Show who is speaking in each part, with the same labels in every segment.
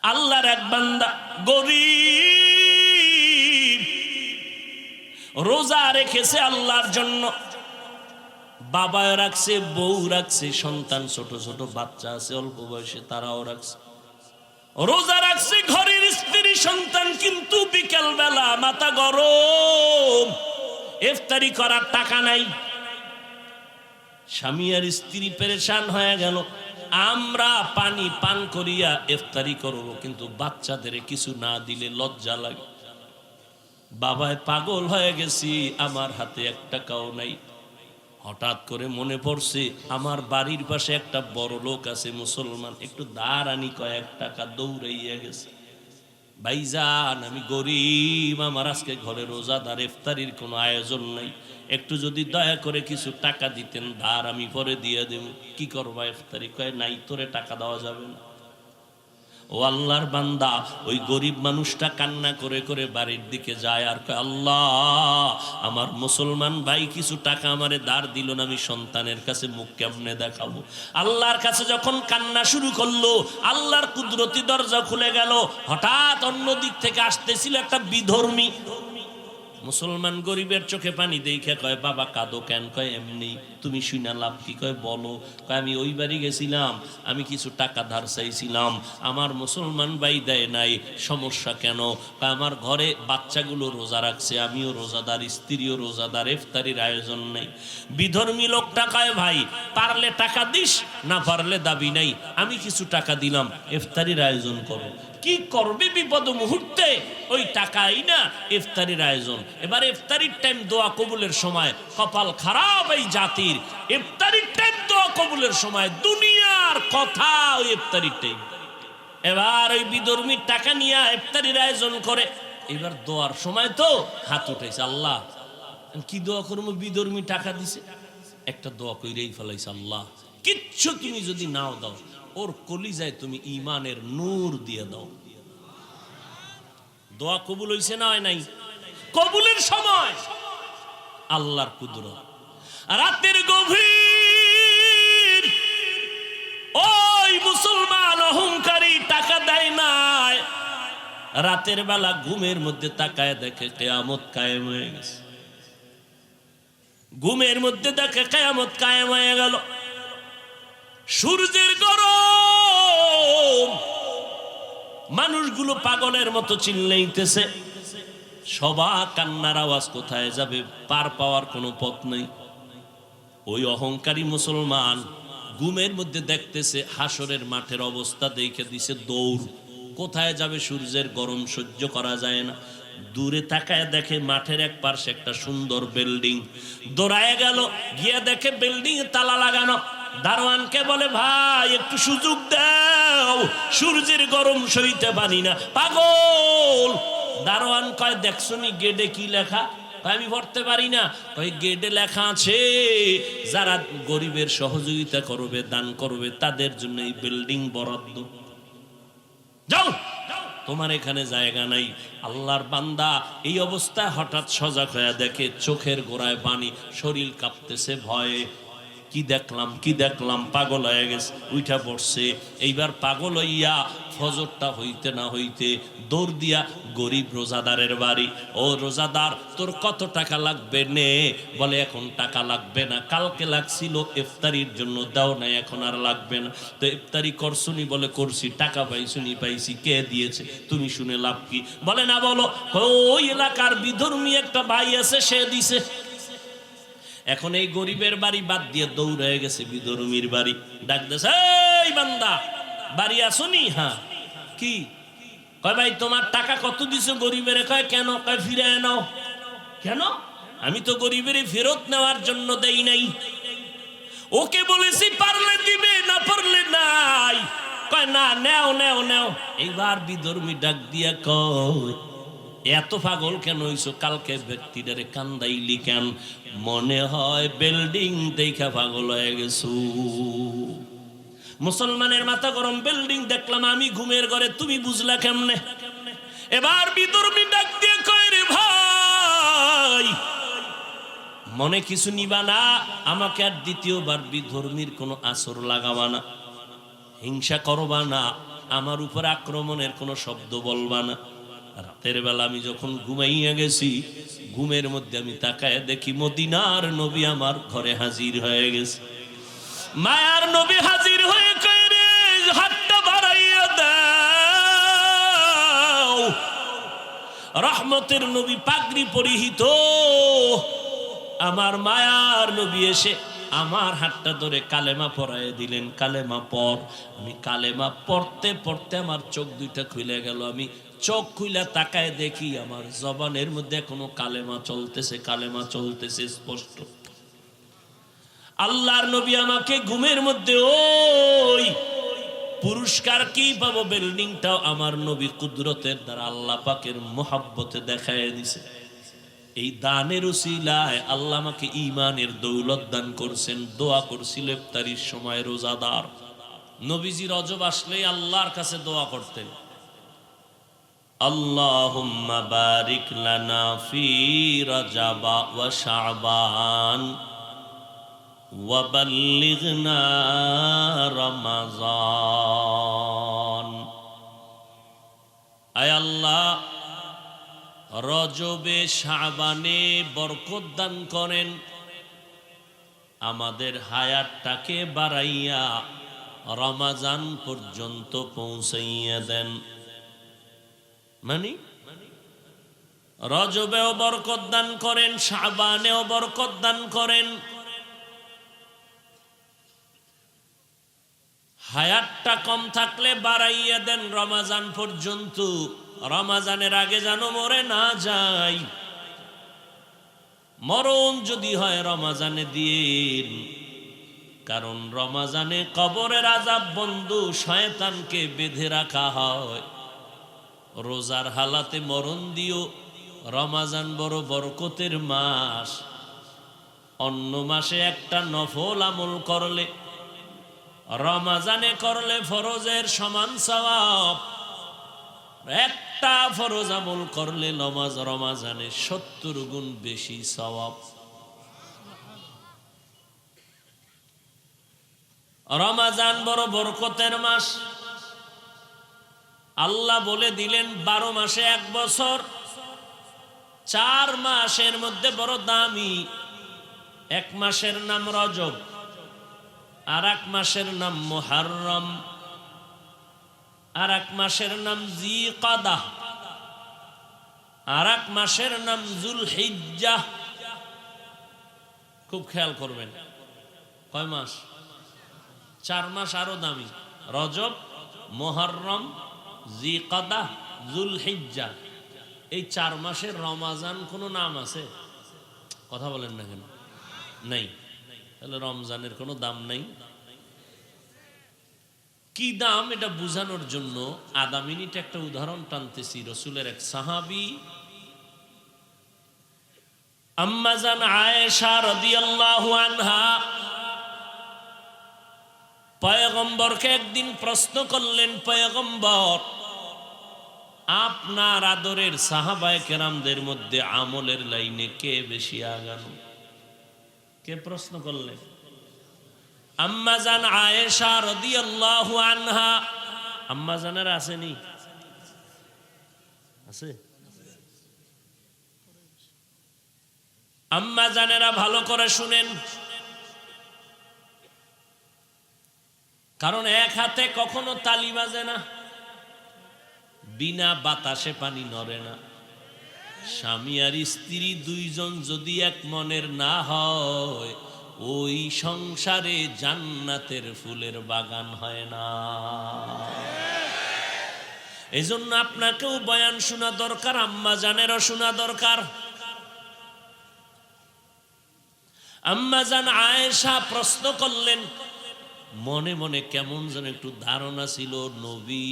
Speaker 1: আল্লাহর এক বান্দা গরীব, রোজা রেখেছে আল্লাহর জন্য, বাবা রাখছে, বউ রাখছে, সন্তান ছোট ছোট বাচ্চা আছে অল্প বয়সে, তারাও রাখছে, রোজা রাখছে ঘরের স্ত্রী সন্তান, কিন্তু বিকেল বেলা মাথা গরম, ইফতারি করার টাকা নাই। স্বামী আর স্ত্রী পেরেশান হয়ে গেল, আমরা পানি পান করিয়া ইফতারি করব, কিন্তু বাচ্চাদের কিছু না দিলে লজ্জা লাগে। বাবায় পাগল হয়ে গেছি, আমার হাতে এক টাকাও নাই। হঠাৎ করে মনে পড়ছে আমার বাড়ির পাশে একটা বড় লোক আছে মুসলমান, একটু ধার আনি, কয়েক টাকা। দৌড়াইয়া গেছে, ভাইজান আমি গরিব, আমার আজকে ঘরে রোজাদার, ইফতারির কোনো আয়োজন নাই, একটু যদি দয়া করে কিছু টাকা দিতেন, ধার আমি পরে দিয়ে দেব। কি করবা ইফতারি? কয় নাই, তোরে টাকা দেওয়া যাবে না। ও আল্লাহর বান্দা, ওই গরিব মানুষটা কান্না করে করে বাড়ির দিকে যায় আর কয়, আল্লাহ আমার মুসলমান ভাই কিছু টাকা আমারে ধার দিল না, আমি সন্তানের কাছে মুখ কেমনে দেখাবো? আল্লাহর কাছে যখন কান্না শুরু করলো, আল্লাহর কুদরতি দরজা খুলে গেল। হঠাৎ অন্য দিক থেকে আসতেছিল একটা বিধর্মী মুসলমান, গরিবের চোখে পানি দেখে কয়, বাবা কাঁদো কেন? কয় এমনি। তুমি শুনা লাভ কি? কয় বলো। কয় আমি ওই বাড়ি গেছিলাম, আমি কিছু টাকা ধার চাইছিলাম, আমার মুসলমান ভাই দেয় নাই। সমস্যা কেন? কয় আমার ঘরে বাচ্চাগুলো রোজা রাখছে, আমিও রোজাদার, স্ত্রীও রোজাদার, ইফতারির আয়োজন নেই। বিধর্মী লোকটা কয়, ভাই পারলে টাকা দিস, না পারলে দাবি নাই, আমি কিছু টাকা দিলাম, ইফতারির আয়োজন করো। কি করবে বিপদ মুহূর্তে? ওই টাকাই না ইফতারির আয়োজন। এবার ইফতারির টাইম, দোয়া কবুলের সময়, কপাল খারাপ এই জাতির, ইফতারির টাইম দোয়া কবুলের সময়, দুনিয়ার কথা ওই ইফতারির টাইম। এবার ওই বিধর্মীর টাকা নিয়ে ইফতারির আয়োজন করে। এবার দোয়ার সময় তো হাত উঠাইছে, আল্লাহ কি দোয়া করবো? বিধর্মী টাকা দিছে, একটা দোয়া কইরেই ফেলাইছে, আল্লাহ কিচ্ছু তুমি যদি নাও দাও, ওর কলিজায় তুমি ঈমানের নূর দিয়ে দাও। দোয়া কবুল হইছে না হয় নাই? কবুলের সময় আল্লাহর কুদরত। রাতের গভীর, ওই মুসলমান অহংকারী টাকা দেয় নাই, রাতের বেলা ঘুমের মধ্যে তাকায় দেখে কিয়ামত কায়েম হয়ে গেছে। ঘুমের মধ্যে দেখে কিয়ামত কায়েম হয়ে গেল। সূর্যের গরম, মানুষগুলো পাগলের মতো চিল্লাইতেছে, সবার কান্নার আওয়াজ কোথায় যাবে, পার পাওয়ার কোনো পথ নেই। ওই অহংকারী মুসলমান ঘুমের মধ্যে দেখতেছে হাসরের মাঠের অবস্থা, দেখে দিছে দৌড়, কোথায় যাবে? সূর্যের গরম সহ্য করা যায় না। দূরে তাকায় দেখে মাঠের এক পাশে একটা সুন্দর বিল্ডিং, দৌড়ায় গেল, গিয়ে দেখে বিল্ডিং তালা লাগানো। দারোয়ানকে বলে, ভাই একটু সুযোগ দাও, সূর্যের গরম সইতে পারি না। পাগল! দারোয়ান কয়, দেখছো নি গেটে কি লেখা? আমি পড়তে পারি না। ওই গেটে লেখা আছে, যারা গরিবের সহযোগিতা করবে, দান করবে, তাদের জন্য এই বিল্ডিং বরাদ্দ। যাও, তোমার এখানে জায়গা নাই। আল্লাহর বান্দা এই অবস্থায় হঠাৎ সজাগ হয়ে দেখে চোখের গোড়ায় পানি, শরীর কাঁপতেছে ভয়ে। কি দেখলাম, কি দেখলাম, পাগল হয়ে গেছে, উঠা পড়ছে। এইবার পাগল হইয়া ফজরটা হইতে না হইতে দৌড় দিয়া গরিব রোজাদারের বাড়ি। ও রোজাদার, তোর কত টাকা লাগবে? নে। বলে এখন টাকা লাগবে না, কালকে লাগছিল ইফতারির জন্য, দাও নাই, এখন আর লাগবে না। তো ইফতারি করছুনি? বলে করছি। টাকা পাইছুনি? পাইছি। কে দিয়েছে? তুমি শুনে লাভ কি? বলে না। বলো। ওই এলাকার বিধর্মী একটা ভাই আছে, সে দিছে। এখন এই গরিবের বাড়ি বাদ দিয়ে দৌড় হয়ে গেছে বিধর্মীর বাড়ি। ডাক দেছে, এই বান্দা বাড়ি আসুনি? হ্যাঁ। কি? কয় ভাই তোমার টাকা কত দিছো গরিবের? কয় কেন? কয় ফিরে নাও। কেন? আমি তো গরিবের ফেরত নেওয়ার জন্য দেই নাই, ওকে বলেছি পারলে দিবে, না পারলে নাই। কয় না, নেও নেও নেও। এইবার বিধর্মী ডাক দিয়া কয়, এত পাগল কেন হইছো? কালকে ব্যক্তিটারে কান্দাইলি কেন? মনে হয় বিল্ডিং দেখা পাগল হয়ে গেছো। মুসলমানের মাথা গরম, বিল্ডিং দেখলাম আমি ঘুমের ঘরে, তুমি বুঝলা কেমনে? এবার বিধর্মী ডাক দিয়ে কয়, রে ভাই মনে কিছু নিবা না, আমাকে আর দ্বিতীয়বার বিধর্মীর কোনো আসর লাগাবা না, হিংসা করবা না। আমার উপর আক্রমণের কোনো শব্দ বলবা না। রাতের বেলা আমি যখন ঘুমাইয়া গেছি, ঘুমের মধ্যে আমি তাকায় দেখি মদিনার নবী আমার ঘরে হাজির হয়ে গেছে। মায়ার নবী হাজির হয়ে কয়, রে হাতটা বাড়াইয়া দাও। রহমতের নবী পাগড়ি পরিহিত আমার মায়ার নবী এসে আমার হাতটা ধরে কালেমা পরায় দিলেন। কালেমা পড়। আমি কালেমা পড়তে পড়তে আমার চোখ দুইটা খুলে গেল। আমি চোখ খুলে তাকায় দেখি আমার জবানের মধ্যে কোনো কালেমা চলতেছে, কালেমা চলতেছে স্পষ্ট। আল্লাহর নবী আমাকে ঘুমের মধ্যে ওই পুরস্কার কি পাবো বিল্ডিংটাও আমার নবী কুদরতের দ্বারা আল্লাহ পাকের মোহাব্বতে দেখায় দিছে। এই দানের উসিলায় আল্লাহ আমাকে ঈমানের দৌলত দান করছেন। দোয়া করছিল ইফতারির সময় রোজাদার নবীজি রজব আসলেই আল্লাহর কাছে দোয়া করতেন, আল্লাহুম্মা বারিক লানা ফি রজব ওয়া শাবান ওয়া বাল্লিগনা রমাজান। আয় আল্লাহ, রজবে শাবানে বরকত দান করেন, আমাদের হায়াতটাকে বাড়াইয়া রমাজান পর্যন্ত পৌঁছাইয়া দেন। মানে রজবেও বরকত দান করেন, শাবানেও বরকত দান করেন, হায়াতটা কম থাকলে বাড়াইয়া দেন রমাজান পর্যন্ত। রমাজানের আগে যেন মরে না যাই। মরণ যদি হয় রমাজানে দিন, কারণ রমাজানে কবরের আযাব বন্ধু, শয়তানকে বেঁধে রাখা হয়। রোজার হালাতে মরণ দিও। রমাজান বড় বরকতের মাস। অন্য মাসে একটা নফল আমল করলে, রমাজানে করলে ফরজের সমান সওয়াব। একটা ফরজ আমল করলে রমাজানে 70 গুণ বেশি সওয়াব। রমাজান বড় বরকতের মাস। আল্লাহ বলে দিলেন 12 মাসে 1 বছর, 4 মাসের মধ্যে বড় দামি। 1 মাসের নাম রজব, আর 1 মাসের নাম মুহররম, আর 1 মাসের নাম জিকাদা, আর 1 মাসের নাম যুলহিজ্জাহ। খুব খেয়াল করবেন, কয় মাস? 4 মাস আরো দামি। রজব, মুহররম, জিকাদা, যুলহিজ্জাহ। এই 4 মাসের রমাজান কোনো নাম আছে? কথা বলেন না কেন? নেই। তাহলে রমজানের কোনো দাম নেই। কি দাম এটা বুঝানোর জন্য আধা মিনিট একটা উদাহরণ টানতেছি। রসুলের এক সাহাবী আম্মা জান আয়েশা রাদিয়াল্লাহু আনহা পয়গম্বরকে একদিন প্রশ্ন করলেন, পয়গম্বর, আপনার আদরের সাহাবায়ে কেরামদের মধ্যে আমলের লাইনে কে বেশি আগানো? কে প্রশ্ন করলেন? আম্মা জান আয়েশা রাদিয়াল্লাহু আনহা। আম্মা জানের আসেনি? আছে? আম্মা জানেরা ভালো করে শুনেন, কারণ এক হাতে কখনো তালি বাজে না, বিনা বাতাসে পানি নড়ে না। স্বামী আর স্ত্রী দুইজন যদি এক মনের না হয়, ওই সংসারে জান্নাতের ফুলের বাগান হয় না। এজন্য আপনাকেও বয়ান শোনা দরকার, আম্মা জানেরও শোনা দরকার। আম্মা জান আয়েশা প্রশ্ন করলেন, মনে মনে কেমন যেন একটু ধারণা ছিল নবী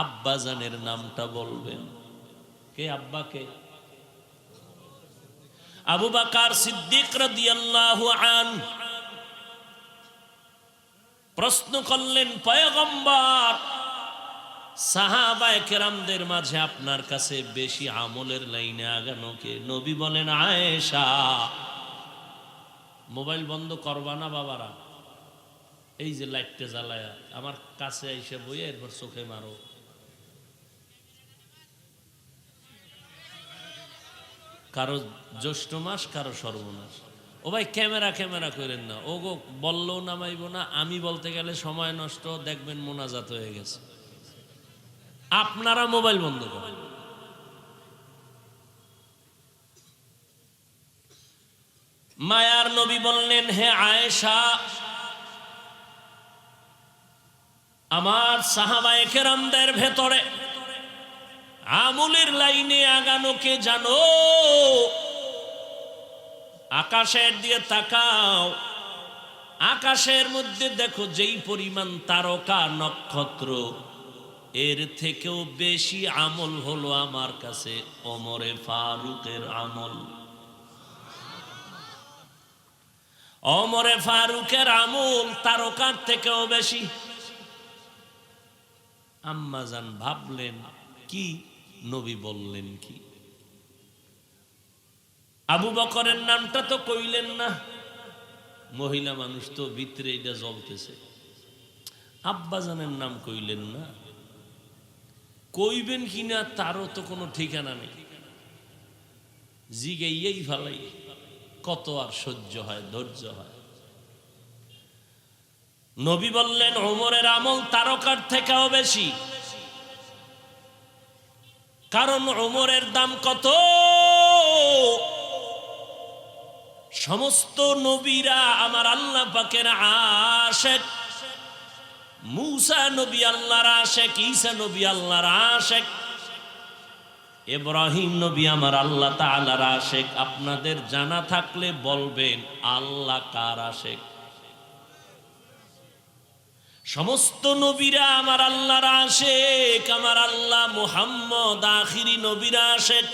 Speaker 1: আব্বা জানের নামটা বলবেন। কে আব্বাকে? আবু বকর সিদ্দিক রাদিয়াল্লাহু আনহু প্রশ্ন করলেন, পয়গম্বর, সাহাবায়ে কেরামদের মাঝে আপনার কাছে বেশি আমলের লাইনে আগানো কে? নবী বলেন, আয়েশা। মোবাইল বন্ধ করবা না বাবারা, এই যে লাইটটা জ্বালায়া আমার কাছে এসে বইয়ে এরপর চোখে মারো। কারো জ্যৈষ্ঠ মাস, কারো সর্বনাশ। ও ভাই ক্যামেরা ক্যামেরা করেন না, ও গো বললেও নামাইব না, আমি বলতে গেলে সময় নষ্ট, দেখবেন মোনাজাত হয়ে গেছে। আপনারা মোবাইল বন্ধ করেন। মায়ার নবী বললেন, হে আয়েশা, আমার সাহাবায়ে কেরামদের ভেতরে আমলের লাইনে আগানোকে জানো? আকাশের দিয়ে তাকাও, আকাশের মধ্যে দেখো যেই পরিমাণ তারকা নক্ষত্র, এর থেকেও বেশি আমল হলো আমার কাছে ওমরে ফারুকের আমল। ওমরে ফারুকের আমল তারকার থেকেও বেশি। আম্মাজান ভাবলেন কি, নবী বললেন কি? আবু বকরের নামটা তো কইলেন না, মহিলা মানুষ তো ভিতরে এটা জ্বলতেছে। আব্বাজানের নাম কইলেন না, কইবেন কিনা তারও তো কোনো ঠিকানা নেই। জিগাইয়াই ফালাই, কত আর সহ্য হয়, ধৈর্য হয়। নবী বললেন ওমরের আমল তারকার থেকেও বেশি, কারণ ওমরের দাম কত? সমস্ত নবীরা আমার আল্লাহ পাকের আশিক। মূসা নবী আল্লাহর আশিক, ঈসা নবী আল্লাহর আশিক, ইব্রাহিম নবী আমার আল্লাহ তাআলার আশিক। আপনাদের জানা থাকলে বলবেন আল্লাহ কার আশিক? সমস্ত নবীরা আমার আল্লাহর আশিক, আমার আল্লাহ মুহাম্মদ আখিরি নবীর আশিক।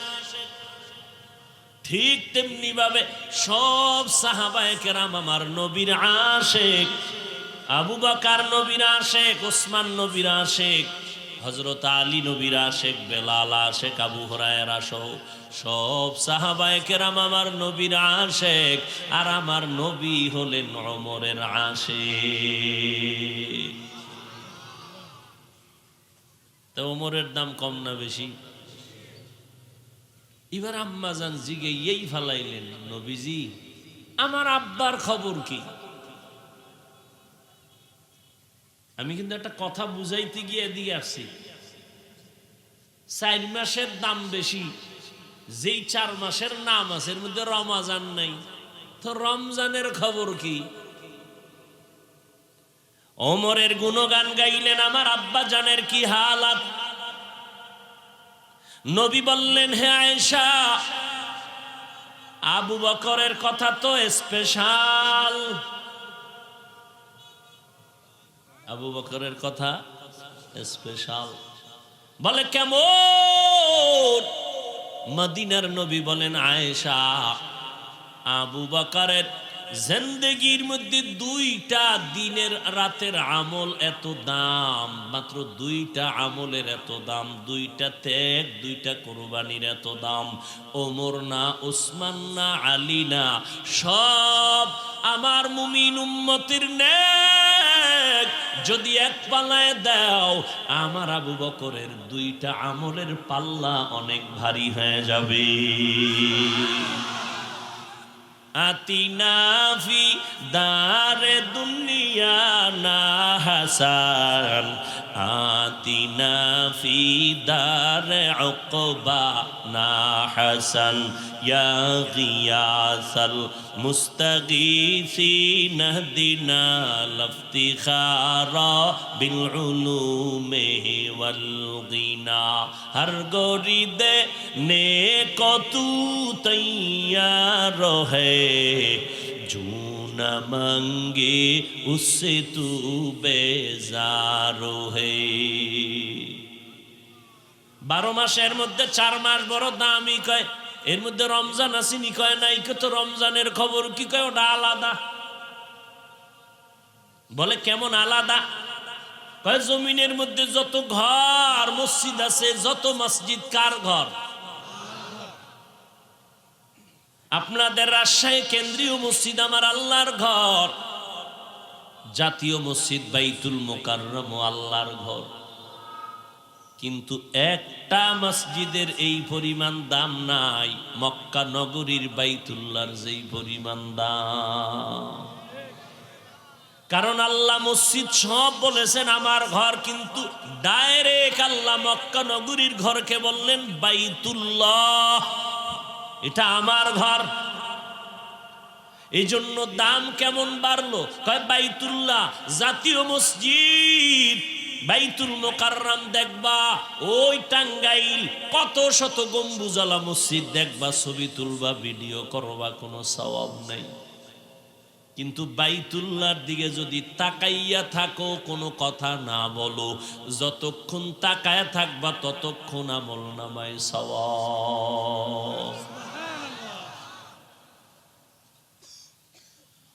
Speaker 1: ঠিক তেমনি ভাবে সব সাহাবায়ে কেরাম আমার নবীর আশিক। আবু বকর নবীর আশিক, ওসমান নবীর আশিক, হযরত আলী নবীর আশিক, বেলাল আশিক, আবু হুরায়রা সহ সব সাহাবায়ে কেরাম আমার নবীর আশিক। আর আমার নবী হলেন ওমরের আশিক। তো ওমরের দাম কম না বেশি? এবার আম্মাজান জিগে এই ফালাইলেন, নবীজি আমার আব্বার খবর কি? আমি কিন্তু একটা কথা বুঝাইতে গিয়ে দিয়ে আসছি, 4 মাসের দাম বেশি, যেই 4 মাসের নাম আছে এর মধ্যে রমাজান নাই, তো রমজানের খবর কি? ওমরের গুণগান গাইলেন, আমার আব্বা জানের কি হালাত। নবী বললেন, হে আয়েশা, আবু বকরের কথা তো স্পেশাল। আবু বকরের কথা স্পেশাল। বলে কেমন? মদিনার নবী বলেন, আয়েশা, আবু বকরের জিন্দেগির মধ্যে 2টা দিনের রাতের আমল এত দাম, মাত্র 2টা আমলের এত দাম, 2টা ত্যাগ, 2টা কুরবানির এত দাম। ওমর না, ওসমান না, আলী না, সব আমার মুমিন উম্মতের নেক যদি এক পাল্লায় দাও, আমার আবু বকরের 2টা আমলের পাল্লা অনেক ভারী হয়ে যাবে। আতিনা ফি দারে দুনিয়া না হাসান, আতিনা ফি দারে উকবা না হাসান, ইয়া গিয়াসাল মুস্তাগীসিন ইহদিনা লিফতিখারা বিল উলুমি ওয়াল গিনা। হর গরিদে নে কতু তৈয়ার है, जो न मांगे उससे तू बेजार है। 12 মাসের মধ্যে 4 মাস বড় দামি কয়, এর মধ্যে রমজান আসেনি কয় নাই, তো রমজানের খবর কি কয়? ওটা আলাদা। বলে কেমন আলাদা? কয় জমিনের মধ্যে যত ঘর মসজিদ আছে, যত মসজিদ কার ঘর? আপনাদের রাজশাহী কেন্দ্রীয় মসজিদ আমার আল্লাহর ঘর। জাতীয় মসজিদ বাইতুল মোকাররম আল্লাহর ঘর, কিন্তু একটা মসজিদের এই পরিমাণ দাম নাই মক্কা নগরীর বাইতুল্লাহর যেই পরিমাণ দাম। কারণ আল্লাহ মসজিদ সব বলেছেন আমার ঘর, কিন্তু ডাইরেক্ট আল্লাহ মক্কা নগরীর ঘরকে বললেন বাইতুল্লাহ, এটা আমার ঘর। এই জন্য দাম কেমন বাড়লো? কয় বাইতুল্লাহ জাতীয় মসজিদ বাইতুল মোকাররম দেখবা, ওই টাঙ্গাইল কত শত গম্বুজওয়ালা মসজিদ দেখবা, ছবি তুলবা, ভিডিও করবা, কোনো সওয়াব নাই। কিন্তু বাইতুল্লাহর দিকে যদি তাকাইয়া থাকো, কোনো কথা না বলো, যতক্ষণ তাকায়া থাকবা ততক্ষণ আমল নামায় সওয়াব।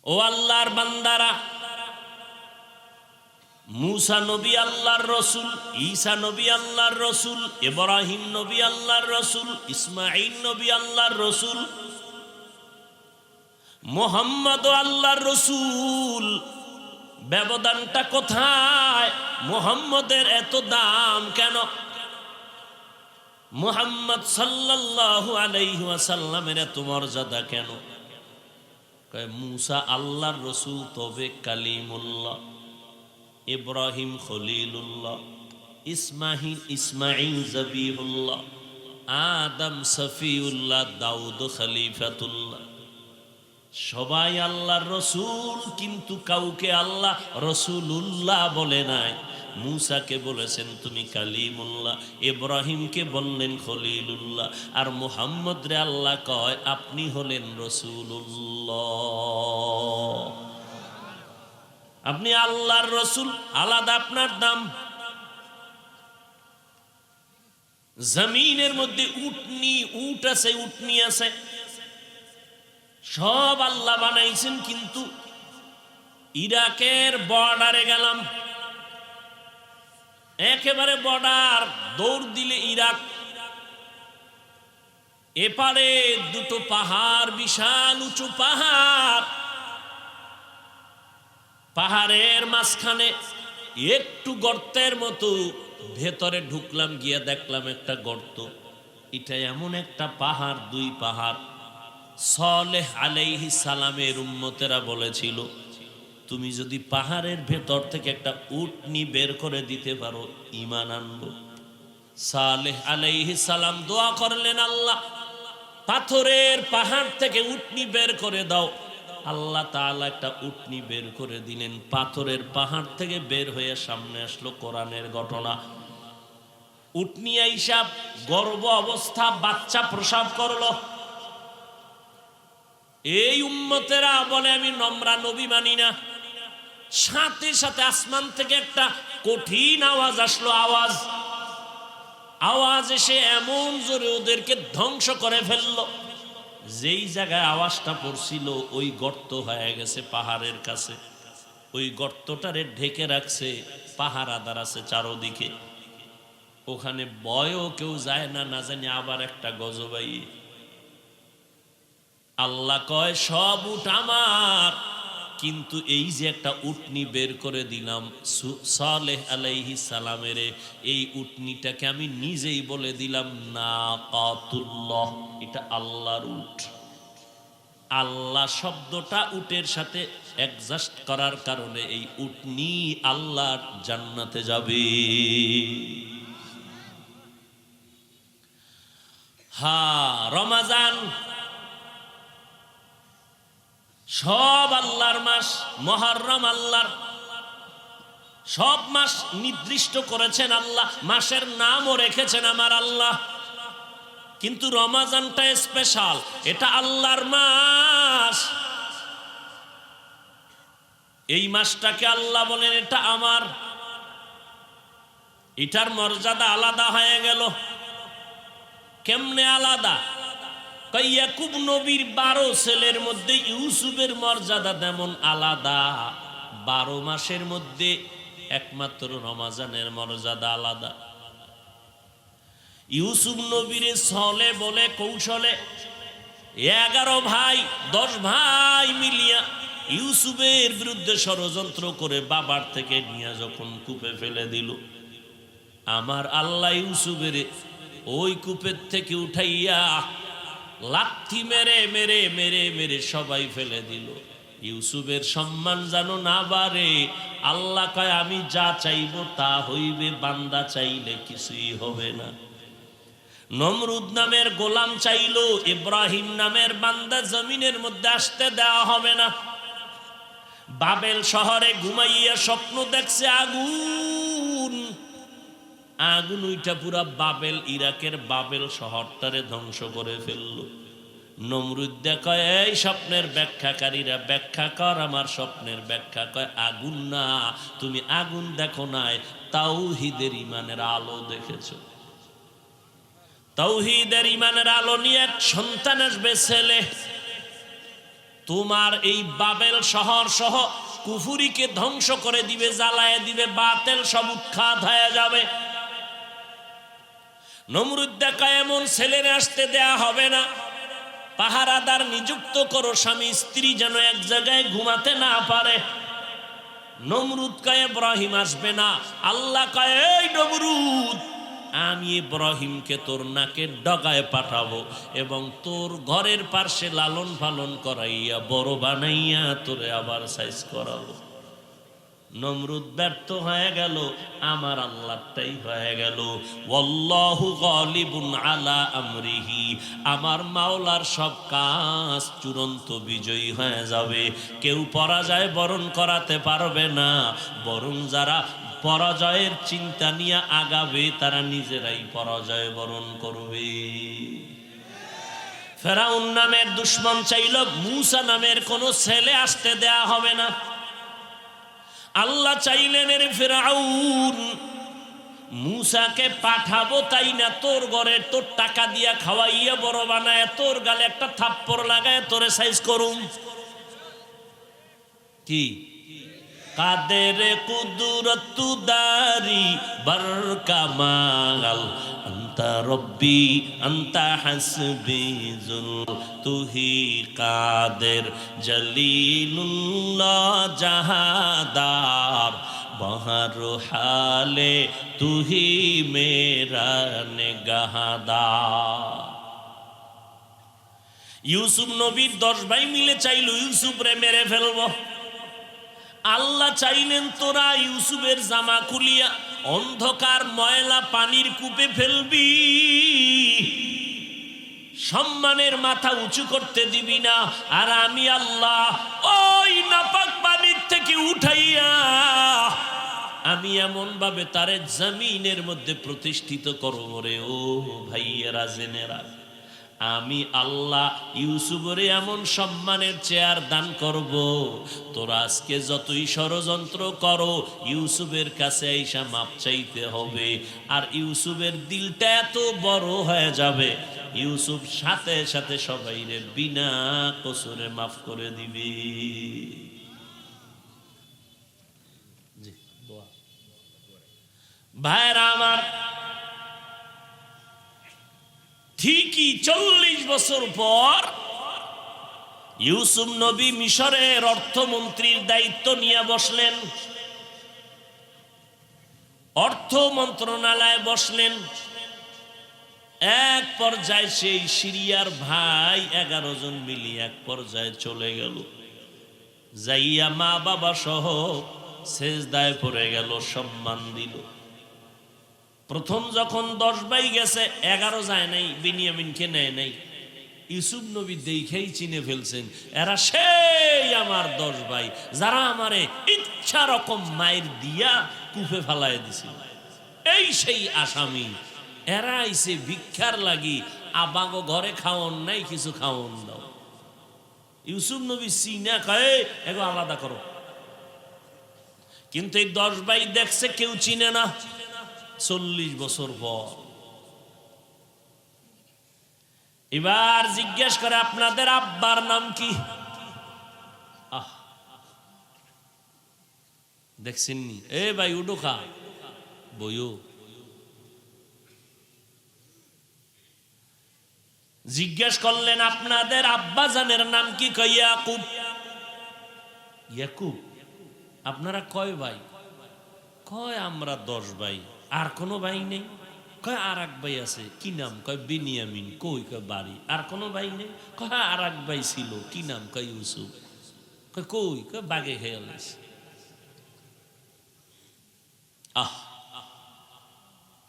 Speaker 1: ও আল্লাহর বান্দারা, মুসা নবী আল্লাহর রসুল, ঈসা নবী আল্লাহর রসুল, ইব্রাহিম নবী আল্লাহর রসুল, ইসমাঈল নবী আল্লাহর রসুল, মুহাম্মদ আল্লাহর রসুল। ব্যবধানটা কোথায়? মুহাম্মদের এত দাম কেন? মুহাম্মদ সাল্লাল্লাহু আলাইহি ওয়াসাল্লামের এত মর্যাদা কেন? কয় মুসা আল্লাহর রসুল, তবে কালিমুল্লাহ, ইব্রাহিম খলিলুল্লাহ, ইসমাঈল জবিহুল্লাহ, আদম সফিউল্লাহ, দাউদ খলিফাতুল্লাহ। সবাই আল্লাহর রসুল, কিন্তু কাউকে আল্লাহ রসুলুল্লাহ বলে নাই। মুসাকে বলেছেন তুমি কালিমুল্লাহ, ইব্রাহিমকে বললেন খলিলুল্লাহ, আর মুহাম্মদ রে আল্লাহ কয় আপনি হলেন রসুলুল্লাহ। আপনি আল্লাহর রসুল, আলাদা আপনার দাম। জমিনের মধ্যে উট আছে, উটনি আছে, সব আল্লাহ বানাইছেন, কিন্তু ইরাকের বর্ডারে গেলাম, একেবারে বর্ডার, দৌড় দিলে ইরাক, এপারে দুটো পাহাড়, বিশাল উঁচু পাহাড়, পাহাড়ের মাঝখানে একটু গর্তের মতো, ভেতরে ঢুকলাম, গিয়া দেখলাম একটা গর্ত। এটা এমন একটা পাহাড়, দুই পাহাড়। সালেহ আলাইহিস সালামের উম্মতেরা বলেছিল তুমি যদি পাহাড়ের ভেতর থেকে একটা উটনি বের করে দিতে পারো ঈমান আনবো। সালেহ আলাইহিস সালাম দোয়া করলেন, আল্লাহ পাথরের পাহাড় থেকে উটনি বের করে দাও। আল্লাহ তাআলা একটা উটনি বের করে দিলেন, পাথরের পাহাড় থেকে বের হয়ে সামনে আসলো কোরআনের ঘটনা। উটনি আইসা গর্ভ অবস্থা বাচ্চা প্রসব করলো। এই উম্মতেরা বলে আমি নম্রা নবী মানি না। সাথে সাথে আসমান থেকে একটা কঠিন আওয়াজ আসলো, আওয়াজ এসে এমন জোরে ওদেরকে ধ্বংস করে ফেললো। যেই জায়গায় আওয়াজটা পড়ছিল ওই গর্ত হয়ে গেছে পাহাড়ের কাছে। ওই গর্তটারে ঢেকে রাখছে, পাহারাদার আছে চারোদিকে, ওখানে ভয়ও কেউ যায় না, না জানি আবার একটা গজবাই। আল্লাহ কয় সব উট আমার, কিন্তু এই যে একটা উটনি বের করে দিলাম সালেহ আলাইহিস সালামের, এই উটনিটাকে আমি নিজেই বলে দিলাম নাকাতুল্লাহ, এটা আল্লাহর উট। আল্লাহ শব্দটা উটের সাথে অ্যাডজাস্ট করার কারণে এই উটনি আল্লাহর জান্নাতে যাবে। রমাজান সব আল্লাহর মাস, মুহররম আল্লাহর, সব মাস নির্দিষ্ট করেছেন আল্লাহ, মাসের নামও রেখেছেন আমার আল্লাহ, কিন্তু রমাজানটা স্পেশাল, এটা আল্লাহর মাস। এই মাসটাকে আল্লাহ বলেন এটা আমার, এটার মর্যাদা আলাদা হয়ে গেল। কেমনে আলাদা? ইয়াকুব নবীর 12 ছেলের মধ্যে ইউসুফের মর্যাদা যেমন আলাদা, 12 মাসের মধ্যে একমাত্র রমাজানের মর্যাদা আলাদা। ইউসুফ নবীর ছলে বলে কৌশলে 11 ভাই 10 ভাই মিলিয়া ইউসুফের বিরুদ্ধে ষড়যন্ত্র করে বাবার থেকে নিয়ে যখন কূপে ফেলে দিল, আমার আল্লাহ ইউসুফের ওই কূপের থেকে উঠাইয়া লাথি মেরে মেরে মেরে মেরে সবাই ফেলে দিল। ইউসুফের সম্মান যেন না বাড়ে, আল্লাহ কয় আমি যা চাইব তা হইবে, বান্দা চাইলে কিছুই হবে না। নমরুদ নামের গোলাম চাইল ইব্রাহিম নামের বান্দা জমিনের মধ্যে আসতে দেওয়া হবে না। বাবেল শহরে ঘুমাইয়া স্বপ্ন দেখছে আগুন, আগুন ওইটা পুরা বাবেল, ইরাকের বাবেল শহরটারে ধ্বংস করে ফেললো। নমরুদ কয় এই স্বপ্নের ব্যাখ্যাকারীরা ব্যাখ্যা কর আমার স্বপ্নের ব্যাখ্যা। কয় আগুন না, তুমি আগুন দেখো নাই, তাওহীদের ঈমানের আলো দেখেছো। তাওহীদের ঈমানের আলো নিয়ে এক সন্তান আসবে, ছেলে। তোমার এই বাবেল শহর সহ কুফুরিকে ধ্বংস করে দিবে, জ্বালায় দিবে, বাতেল সব উৎখাত হয়ে যাবে। নমরুদ কয় এমন ছেলের আসতে দেয়া হবে না, পাহারাদার নিযুক্ত করো, স্বামী স্ত্রী যেন এক জায়গায় ঘুমাতে না পারে। নমরুদ কয় ইব্রাহিম আসবে না। আল্লাহ কয় এই নমরুদ, আমি ইব্রাহিমকে তোর নাকের ডগায় পাঠাবো এবং তোর ঘরের পাশে লালন পালন করাইয়া বড় বানাইয়া তোরে আবার সাইজ করাবো। নমরুদ ব্যর্থ হয়ে গেল, আমার আল্লাহটাই হয়ে গেল। ওয়াল্লাহু গালিবুন আলা আমরিহি, আমার মাওলার সব কাজ চূড়ান্ত বিজয়ী হয়ে যাবে। কেউ পরাজয় বরণ করাতে পারবে না, বরং যারা পরাজয়ের চিন্তা নিয়ে আগাবে তারা নিজেরাই পরাজয় বরণ করবে। ফেরাউন নামের দুশমন চাইল মূসা নামের কোন ছেলে আসতে দেয়া হবে না। আল্লাহ চাইলেন এর ফেরাউন, মূসাকে পাঠাবো তাই না, তোর ঘরে তোর টাকা দিয়া খাওয়াইয়া বড় বানায় তোর গালে একটা থাপ্পড় লাগায় তোরে সাইজ করুম। কি কাদের কুদরত দারি বরকামাল, আন্তা রব্বি আন্তা হাসবি জুল, তুহি কাদের জলিলুল্লাহ জাহাদার, বহর হালে তুহি মেরা নিগাহদার। ইউসুফ নবীর 10 ভাই মিলে চাইল ইউসুফ রে মেরে ফেলবো। আল্লাহ চাইলেন তোরা ইউসুফের জামা খুলিয়া অন্ধকার ময়লা পানির কূপে ফেলবি, সম্মানের মাথা উঁচু করতে দিবি না। আর আমি আল্লাহ ওই নাপাক পানির থেকে উঠাইয়া আমি এমন ভাবে তারে জমিনের মধ্যে প্রতিষ্ঠিত করব রে। ও ভাইয়েরা জেনে রাখ, আমি আল্লাহ ইউসুফের এমন সম্মানের চেয়ার দান করব, তোরা আজকে যতই ষড়যন্ত্র করো ইউসুফের কাছে আইসা মাপ চাইতে হবে। আর ইউসুফের দিলটা এত বড় হয়ে যাবে, ইউসুফ সাথে সাথে সবাইরে বিনা কসুরে মাফ করে দিবে। ভাইরা আমার, ঠিকই 40 বছর পর ইউসুফ নবী মিশরের অর্থমন্ত্রীর দায়িত্ব নিয়ে বসলেন, অর্থ মন্ত্রণালয়ে বসলেন। এক পর্যায়ে সেই সিরিয়ার ভাই 11 জন মিলিয়ে এক পর্যায়ে চলে গেল, যাইয়া মা বাবা সহ সেজদায় পড়ে গেল, সম্মান দিল। প্রথম যখন 10 ভাই গেছে 11 যায় নাই, বিনিয়ামিনকে নেয় নাই। ইউসুফ নবী দেখেই চিনে ফেলছেন এরা সেই আমার 10 ভাই, যারা আমারে ইচ্ছা রকম মায়ের দিয়া কূপে ফালায় দিছিল। এই সেই আসামি, এরা আইছে ভিক্ষার লাগি, আবাগো ঘরে খাওয়ন নাই, কিছু খাওয়ন দাও। ইউসুফ নবী চিনা কয়ে এগো আলাদা করো। কিন্তু এই 10 ভাই দেখছে কেউ চিনে না। 40 বছর পর এবার জিজ্ঞেস করে আপনাদের আব্বার নাম কি? দেখছেন নি? এ ভাই উঠো, খা বইও। জিজ্ঞেস করলেন আপনাদের আব্বা জানের নাম কি? ইয়াকুব। ইয়াকুব আপনারা কয় ভাই? কয় আমরা 10 ভাই। আর কোনো ভাই নেই? কয় আর এক ভাই আছে। কি নাম? কয় বিনিয়ামিন। কই? কয় বাড়ি। আর কোনো ভাই নেই? কয় আর এক ভাই ছিল। কি নাম? কয় ইউসুফ। কয় কই? কয় বাগে খেয়ে গেছে। আহ,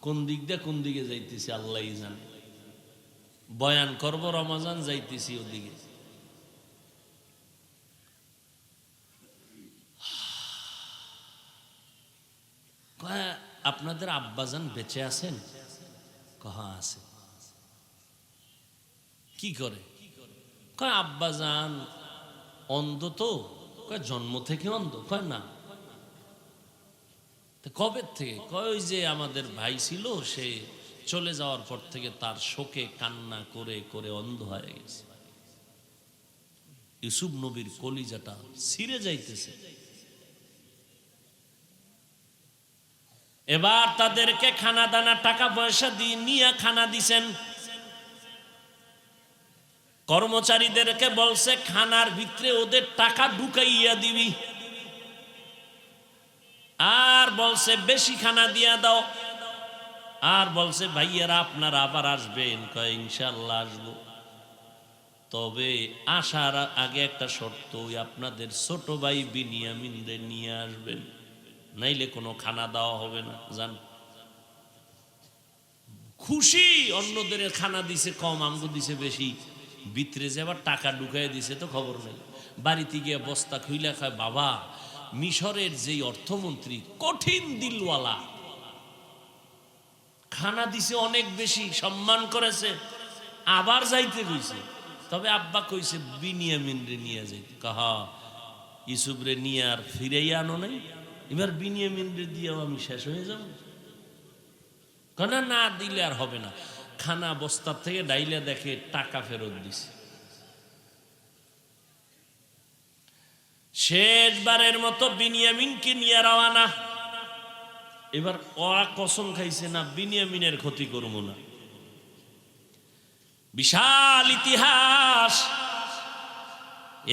Speaker 1: কোন দিক দিয়ে কোন দিকে যাইতেছি আল্লাহই জানে। বয়ান করব রমজান, যাইতেছি ওদিকে। কয় আপনাদের আব্বাজান বেঁচে আছেন? কহা আছে। কি করে? কয় আব্বাজান অন্ধ তো। কয় জন্ম থেকে অন্ধ? কয় না। কবে থেকে? কয় ওই যে আমাদের ভাই ছিল, সে চলে যাওয়ার পর থেকে তার শোকে কান্না করে করে অন্ধ হয়ে গেছে। ইউসুফ নবীর কলিজাটা ছিঁড়ে যাইতেছে। এবার তাদেরকে খানা দানা টাকা পয়সা দিয়ে নিয়ে খানা দিছেন। কর্মচারীদেরকে বলছে খানার ভিতরে ওদের টাকা ঢুকাইয়া দিবি, আর বলছে বেশি খানা দিয়া দাও। আর বলছে ভাইয়ারা আপনারা আবার আসবেন? কয় ইনশাআল্লাহ আসবো, তবে আসার আগে একটা শর্ত, ওই আপনাদের ছোট ভাই বিনিয়ামিনরে নিয়ে আসবেন, নাইলে কোনো খানা দেওয়া হবে না। জান খুশি, অন্যদের খানা দিছে কম, আমগো দিছে বেশি। ভিতরে যে আবার টাকা ঢুকাই দিছে তো খবর নেই। বাড়িতে গিয়ে বস্তা খুইলা খায়, বাবা মিশরের যেই অর্থমন্ত্রী কঠিন দিলওয়ালা, খানা দিছে অনেক বেশি, সম্মান করেছে, আবার যাইতে কইছে। তবে আব্বা কইছে বিনিয়ামিন রে নিয়ে যাইতে। কাহা ইউসুফ রে নিয়ে আর ফিরেই আনো নাই? এবার বিনিয়ামিন রে দিয়েও আমি শেষ হয়ে যাব? কেনা না দিলে আর হবে না। খানা বস্তার থেকে ডাইলে দেখে টাকা ফেরত দিছে। শেষবারের মতো বিনিয়ামিনকে নিয়ে রওনা। এবার ওরা কসম খাইছে, না বিনিয়ামিনের ক্ষতি করব না। বিশাল ইতিহাস।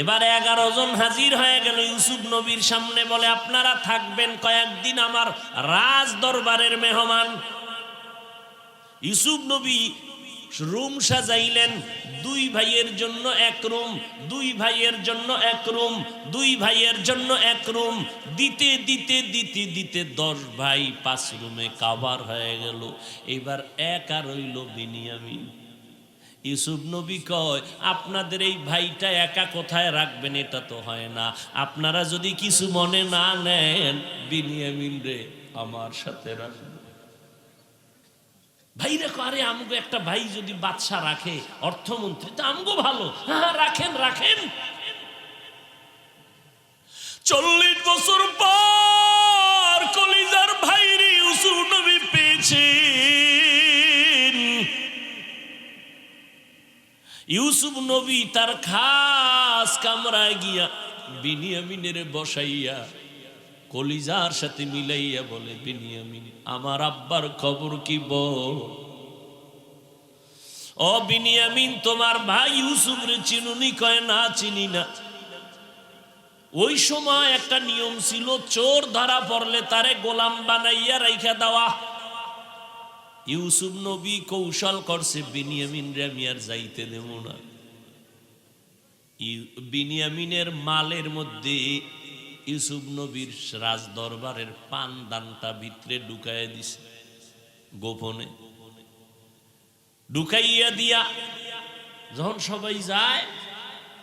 Speaker 1: এবার 11 জন হাজির হয়ে গেল ইউসুফ নবীর সামনে। বলে আপনারা থাকবেন কয়েকদিন আমার রাজ দরবারের মেহমান। ইউসুফ নবী রুম সাজাইলেন, 2 ভাইয়ের জন্য 1 রুম, 2 ভাইয়ের জন্য 1 রুম, 2 ভাইয়ের জন্য 1 রুম। দিতে দিতে দিতে দিতে 10 ভাই 5 রুমে কাভার হয়ে গেল। এবার একা রইল বিনিয়ামিন। ইউসুফ নবী কয়, আপনাদের এই ভাইটা একা কোথায় রাখবেন? এটা তো হয় না। আপনারা যদি কিছু মনে না নেন, বিনিয়ামিন রে আমার সাথে রাখবেন। ভাই রেখো। আরে আমগো একটা ভাই যদি বাদশা রাখে, অর্থমন্ত্রী, তো আমগো ভালো। হ্যাঁ রাখেন রাখেন। 40 বছর পর কলিজার ভাইরে ইউসুফ নবী পেয়েছেন। ইউসুফ নবী তার খাস কামরায় গিয়া বিনিয়ামিনের বসাইয়া কলিজার সাথে মিলাইয়া বলে, বিনিয়ামিন আমার আব্বার খবর কি বল? ও বিনিয়ামিন, তোমার ভাই ইউসুফ রে চিনুনি? কয় না চিনি না। ওই সময় একটা নিয়ম ছিল, চোর ধরা পড়লে তারে গোলাম বানাইয়া রাইখা দেওয়া। ইউসুফ নবী কৌশল করছে, বিনিয়ামিন রে আমি আর যাইতে দেব না। বিনিয়ামিনের মালের মধ্যে ইউসুফ নবীর রাজ দরবারের পান দানটা ভিতরে ঢুকাইয়া দিছে, গোপনে ঢুকাইয়া দিয়া যখন সবাই যায়,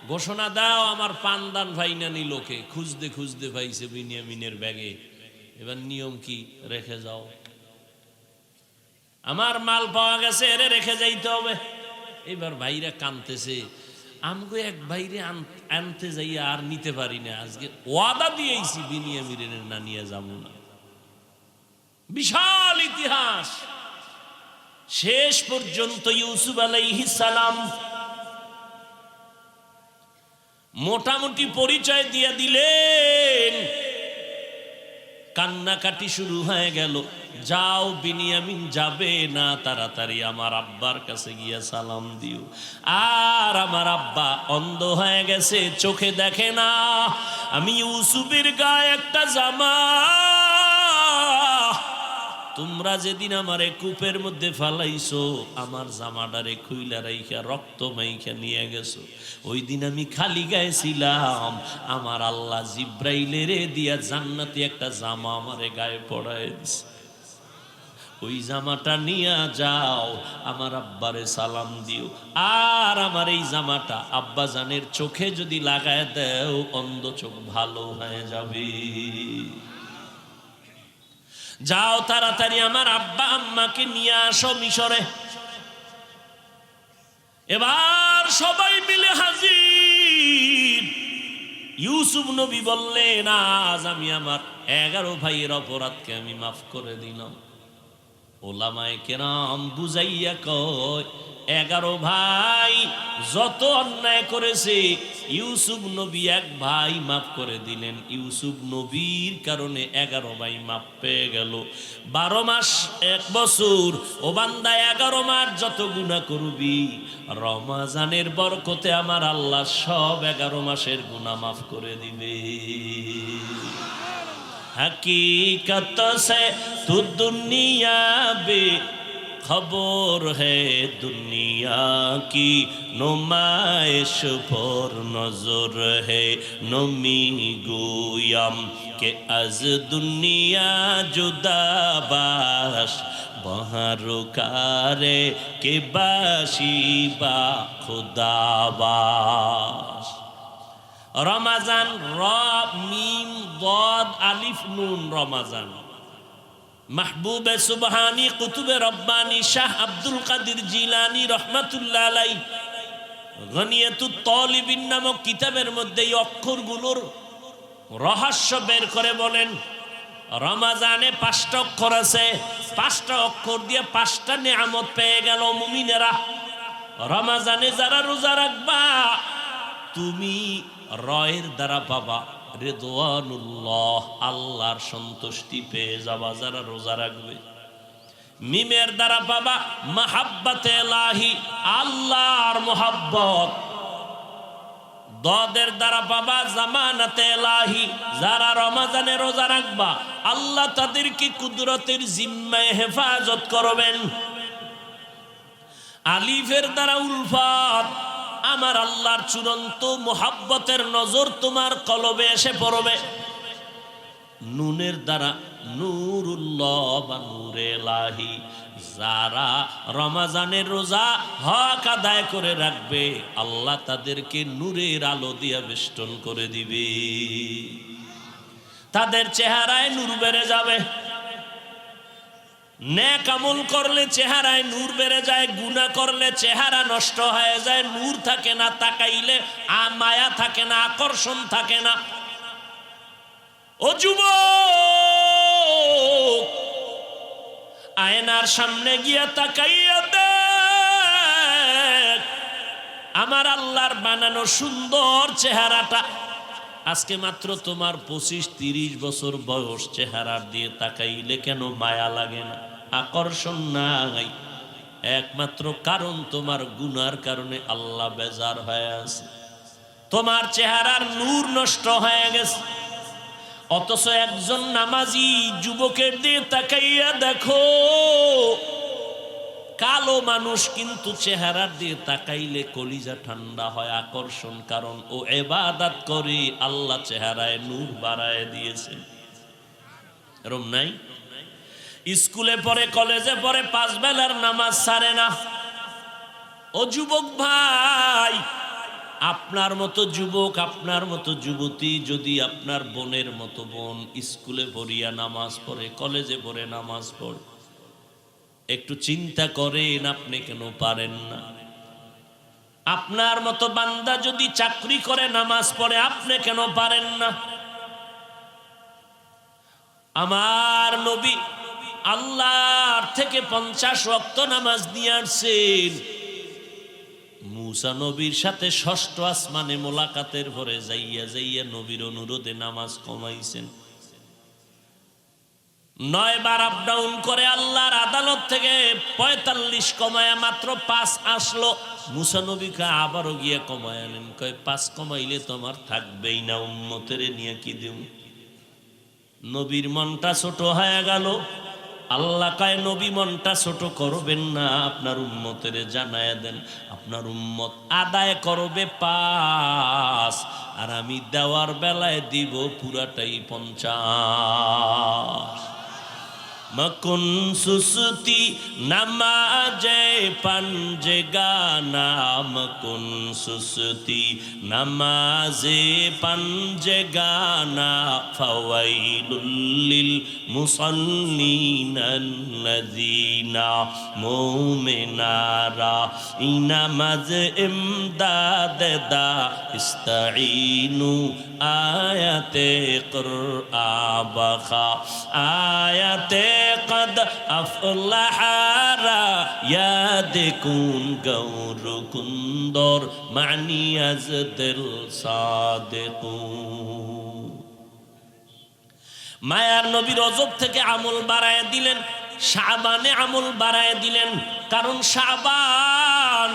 Speaker 1: ঘোষণা দাও আমার পান দান ভাই না নি। লোকে খুঁজতে খুঁজতে পাইছে বিনিয়ামিনের ব্যাগে। এবার নিয়ম কি? রেখে যাও, আমার মাল পাওয়া গেছে, এরে রেখে যাইতে হবে। এবার ভাইরা কানতেছে, আমগো এক বাইরে আনতে যাইয়া আর নিতে পারি না। আজকে ওয়াদা দিয়েছি বিনিয়ামিনের না নিয়ে যাব না। বিশাল ইতিহাস। শেষ পর্যন্ত ইউসুফ আলাইহিস সালাম মোটামুটি পরিচয় দিয়ে দিলেন, কান্নাকাটি শুরু হয়ে গেল। যাও বিনিয়ামিন যাবে না, তাড়াতাড়ি আমার আব্বার কাছে গিয়া সালাম দিও। আর আমার আব্বা অন্ধ হয়ে গেছে, চোখে দেখে না। আমি ইউসুফের গায়ে একটা জামা, তোমরা যেদিন আমারে কূপের মধ্যে ফালাইছো, আমার জামাটারে খুইলা রাইখা রক্ত মাইখা নিয়ে গেছো, ওই দিন আমি খালি গায়ে ছিলাম। আমার আল্লাহ জিব্রাইলেরে দিয়া জান্নাতি একটা জামা আমারে গায়ে পড়ায় দিছে। ওই জামাটা নিয়ে যাও, আমার আব্বারে সালাম দিও। আর আমার এই জামাটা আব্বা জানের চোখে যদি লাগায় দেও, অন্ধ চোখ ভালো হয়ে যাবে। যাও তাড়াতাড়ি আমার আব্বা আম্মাকে নিয়ে আসো মিশরে। এবার সবাই মিলে হাজির। ইউসুফ নবী বললেন, আজ আমি আমার 11 ভাইয়ের অপরাধকে আমি মাফ করে দিলাম। ওলামায়ে কেরাম বুঝাইয়া কয়, 11 ভাই যত অন্যায় করেছে, ইউসুফ নবী এক ভাই মাফ করে দিলেন। ইউসুফ নবীর কারণে 11 ভাই মাফ পেয়ে গেল। 12 মাস 1 বছর, ও বান্দা 11 মাস যত গুনাহ করবি, রমজানের বরকতে আমার আল্লাহ সব 11 মাসের গুনাহ মাফ করে দিবে। हकीकत से तू दुनिया बे खबर है, दुनिया की नुमाइश पर नजर है। नमी गोयम के अज दुनिया जुदा बाश, बहारुकारे के बाशी बा खुदाबाश। रमजान र मीम ضاد আলিফ নুন রমজান। মাহবুবে সুবহানী কুতুবে রব্বানী শাহ আব্দুল কাদের জিলানী রহমাতুল্লাহ আলাইহি গনিয়াতুত তালিবিন নামক কিতাবের মধ্যে এই অক্ষরগুলোর রহস্য বের করে বলেন, রমজানে 5টা অক্ষর আছে, 5টা অক্ষর দিয়ে 5টা নিয়ামত পেয়ে গেল মুমিনেরা। রমজানে যারা রোজা রাখবা, তুমি রয়ের দ্বারা পাবা রিদওয়ানুল্লাহ, আল্লাহর সন্তুষ্টি পেয়ে যাবা যারা রোজা রাখবে। মিমের দ্বারা পাবা মাহাব্বতে ইলাহি, আল্লাহর মোহাব্বত। দদের দ্বারা পাবা জামানাতে ইলাহি, যারা রমজানে রোজা রাখবা আল্লাহ তাদেরকে কুদরতের জিম্মায় হেফাজত করবেন। আলিফের দ্বারা উলফাত, আমার আল্লাহর চূড়ান্ত মোহাব্বতের নজর তোমার কলবে এসে পড়বে। নুনের দ্বারা নূরুল্লাহ বা নূরে ইলাহি, যারা রমজানের রোজা হক আদায় করে রাখবে আল্লাহ তাদেরকে নূরের আলো দিয়ে বেষ্টন করে দিবে। তাদের চেহারায় নূর বেড়ে যাবে। নেক আমল করলে চেহারায় নূর বেড়ে যায়, গুনাহ করলে চেহারা নষ্ট হয়ে যায়, নূর থাকে না, তাকাইলে মায়া থাকে না, আকর্ষণ থাকে না। ও যুবক, আয়নার সামনে গিয়া তাকাইয়া দেখ আমার আল্লাহর বানানো সুন্দর চেহারাটা। আজকে মাত্র তোমার 25-30 বছর বয়স, চেহারার দিয়ে তাকাইলে কেন মায়া লাগে না, আকর্ষণ নাই? একমাত্র কারণ তোমার গুনার কারণে আল্লাহ বেজার হয়ে আছে, তোমার চেহারার নূর নষ্ট হয়ে গেছে। অথচ একজন নামাজি যুবকের দিয়ে তাকাইয়া দেখো, কালো মানুষ কিন্তু চেহারার দিয়ে তাকাইলে কলিজা ঠান্ডা হয়, আকর্ষণ। কারণ ও ইবাদত করে, আল্লাহ চেহারায় নূর বাড়ায় দিয়েছেন। এরকম নাই? স্কুলে পড়ে, কলেজে পড়ে, 5 বেলার নামাজ ছাড়ে না। ও যুবক ভাই, আপনার মতো যুবক, আপনার মতো যুবতী যদি আপনার বোনের মতো বোন স্কুলে পড়িয়া নামাজ পড়ে, কলেজে পড়ে নামাজ পড়ে, একটু চিন্তা করেন আপনি কেন পারেন না? আপনার মতো বান্দা যদি চাকরি করে নামাজ পড়ে, আপনি কেন পারেন না? আমার নবী আল্লাহর থেকে 50 ওয়াক্ত নামাজ নিয়ে আসছেন। মুসা নবীর সাথে 6ষ্ঠ আসমানে মোলাকাতের পরে যাইয়া যাইয়া নবীর অনুরোধে নামাজ কমাইছেন। 9 বার আপ ডাউন করে আল্লাহর আদালত থেকে 45 কমায়া মাত্র 5 আসলো। মুসা নবীকে আবারও গিয়ে কমায় আনেন, কয় 5 কমাইলে তোমার থাকবেই না, উম্মতের নিয়ে কি দেব? নবীর মনটা ছোট হয়ে গেল। আল্লাহ কয় নবী মনটা ছোট করবেন না, আপনার উম্মতের জানায় দেন আপনার উম্মত আদায় করবে 5, আর আমি দেওয়ার বেলায় দিব পুরাটাই 50। মকুন সুসতি নামাজে পাঞ্জে গানা, মকুন সুসতি নামাজে পাঞ্জে গানা, ফাওয়াইলুল লিল মুসাল্লিনাল্লাযীনা মুমিনারা ইনামাজ ইমদাদ দা ইস্তাঈনু আয়াতে কুরআবাখা আয়াতে قد أفلح يادكون غوركن دور معني أزدل صادقون মায়ার নবী রজব থেকে আমল বাড়ায় দিলেন, শাবানে আমল বাড়ায় দিলেন, কারণ শাবান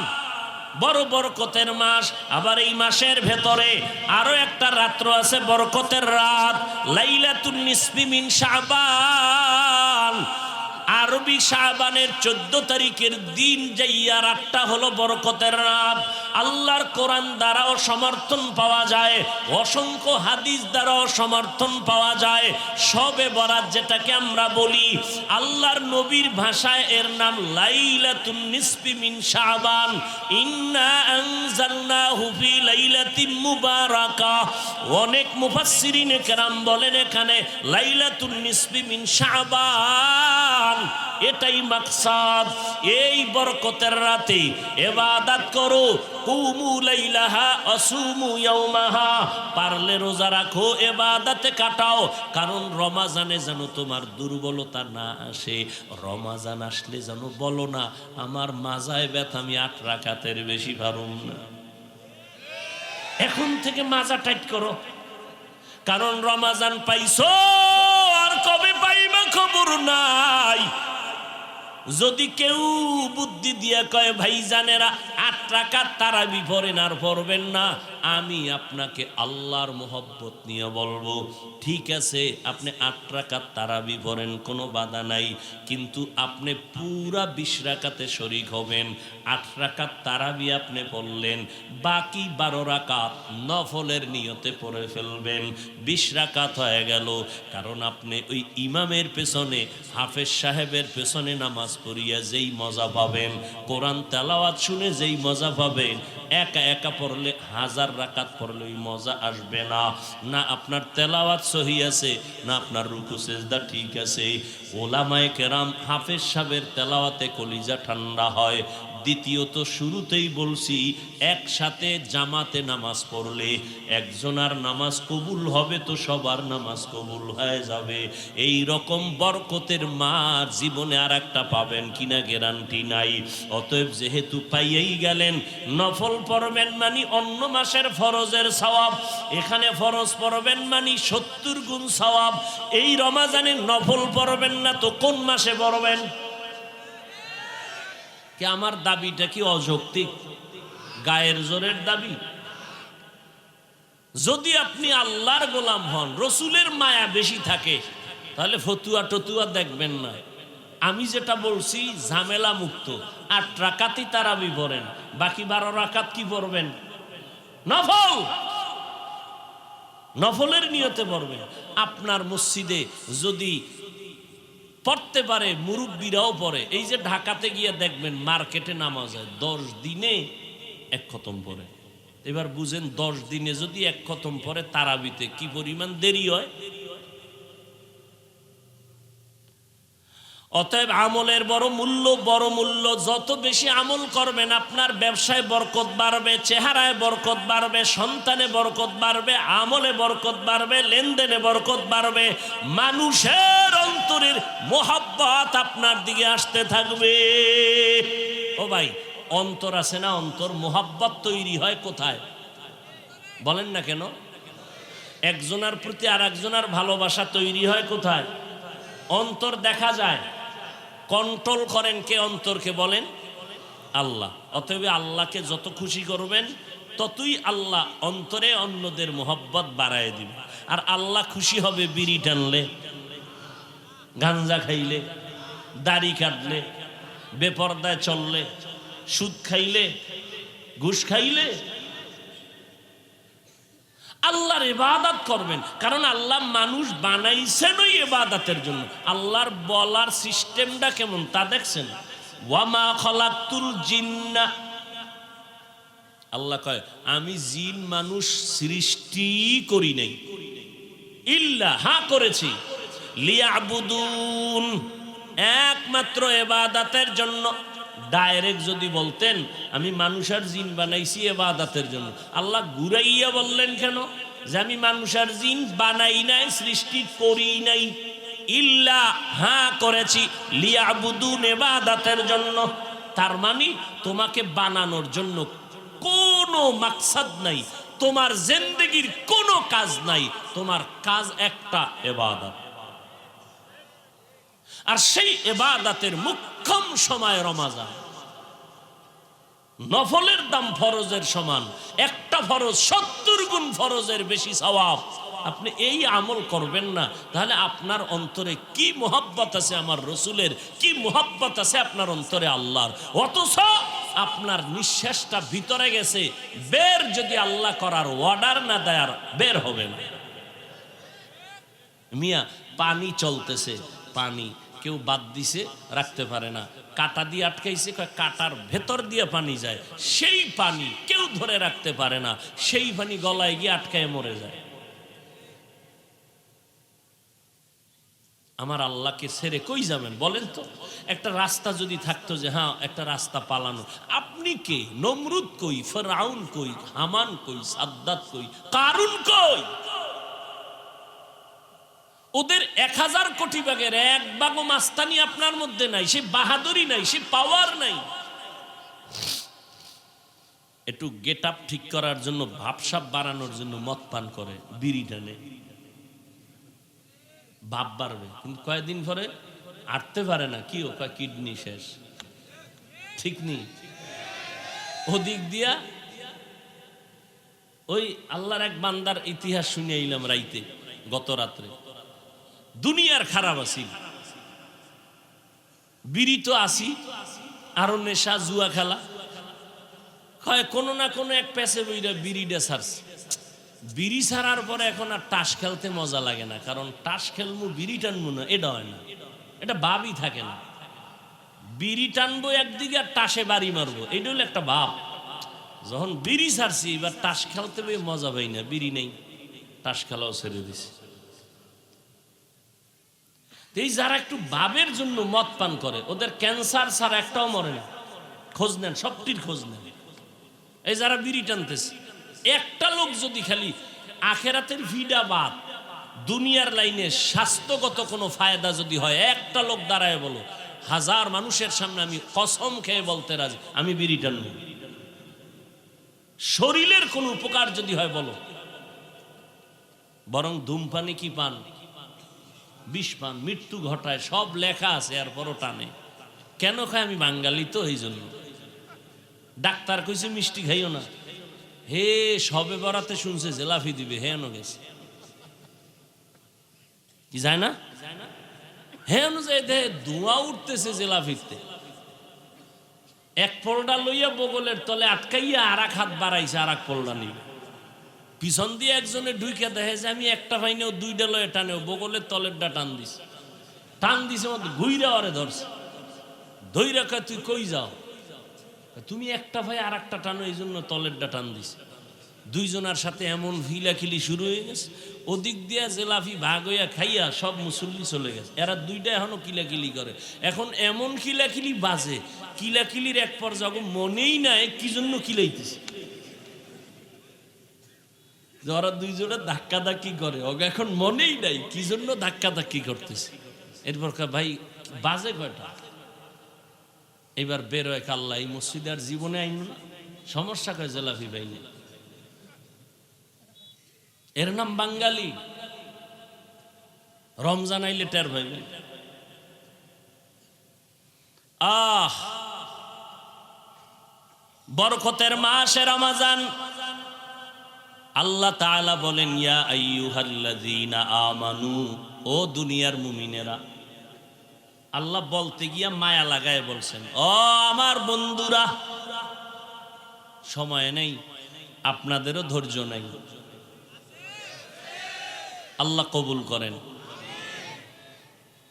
Speaker 1: বড় বরকতের মাস। আবার এই মাসের ভেতরে আরো একটা রাত্র আছে, বরকতের রাত, লাইলাতুন নিসফি মিন শাবান। আরবি শাবানের 14 তারিখের দিন যাইয়া রাতটা হলো বরকতের রাত। আল্লাহর কোরআন দ্বারাও সমর্থন পাওয়া যায়, অসংখ্য হাদিস দ্বারাও সমর্থন পাওয়া যায়। শবে বরাত যেটাকে আমরা বলি, আল্লাহর নবীর ভাষায় এর নাম লাইলাতুন নিসফি মিন শাবান। ইন্না আনজালনাহু ফি লাইলাতিন মুবারাকা। অনেক মুফাসসিরিনে কেরাম বলেন এখানে লাইলাতুন নিসফি মিন শাবান, এটাই মাকসাদ। এই বরকতের রাতে ইবাদত করো, কুমু লাইলাহা আসুমু ইয়াওমাহা, পারলে রোজা রাখো, ইবাদতে কাটাও, কারণ রমাজানে যেন তোমার দুর্বলতা না আসে। রমাজান আসলে যেন বলো না আমার মাজায় ব্যথা, আমি 8 রাকাতের বেশি পারুম না। এখন থেকে মাজা টাইট করো, কারণ রমাজান পাইছো আর কবে পাইবা খবর নাই। যদি কেউ বুদ্ধি দিয়ে কয় ভাইজানেরা 8 রাকাত তারাবি পড়েন আর পড়বেন না, আমি আপনাকে আল্লাহর মোহব্বত নিয়ে বলবো ঠিক আছে আপনি 8 রাকাত তারাবি পড়েন, কোনো বাধা নাই, কিন্তু আপনি পুরা 20 রাকাতে শরীক হবেন। 8 রাকাত তারাবি আপনি পড়লেন, বাকি 12 রাকাত নফলের নিয়তে পড়ে ফেলবেন। 20 রাকাত হয়ে গেল, কারণ আপনি ওই ইমামের পেছনে, হাফেজ সাহেবের পেছনে নামাজ পড়িয়া যেই মজা পাবেন, কোরআন তেলাওয়াত শুনে যেই মজা পাবেন, একা একা পড়লে 1000 রাকাত পড়লে ওই মজা আসবে না। না আপনার তেলাওয়াত সহি আছে, না আপনার রুকু সেজদা ঠিক আছে। ওলামায়ে কেরাম হাফেজ সাহেবের তেলাওয়াতে কলিজা ঠান্ডা হয়। দ্বিতীয়ত শুরুতেই বলছি একসাথে জামাতে নামাজ পড়লে একজনের নামাজ কবুল হবে তো সবার নামাজ কবুল হয়ে যাবে। এই রকম বরকতের মাস জীবনে আর একটা পাবেন কিনা গ্যারান্টি নাই। অতএব যেহেতু পাইয়েই গেলেন, নফল পড়বেন মানে অন্য মাসের ফরজের সওয়াব, এখানে ফরজ পড়বেন মানে 70 গুণ সওয়াব। এই রমাজানে নফল পড়বেন না তো কোন মাসে পড়বেন? কি আমার দাবিটা কি অযৌক্তিক, গায়ের জোরের দাবি? যদি আপনি আল্লাহর গোলাম হন, রসুলের মায়া বেশি থাকে, তাহলে ফতুয়া টতুয়া দেখবেন না। আমি যেটা বলছি ঝামেলা মুক্ত। 8 রাকাতই তারাবি পড়েন, বাকি 12 রাকাত কি পড়বেন? নফল, নফলের নিয়তে পড়বেন। আপনার মসজিদে যদি পড়তে পারে, মুরব্বীরাও পড়ে। এই যে ঢাকাতে গিয়ে দেখবেন মার্কেটে নামাজ হয় 10 দিনে 1 খতম পড়ে। এবার বুঝেন 10 দিনে যদি 1 খতম পড়ে তারাবিতে কি পরিমাণ দেরি হয়। অতএব আমলের বড় মূল্য। যত বেশি আমল করবেন আপনার ব্যবসায় বরকত বাড়বে, চেহারায় বরকত বাড়বে, সন্তানে বরকত বাড়বে, আমলে বরকত বাড়বে, লেনদেনে বরকত বাড়বে, মানুষের অন্তরের মোহাব্বত আপনার দিকে আসতে থাকবে। ও ভাই, অন্তর আছে না, অন্তর মোহাব্বত তৈরি হয় কোথায় বলেন না কেন? একজনের প্রতি আর একজনের ভালোবাসা তৈরি হয় কোথায়? অন্তর দেখা যায়, কন্ট্রোল করেন কে? অন্তরকে বলেন আল্লাহ। অতএব আল্লাহকে যত খুশি করবেন ততই আল্লাহ অন্তরে অন্যদের মোহব্বত বাড়ায় দিবে। আর আল্লাহ খুশি হবে বিড়ি টানলে, গাঞ্জা খাইলে, দাড়ি কাটলে, বেপরদায় চললে, সুদ খাইলে, ঘুষ খাইলে। আল্লাহর ইবাদত করবেন, কারণ আল্লাহ মানুষ বানাইছেন ওই ইবাদতের জন্য। আল্লাহর বলার সিস্টেমটা কেমন তা দেখছেন? ওয়ামা খালাকতুল জিন্না, আল্লাহ কয় আমি জিন মানুষ সৃষ্টি করি নাই, ইল্লা হা করেছি, লিয়াবুদুন, একমাত্র ইবাদতের জন্য। ডাইরেক্ট যদি বলতেন আমি মানুষ আর জিন বানাইছি ইবাদতের জন্য, আল্লাহ ঘুরাইয়া বললেন কেন যে আমি মানুষ আর জিন বানাই নাই, সৃষ্টি করি নাই? ইল্লা হা করেছি, লিয়াবুদুন, ইবাদতের জন্য। তার মানে তোমাকে বানানোর জন্য কোনো মাকসাদ নাই, তোমার জিন্দেগির কোনো কাজ নাই, তোমার কাজ একটা, ইবাদত। আর সেই ইবাদতের মুখ্যম সময় রমজান। নফলের দাম ফরজের সমান, একটা ফরজ 70 গুণ ফরজের বেশি সওয়াব। আপনি এই আমল করবেন না, তাহলে আপনার অন্তরে কি মোহাব্বত আছে আমার রসুলের, কি মোহাব্বত আছে আপনার অন্তরে আল্লাহর। অথচ আপনার নিঃশ্বাসটা ভিতরে গেছে, বের যদি আল্লাহ করার অর্ডার না দেয় আর বের হবে না। মিয়া পানি চলতেছে, পানি কেউ বাদ দিছে রাখতে পারে না, কাটা দিয়ে আটকাইছে, কাটার ভেতর দিয়ে পানি যায়, সেই পানি কেউ ধরে রাখতে পারে না, সেই পানি গলায় গিয়ে আটকায় মরে যায়। আমার আল্লাহকে ছেড়ে কই যাবেন বলেন তো? একটা রাস্তা যদি থাকতো যে হ্যাঁ একটা রাস্তা পালানো, আপনি কে? নমরুদ কই, ফিরআউন কই, হামান কই, সাদ্দাত কই, কারুন কই? ওদের 1000 কোটি ভাগের 1 ভাগও মাস্তানি আপনার মধ্যে নাই, সে বাহাদুরি নাই, সে পাওয়ার নাই। একটু গেট আপ ঠিক করার জন্য, ভাবসাব বাড়ানোর জন্য মদ পান করে, বিড়ি টানে, ভাব বাড়বে, কিন্তু কয়েকদিন পরে আটতে পারে না। কি ও কয় কিডনি শেষ, ঠিক নেই। ওদিক দিয়া ওই আল্লাহর এক বান্দার ইতিহাস শুনে এলাম রাইতে, গত রাত্রে। দুনিয়ার খারাপ আছি, বিড়ি তো আসি, আরো নেশা, জুয়া খেলা, হয় কোনো না কোনো এক পেছে বইরা বিড়িটা ছাড়ছে। বিড়ি ছাড়ার পরে এখন আর তাস খেলতে মজা লাগে না, কারণ তাস খেলবো বিড়ি টানবো না, এটা হয় না, এটা ভাবই থাকে না। বিড়ি টানবো একদিকে আর তাসে বাড়ি মারবো, এটা হলো একটা ভাব। যখন বিড়ি ছাড়ছি এবার তাস খেলতে বই মজা পাই না, বিড়ি নেই, তাস খেলাও ছেড়ে দিছি। এই যারা একটু ভাবের জন্য মদ পান করে, ওদের ক্যান্সার ছাড়া একটাও মরে না। খোঁজ নেন, সবটির খোঁজ নেন। এই যারা বিড়ি টানতেছে, একটা লোক যদি খালি আখেরাতের ভিডা বাদ, দুনিয়ার লাইনে স্বাস্থ্যগত কোনো ফায়দা যদি হয়, একটা লোক দাঁড়ায় বলো, 1000 মানুষের সামনে আমি কসম খেয়ে বলতে রাজি আমি বিড়ি টানবো। শরীরের কোনো উপকার যদি হয় বলো। বরং ধূমপানি কি পান, বিষ পান, মৃত্যু ঘটায়, সব লেখা আছে, এরপরও টানে কেন? খায় আমি বাঙালি তো, এই জন্য। ডাক্তার কইছে মিষ্টি খাইও না, হে সবে বরাতে শুনছে জেলাফি দিবে, হে এনো গেছে, কি যায় না, হে অনুযায়ী দেহে ধোঁয়া উঠতেছে জেলাফিতে। এক পোলটা লইয়া বগলের তলে আটকাইয়া আর এক হাত বাড়াইছে, আর এক পোলটা নিবে, পিছন দিয়ে একজনে ঢুইকে দেখে যে আমি একটা পাইনেও 2টা লয়ে টানেও, বগলের তলেরটা টান দিছে, টান দিছে মতো ঘুইরা ওরে ধরছে, ধইরা কয় তুই কই যাও? তুমি একটা ভাই আর একটা টানো, এই জন্য তলেরটা টান দিছে। দুইজনের সাথে এমন ফিলাখিলি শুরু হয়ে গেছে, ওদিক দিয়া জেলাফি ভাগ হইয়া খাইয়া সব মুসল্লি চলে গেছে, এরা দুইটা এখনো কিলাকিলি করে। এখন এমন কিলাকিলি বাজে, কিলাকিলির এক পর্যায়ে মনেই নাই কি জন্য কিলাইতেছে। ওরা দুইজনে ধাক্কা ধাক্কি করে, ওকে এখন মনেই নাই কি জন্য ধাক্কা ধাক্কি করতেছে। এরপর ভাই বাজে কয়টা? এবার বের হয় কাল্লা, এই মসজিদে আর জীবনে আইন না, সমস্যা কয় জেলাফি বাইনে, এর নাম বাঙালি। রমজান আইলে টের ভাইবেন, আহ বরকতের মাসে রমজান। আল্লাহ তাআলা বলেন, ইয়া আইয়ুহাল্লাযীনা আমানু, ও দুনিয়ার মুমিনেরা। আল্লাহ বলতে গিয়া মায়া লাগায় বলছেন, ও আমার বন্ধুরা। সময় নেই, আপনাদেরও ধৈর্য নেই। আল্লাহ কবুল করেন।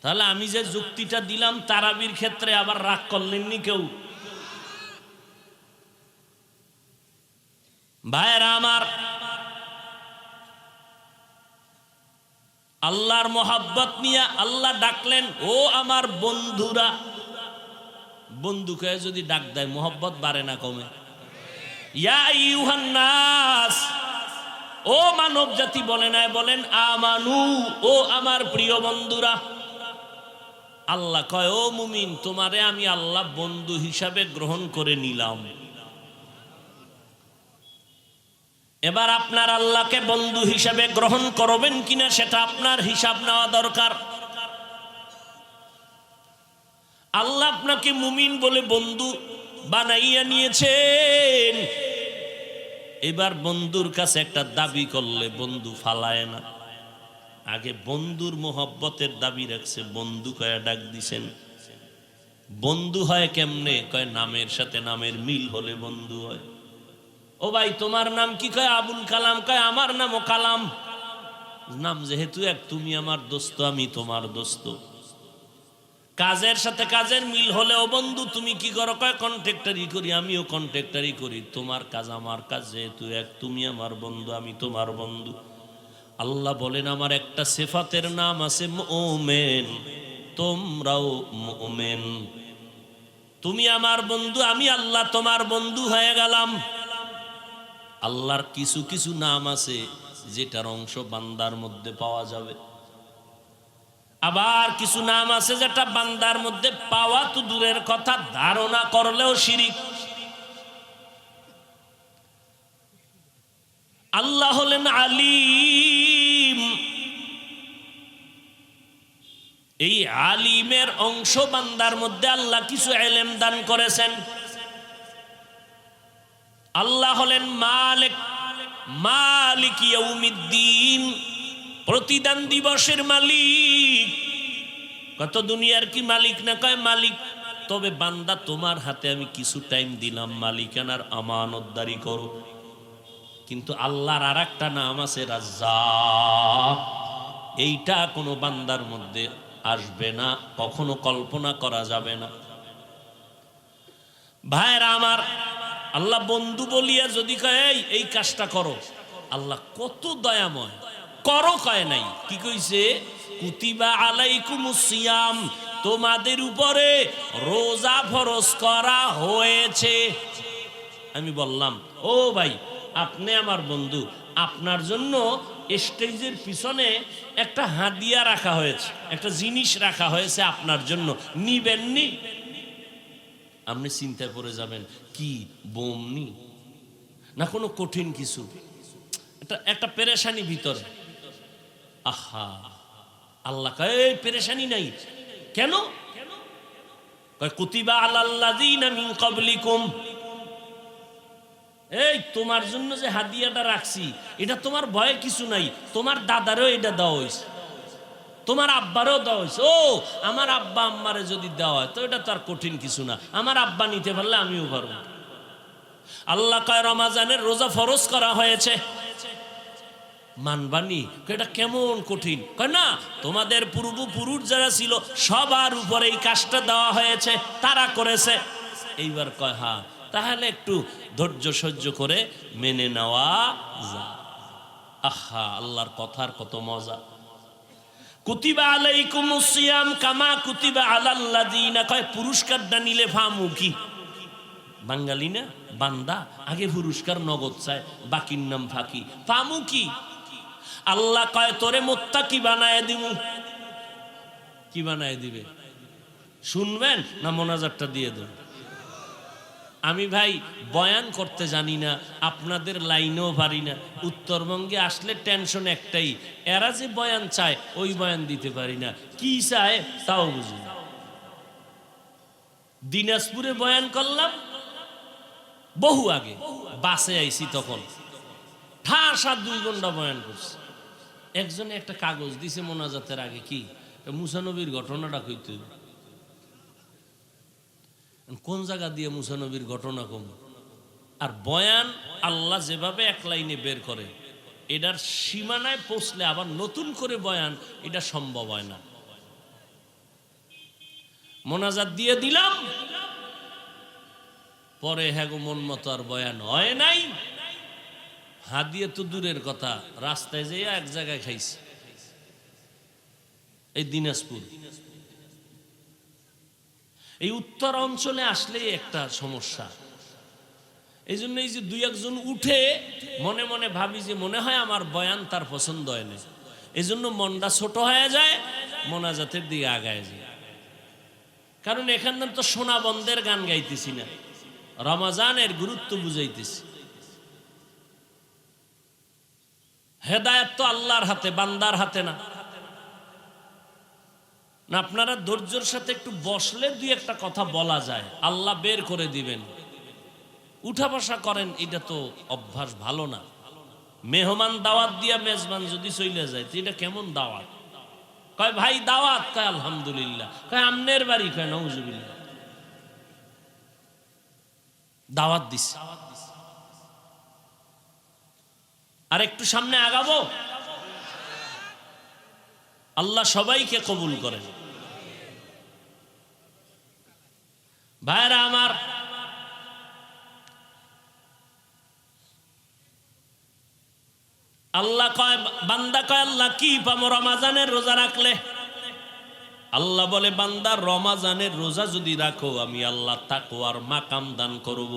Speaker 1: তাহলে আমি যে যুক্তিটা দিলাম তারাবির ক্ষেত্রে আবার রাগ করলেননি কেউ? ভাইরা আমার, আল্লাহর মোহাব্বত নিয়ে আল্লাহ ডাকলেন, ও আমার বন্ধুরা। বন্ধুকে যদি ডাক দেয় মোহাব্বত বাড়ে না কমে? ইয়া আইয়ুহান নাস, ও মানব জাতি বলে নাই, বলেন আমানু, ও আমার প্রিয় বন্ধুরা। আল্লাহ কয়, ও মুমিন, তোমারে আমি আল্লাহ বন্ধু হিসাবে গ্রহণ করে নিলাম। এবার আপনার আল্লাহকে বন্ধু হিসাবে গ্রহণ করবেন কিনা সেটা আপনার হিসাব নেওয়া দরকার। আল্লাহ আপনাকে মুমিন বলে বন্ধু বানাইয়া নিয়েছেন। এবার বন্ধুর কাছে একটা দাবি করলে বন্ধু ফালায় না। আগে বন্ধুর মোহব্বতের দাবি রাখছে, বন্ধু কয়ে ডাক দিছেন। বন্ধু হয় কেমনে? কয় নামের সাথে নামের মিল হলে বন্ধু হয়। ও ভাই, তোমার নাম কি? কয় আবুল কালাম। কয় আমার নামও কালাম। নাম যেহেতু এক, তুমি আমার দোস্ত, আমি তোমার দোস্ত। কাজের সাথে কাজের মিল হলেও বন্ধু। তুমি কি করো? কয় কন্ট্রাক্টরি করি, আমিও কন্ট্রাক্টরি করি। তোমার কাজ আমার কাজ যেহেতু এক, তুমি আমার বন্ধু, আমি তোমার বন্ধু। আল্লাহ বলেন, আমার একটা সিফাতের নাম আছে মুমিন, তোমরাও মুমিন। তুমি আমার বন্ধু, আমি আল্লাহ তোমার বন্ধু হয়ে গেলাম। আল্লাহর কিছু কিছু নাম আছে যেটার অংশ বান্দার মধ্যে পাওয়া যাবে, আবার কিছু নাম আছে যেটা বান্দার মধ্যে পাওয়া তো দূরের কথা, ধারণা করলেও শিরিক। আল্লাহ হলেন আলিম। এই আলিমের অংশ বান্দার মধ্যে আল্লাহ কিছু ইলম দান করেছেন। আল্লাহ হলেন মালিক, মালিক ইয়াউমিদ্দিন, প্রতিদান দিবসের মালিক। কত দুনিয়ার কি মালিক না? কয় মালিক। তবে বান্দা, তোমার হাতে আমি কিছু টাইম দিলাম, মালিকানার আমানতদারি করো। কিন্তু আল্লাহর আর একটা নাম আছে রাজ্জাক। এইটা কোনো বান্দার মধ্যে আসবে না, কখনো কল্পনা করা যাবে না। ভাইরা আমার, আল্লাহ বন্ধু বলিয়া যদি কয় এই কাজটা করো, আল্লাহ কত দয়াময়। করো কয় নাই, কি কইছে? কুতিবা আলাইকুমুস সিয়াম, তোমাদের উপরে রোজা ফরজ করা হয়েছে। আমি বললাম, ও ভাই, আপনি আমার বন্ধু, আপনার জন্য স্টেজের পিছনে একটা হাদিয়া রাখা হয়েছে, একটা জিনিস রাখা হয়েছে আপনার জন্য, নিবেননি? আপনি চিন্তায় পড়ে যাবেন, কি বোমনি না কোনো কঠিন কিছু, একটা পেরেশানি ভিতরে। আহা, আল্লাহ কয় পেরেশানি নাই। কেন? কয় কুতিবা আলাল্লাযীনা মিন ক্বাবলিকুম, এই তোমার জন্য যে হাদিয়াটা রাখছি, এটা তোমার ভয়ে কিছু নাই। তোমার দাদারও এটা দেওয়া হয়েছে, তোমার আব্বারও দেওয়া হয়েছে। ও, আমার আব্বা আম্মারে যদি দেওয়া হয় তো এটা তো আর কঠিন কিছু না, আমার আব্বা নিতে পারলে আমিও পারবো। আল্লাহ কয় রমজানের রোজা ফরজ করা হয়েছে, মানবানি? এটা কেমন কঠিন? কয় না, তোমাদের পূর্বপুরুষ যারা ছিল সবার উপরে এই কাজটা দেওয়া হয়েছে, তারা করেছে। এইবার কয় হ্যাঁ, তাহলে একটু ধৈর্য সহ্য করে মেনে নেওয়া যায়। আহা, আল্লাহর কথার কত মজা। কুতিবা আলাইকুমুস সিয়াম কামা কুতিবা আলাল্লাযীনা, কয় পুরস্কারটা নিলে ফামু কি? বাঙালি না, বান্দা আগে পুরস্কার নগদ চায়, বাকির নাম ফাঁকি। ফামু কি? আল্লাহ কয় তোরে মুত্তাকি বানায় দিমু। কি বানায় দিবে? শুনবেন না মোনাজাতটা দিয়ে দেন? আমি ভাই বয়ান করতে জানি না, আপনাদের লাইনেও পারি না। উত্তরবঙ্গে আসলে টেনশন একটাই, এরা যে বয়ান চায় ওই বয়ান দিতে পারি না। কি চায় তাও বুঝি না। দিনাজপুরে বয়ান করলাম বহু আগে, বাসে আইছি তখন, ঠাসা 2 ঘন্টা বয়ান করছি। একজনে একটা কাগজ দিছে মোনাজাতের আগে, কি মুসা নবীর ঘটনাটা কইতে, কোন জায়গা দিয়ে মুসা নবীর ঘটনা কম। আর বয়ান আল্লাহ যেভাবে এক লাইনে বের করে, এটার সীমানায় পৌঁছলে আবার নতুন করে বয়ান, এটা সম্ভব হয় না। মোনাজাত দিয়ে দিলাম, পরে হ্যাঁ গো মন মতো আর বয়ান হয় নাই। হাদিয়ে তো দূরের কথা, রাস্তায় যেয়ে এক জায়গায় খাইছি, এই দিনাজপুর। এই উত্তর অঞ্চলে আসলেই একটা সমস্যা। এই জন্য এই যে 2-1 উঠে মনে মনে ভাবি যে মনে হয় আমার বয়ান তার পছন্দ হয় না, এই জন্য মনটা ছোট হয়ে যায়, মোনাজাতের দিকে আগায় যায়। কারণ এখানে তো সোনা বন্ধের গান গাইতেছি না, রমজানের গুরুত্ব বুঝাইতেছি। হেদায়েত তো আল্লাহর হাতে, বান্দার হাতে না। আপনারা ধৈর্যের সাথে একটু বসলে 2-1 কথা বলা যায়, আল্লাহ বের করে দিবেন। উঠা বসা করেন, এটা তো অভ্যাস ভালো না। মেহমান দাওয়াত দিয়া মেজবান যদি চলে যায়, এটা কেমন দাওয়াত? কয় ভাই দাওয়াত, কয় আলহামদুলিল্লাহ, কয় আমনের বাড়ি, কয় নাউজুবিল্লাহ। দাওয়াত দিস। আর একটু সামনে আগাবো, আল্লাহ সবাইকে কবুল করেন। ভাইরা আমার, আল্লাহ কয়, বান্দা কয় আল্লাহ কি পাবো রমজানের রোজা রাখলে? আল্লাহ বলে বান্দা রমজানের রোজা যদি রাখো, আমি আল্লাহ তাকওয়ার মাকাম দান করব।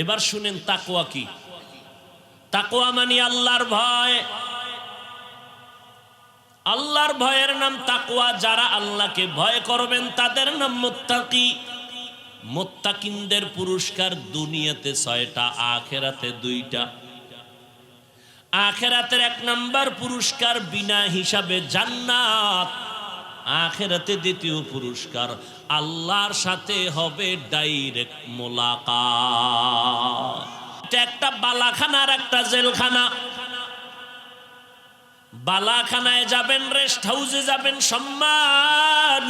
Speaker 1: এবার শুনেন তাকওয়া কি। তাকওয়া মানে আল্লাহর ভয়। আল্লাহর ভয়ের নাম তাকওয়া। যারা আল্লাহকে ভয় করবেন তাদের নাম মুত্তাকি। মুত্তাকিনদের পুরস্কার দুনিয়াতে 6টা, আখিরাতে 2টা। আখিরাতের 1 নাম্বার পুরস্কার বিনা হিসাবে জান্নাত। আখিরাতে 2য় পুরস্কার আল্লাহর সাথে হবে ডাইরেক্ট মোলাকাত। এটা একটা বালাখানা আর একটা জেলখানা। বালাখানায় যাবেন, রেস্ট হাউসে যাবেন সম্মান,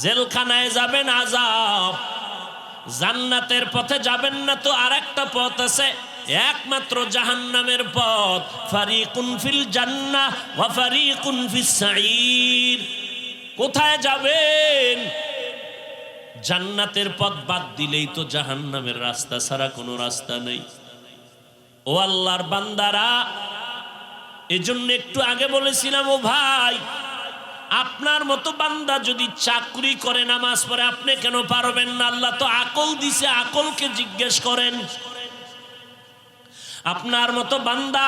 Speaker 1: জেলখানায় যাবেন আযাব। জান্নাতের পথে যাবেন না তো আরেকটা পথ আছে, একমাত্র জাহান্নামের পথ। ফারিকুন ফিল জান্নাহ ওয়া ফারিকুন ফিস সাঈর। কোথায় যাবেন? জান্নাতের পথ বাদ দিলেই তো জাহান্নামের রাস্তা ছাড়া কোনো রাস্তা নেই। ও আল্লাহর বান্দারা, এজন্য একটু আগে বলেছিলাম, ও ভাই, আপনার মতো বান্দা যদি চাকরি করে, নামাজ পড়ে, আপনি কেন পারবেন না? আল্লাহ তো আকল দিছে, আকলকে জিজ্ঞেস করেন। আপনার মতো বান্দা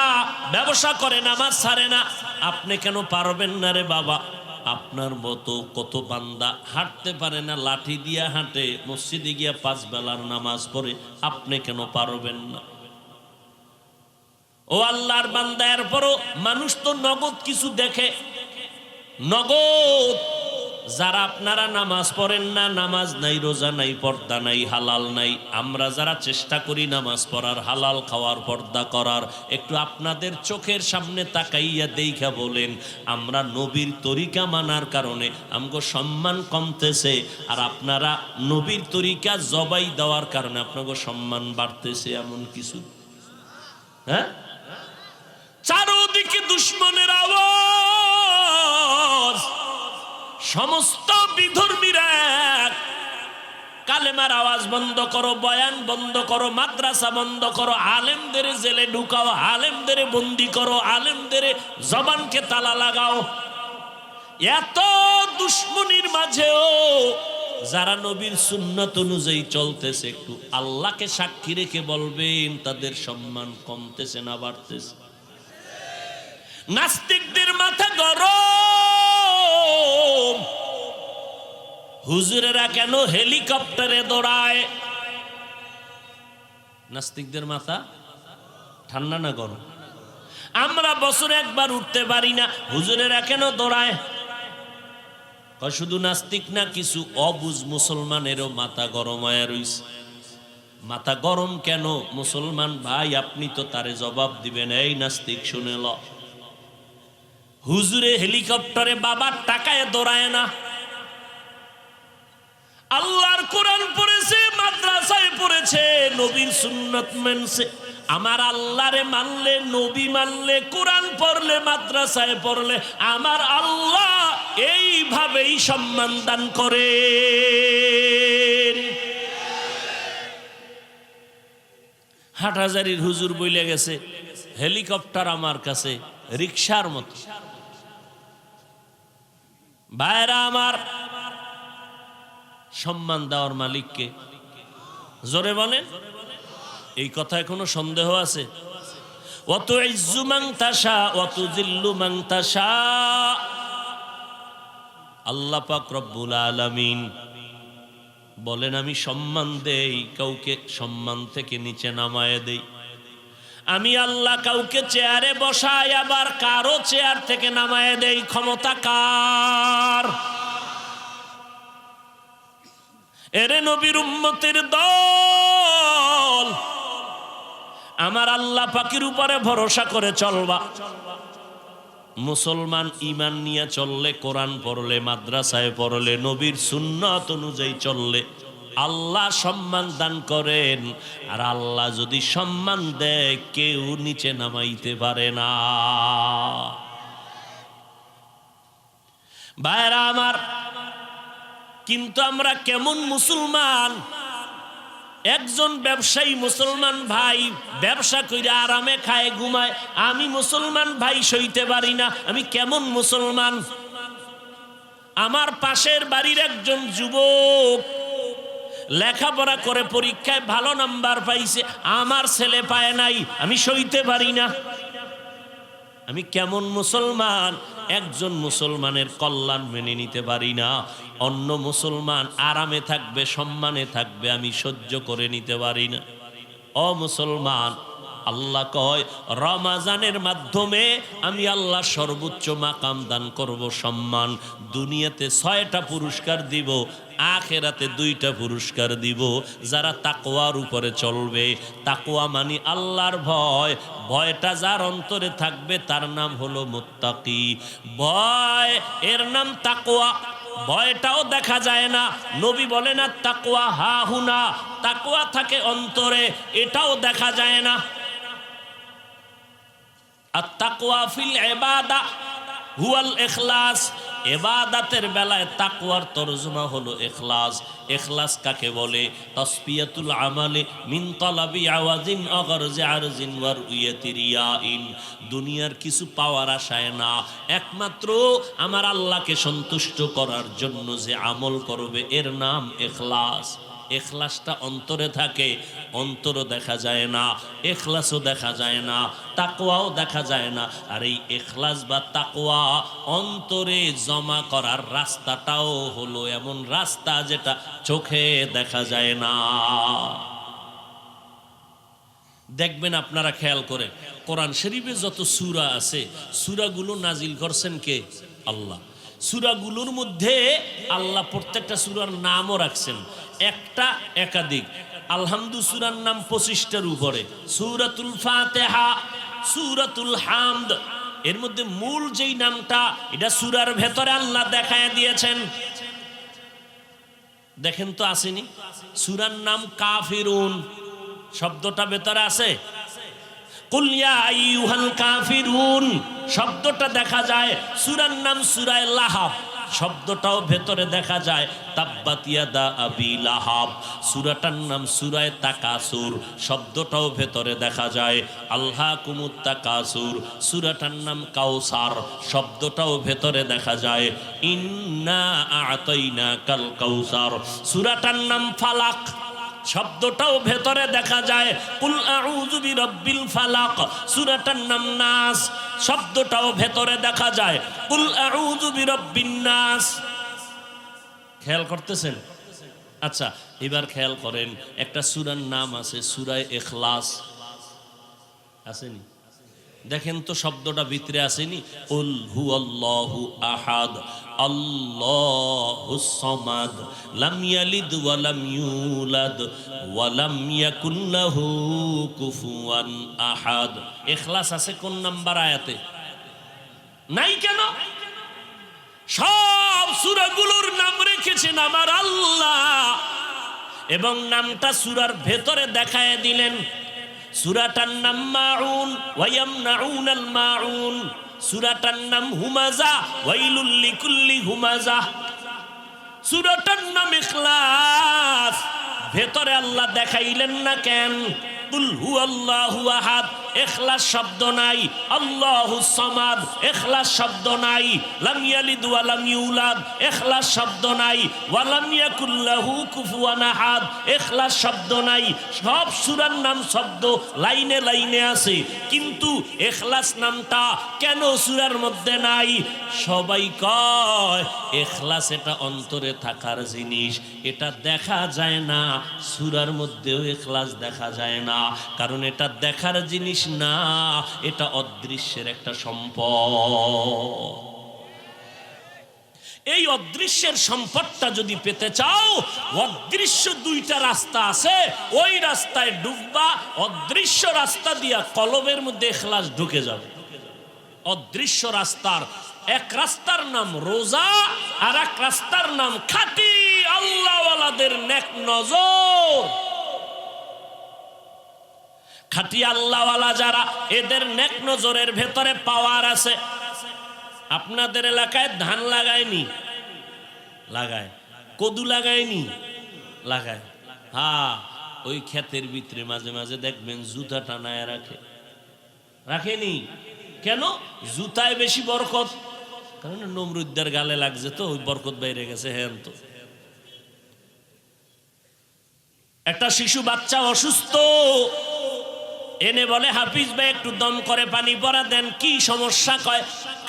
Speaker 1: ব্যবসা করে, নামাজ ছাড়ে না, আপনি কেন পারবেন না রে বাবা? আপনার মতো কত বান্দা হাঁটতে পারে না, লাঠি দিয়া হাঁটে, মসজিদে গিয়া 5 বেলার নামাজ পড়ে, আপনি কেন পারবেন না? ও আল্লাহর বান্দা, এরপরও মানুষ তো নগদ কিছু দেখে, নগদ। যারা আপনারা নামাজ পড়েন না, নামাজ নাই, রোজা নাই, পর্দা নাই, হালাল নাই, আমরা যারা চেষ্টা করি নামাজ পড়ার, হালাল খাওয়ার, পর্দা করার, একটু আপনাদের চোখের সামনে তাকাইয়া দেখা বলেন, আমরা নবীর তরিকা মানার কারণে আমগো সম্মান কমতেছে, আর আপনারা নবীর তরিকা জবাই দেওয়ার কারণে আপনাকে সম্মান বাড়তেছে এমন কিছু? হ্যাঁ, চারদিকে দুশ্মনের আওয়াজ। সমস্ত বিধর্মীরা কালেমার আওয়াজ বন্ধ করো, বয়ান বন্ধ করো, মাদ্রাসা বন্ধ করো, আলেমদের জেলে ঢুকাও, আলেমদের বন্দি করো, আলেমদের জবানকে তালা লাগাও। এত দুশ্মনীর মাঝেও যারা নবীর সুন্নাত অনুযায়ী চলতেছে, একটু আল্লাহকে সাক্ষী রেখে বলবেন তাদের সম্মান কমতেছে না বাড়তেছে? নাস্তিকদের মাথা গরম। হুজুরেরা কেন হেলিকপ্টারে দৌড়ায়? নাস্তিকদের মাথা ঠান্ডা না গরম? আমরা বছরে একবার উঠতে পারি না, হুজুরেরা কেন দৌড়ায়? শুধু নাস্তিক না, কিছু অবুঝ মুসলমানেরও মাথা গরম হয়ে রইছে। মাথা গরম কেন? মুসলমান ভাই আপনি তো তারে জবাব দিবেন। এই নাস্তিক শুনে ল, হুজুরে হেলিকপ্টারে বাবার টাকায় দৌড়ায় না, আল্লাহর কোরআন পড়েছে, মাদ্রাসায় পড়েছে, নবীর সুন্নাত মানছে। আমার আল্লাহরে মানলে, নবী মানলে, কোরআন পড়লে, মাদ্রাসায় পড়লে আমার আল্লাহ এইভাবেই সম্মান দান করে। হাটহাজারীর হুজুর বইলে গেছে, হেলিকপ্টার আমার কাছে রিকশার মতো। ভাইরা আমার, সম্মান দেওয়ার মালিককে জোরে বলেন। এই কথায় কোনো সন্দেহ আছে? ওয়াতু ইজ্জু মান তাশা ওয়াতু জিল্লু মান তাশা। আল্লাহ পাক রব্বুল আলামিন বলেন, আমি সম্মান দেই, কাউকে সম্মান থেকে নিচে নামায় দেই। আমি আল্লাহ কাউকে চেয়ারে বসাই, আবার কারো চেয়ার থেকে নামায় দেই। ক্ষমতা কার? এরে নবীর উম্মতের দল, আমার আল্লাহ পাকের উপরে ভরসা করে চলবা। মুসলমান ঈমান নিয়ে চললে, কোরআন পড়লে, মাদ্রাসায় পড়লে, নবীর সুন্নাত অনুযায়ী চললে আল্লাহ সম্মান দান করেন। আর আল্লাহ যদি সম্মান দেয়, কেউ নিচে নামাইতে পারে না। ভাইরা আমার, কিন্তু আমরা কেমন মুসলমান? একজন ব্যবসায়ী মুসলমান ভাই ব্যবসা করে আরামে খায়, ঘুমায়, আমি মুসলমান ভাই সইতে পারি না। আমি কেমন মুসলমান? আমার পাশের বাড়ির একজন যুবক লেখাপড়া করে পরীক্ষায় ভালো নাম্বার পাইছে, আমার ছেলে পায় নাই, আমি সইতে পারি না। আমি কেমন মুসলমান? একজন মুসলমানের কল্যাণ মেনে নিতে পারি না। অন্য মুসলমান আরামে থাকবে, সম্মানে থাকবে, আমি সহ্য করে নিতে পারি না। ও মুসলমান, আল্লাহ কয় রমাজানের মাধ্যমে আমি আল্লাহ সর্বোচ্চ মাকাম দান করব, সম্মান। দুনিয়াতে 6টা পুরস্কার দিব, আখেরাতে 2টা পুরস্কার দিব। যারা তাকওয়ার উপরে চলবে, তাকওয়া মানে আল্লাহর ভয়, ভয়টা যার অন্তরে থাকবে তার নাম হলো মুত্তাকি। ভয় এর নাম তাকওয়া। ভয়টাও দেখা যায় না, নবী বলেন না তাকওয়া হা হুনা, তাকওয়া থাকে অন্তরে, এটাও দেখা যায় না। আত-তাকওয়া ফিল ইবাদা হুয়াল ইখলাস। ইবাদতের বেলায় তাকওয়ার তরজমা হলো ইখলাস। ইখলাস কাকে বলে? তাসফিয়াতুল আমালি মিন তালাবি আওয়াজিন অগরজি আরজিন ওয়া রুয়াতি রিয়াইন। দুনিয়ার কিছু পাওয়ার আশায় না, একমাত্র আমার আল্লাহকে সন্তুষ্ট করার জন্য যে আমল করবে এর নাম ইখলাস। ইখলাসটা অন্তরে থাকে, অন্তরও দেখা যায় না, ইখলাসও দেখা যায় না, তাকওয়াও দেখা যায় না। আর এই ইখলাস বা তাকওয়া অন্তরে জমা করার রাস্তাটাও হলো এমন রাস্তা যেটা চোখে দেখা যায় না। দেখবেন আপনারা খেয়াল করে, কোরআন শরীফে যত সূরা আছে, সূরাগুলো নাজিল করছেন কে? আল্লাহ। সূরাগুলোর মধ্যে আল্লাহ প্রত্যেকটা সূরার নামও রাখছেন, একটা একাধিক। আলহামদু সূরার নাম 25টার উপরে, সূরাতুল ফাতিহা, সূরাতুল হামদ। এর মধ্যে মূল যেই নামটা, এটা সূরার ভেতরে আল্লাহ দেখায় দিয়েছেন। দেখেন তো আসেনি? সূরার নাম কাফিরুন, শব্দটা ভেতরে আছে। কুল ইয়া আইয়ুহাল কাফিরুন শব্দটা দেখা যায়। সূরার নাম সূরা লাহাব, শব্দটাও ভেতরে দেখা যায়। তাব্বাত ইয়াদা আবি লাহাব, সূরাটার নাম সূরা তাকাসুর, শব্দটাও ভেতরে দেখা যায়। আলহাকুমুত তাকাসুর, সূরাটার নাম কাউসার, শব্দটাও ভেতরে দেখা যায়। ইন্না আ'তাইনাকাল কাউসার, সূরাটার নাম ফালাক, শব্দটাও ভেতরে দেখা যায়। কুল আউযু বিরাব্বিল ফালাক, সূরাটার নাম নাস, শব্দটাও ভেতরে দেখা যায়। কুল আউযু বিরাব্বিন নাস। খেয়াল করতেছেন? আচ্ছা, এবার খেয়াল করেন, একটা সূরার নাম আছে সূরা ইখলাস, আসেনি? দেখেন তো শব্দটা ভিতরে আসেনি, কুল হুয়াল্লাহু আহাদ আল্লাহুস সামাদ লাম ইয়ালিদ ওয়া লাম ইউলাদ ওয়া লাম ইয়াকুল লাহু কুফুয়ান আহাদ। ইখলাস আছে কোন নাম্বার আয়াতে? নাই কেন? সব সূরাগুলোর নাম রেখেছেন আমার আল্লাহ এবং নামটা সূরার ভেতরে দেখায় দিলেন। সূরাটার নাম মাউন ওয়া ইয়ামনাউনাল মাউন, সূরাটার নাম হুমাজা ওয়াইলুল লিকুল্লি হুমাজা, সূরাটার নাম ইখলাস। ভেতরে আল্লাহ দেখাইলেন না কেন? কুল হুয়াল্লাহু আহাদ, ইখলাস শব্দ নাই। আল্লাহুস সামাদ, ইখলাস শব্দ নাই। লাম ইয়ালিদ ওয়া লাম ইউলাদ, ইখলাস শব্দ নাই। ওয়া লাম ইয়াকুল লাহু কুফুয়ান আহাদ, ইখলাস শব্দ নাই। সব সূরার নাম শব্দ লাইনে লাইনে আছে, কিন্তু ইখলাস নামটা কেন সূরার মধ্যে নাই? সবাই কয় ইখলাস এটা অন্তরে থাকার জিনিস, এটা দেখা যায় না। সূরার মধ্যেও ইখলাস দেখা যায় না, কারণ এটা দেখার জিনিস না, এটা অদৃশ্যের একটা সম্পদ। এই অদৃশ্যের সম্পদটা যদি পেতে চাও, অদৃশ্য দুইটা রাস্তা আছে, ওই রাস্তায় ঢুকবা, অদৃশ্য রাস্তা দিয়া কলবের মধ্যে ইখলাস ঢুকে যাবে। অদৃশ্য রাস্তার এক রাস্তার নাম রোজা, আর এক রাস্তার নাম খাঁটি আল্লাহওয়ালাদের নেক নজর। খাঁটি আল্লাহওয়ালা যারা, এদের নেক নজরের ভেতরে পাওয়ার আছে। আপনাদের এলাকায় ধান লাগায়নি? লাগায়। কদু লাগায়নি? লাগায়। হ্যাঁ, ওই ক্ষেতের ভিতরে মাঝে মাঝে দেখবেন জুতা টানায় রাখে। রাখেনি কেন? জুতায় বেশি বরকত, কারণ নমরুদ্দার গালে লাগছে তো ওই বরকত বাইরে গেছে। হ্যাঁ, তো একটা শিশু বাচ্চা অসুস্থ, এনে বলে হাফিজ ভাই একটু দম করে পানি পরা দেন। কি সমস্যা? কয়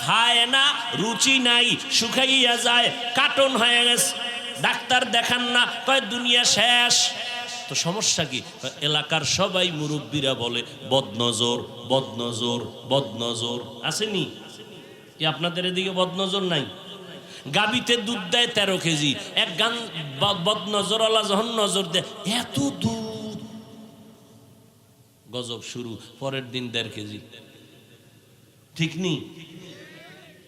Speaker 1: খায় না, রুচি নাই, শুকাইয়া যায়, কাটন হয়ে গেছে। ডাক্তার দেখান না, কয় দুনিয়া শেষ। তো সমস্যা কি? এলাকার সবাই মুরব্বীরা বলে বদনজর বদনজর বদনজর। আসেনি কি আপনাদের এদিকে বদনজর নাই? গাবিতে দুধ দেয় 13 কেজি, এক গান বদনজরওয়ালা যখন নজর দেয়, এত দুধ, গজব শুরু। পরের দিন 1.5 কেজি। ঠিক নি?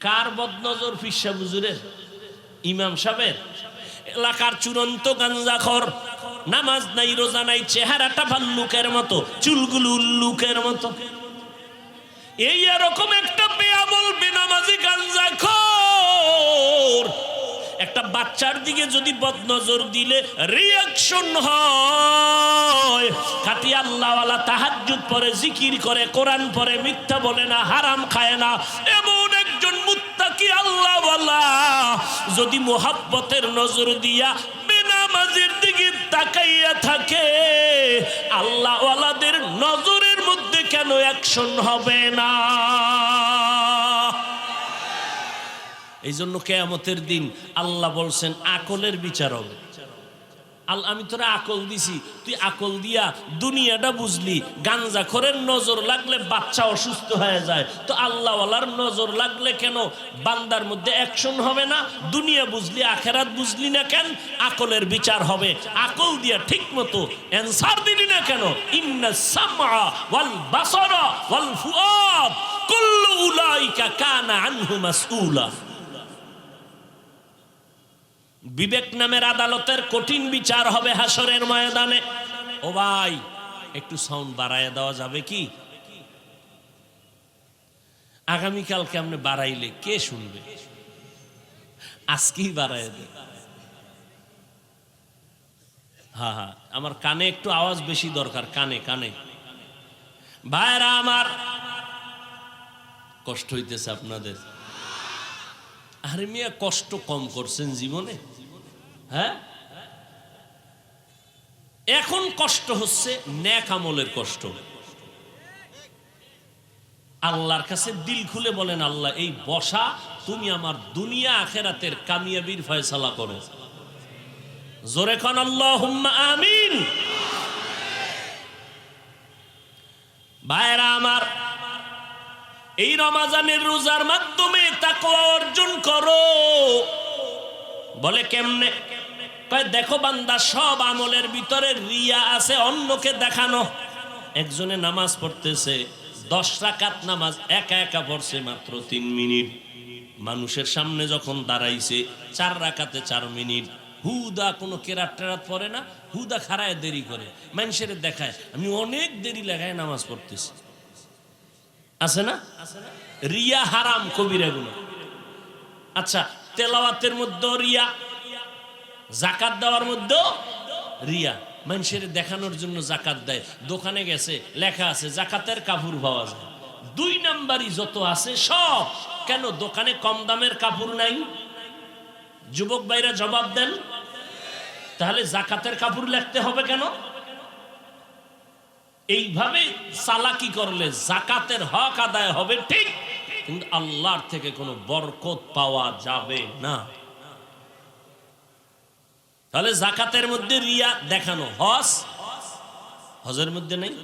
Speaker 1: কার বদনজর? ফিসা বুজুরের, ইমাম সাহেবের। এলাকার চূড়ান্ত গাঞ্জাখর, নামাজ নাই, রোজা নাই, চেহারাটা ভাল্লুকের মতো, চুলগুলো উল্লুকের মতো। এই এরকম একটা বেআমল বেনামাজি গাঞ্জাখর একটা বাচ্চার দিকে যদি বদনজর দিলে রিঅ্যাকশন হয়। খাঁটি আল্লাহওয়ালা তাহাজ্জুদ পড়ে, জিকির করে, কোরআন পড়ে, মিথ্যা বলে না, হারাম খায় না, এমন একজন মুত্তাকি আল্লাহওয়ালা যদি মুহাব্বতের নজর দিয়া বেনামাজির দিকে তাকাইয়া থাকে, আল্লাহওয়ালাদের নজরের মধ্যে কেন অ্যাকশন হবে না? এই জন্য কিয়ামতের দিন আল্লাহ বলছেন আকলের বিচার হবে। আমি তোরা আকল দিছি, তুই আকল দিয়া দুনিয়াটা বুঝলি। গাঞ্জাখোরের নজর লাগলে বাচ্চা অসুস্থ হয়ে যায়, তো আল্লাহওয়ালার নজর লাগলে কেন বান্দার মধ্যে অ্যাকশন হবে না? দুনিয়া বুঝলি, আখেরাত বুঝলি না কেন? আকলের বিচার হবে। আকল দিয়া ঠিক মতো অ্যানসার দিলি না কেন? ইন্নাস সামআ ওয়াল বাসারা ওয়াল ফুআদ কুল্লু উলাইকা কানা আনহু মাসউলা। বিবেক নামের আদালতের কঠিন বিচার হবে হাসরের ময়দানে। ও ভাই, একটু সাউন্ড বাড়াইয়া দেওয়া যাবে কি? আগামীকালকে আপনি বাড়াইলে কে শুনবে? আজকেই বাড়াইয়া দে। হ্যাঁ হ্যাঁ, আমার কানে একটু আওয়াজ বেশি দরকার, কানে কানে। ভাইরা আমার, কষ্ট হইতেছে আপনাদের? আরে মিয়া, কষ্ট কম করছেন জীবনে? হ্যাঁ, এখন কষ্ট হচ্ছে নেক আমলের কষ্ট। আল্লাহর কাছে দিল খুলে বলেন, আল্লাহ এই বসা তুমি আমার দুনিয়া আখেরাতের কামিয়াবির ফয়সালা করো। জোরে কোন আল্লাহুম্মা আমিন। ভাইরা আমার, এই রমজানের রোজার মাধ্যমে তাকওয়া অর্জন করো। বলে কেমনে? কয় দেখো বান্দা, সব আমলের ভিতরে রিয়া আছে, অন্যকে দেখানো। একজনে নামাজ পড়তেছে, 10 রাকাত নামাজ একা একা পড়ছে মাত্র 3 মিনিট। মানুষের সামনে যখন দাঁড়াইছে 4 রাকাতে 4 মিনিট, হুদা কোনো কেরাত টেরাত পড়ে না, হুদা খাড়ায় দেরি করে, মানুষের দেখায় আমি অনেক দেরি লাগায় নামাজ পড়তেছি। আছে না? রিয়া হারাম, কবিরা গুনাহ। আচ্ছা, তেলাওয়াতের মধ্যে রিয়া, যাকাত দেওয়ার মধ্যে রিয়া। মানুষের দেখানোর জন্য যাকাত দেয়, দোকানে গেছে লেখা আছে যাকাতের কাপড় পাওয়া যায়। 2 নাম্বারই যত আছে সব। কেন দোকানে কম দামের কাপড় নাই? যুবক ভাইরা জবাব দেন। তাহলে যাকাতের কাপড় লিখতে হবে কেন? এইভাবে চালাকি করলে যাকাতের হক আদায় হবে ঠিক, কিন্তু আল্লাহর থেকে কোনো বরকত পাওয়া যাবে না। তাহলে যাকাতের মধ্যে রিয়া দেখানো, হজের মধ্যে নেই।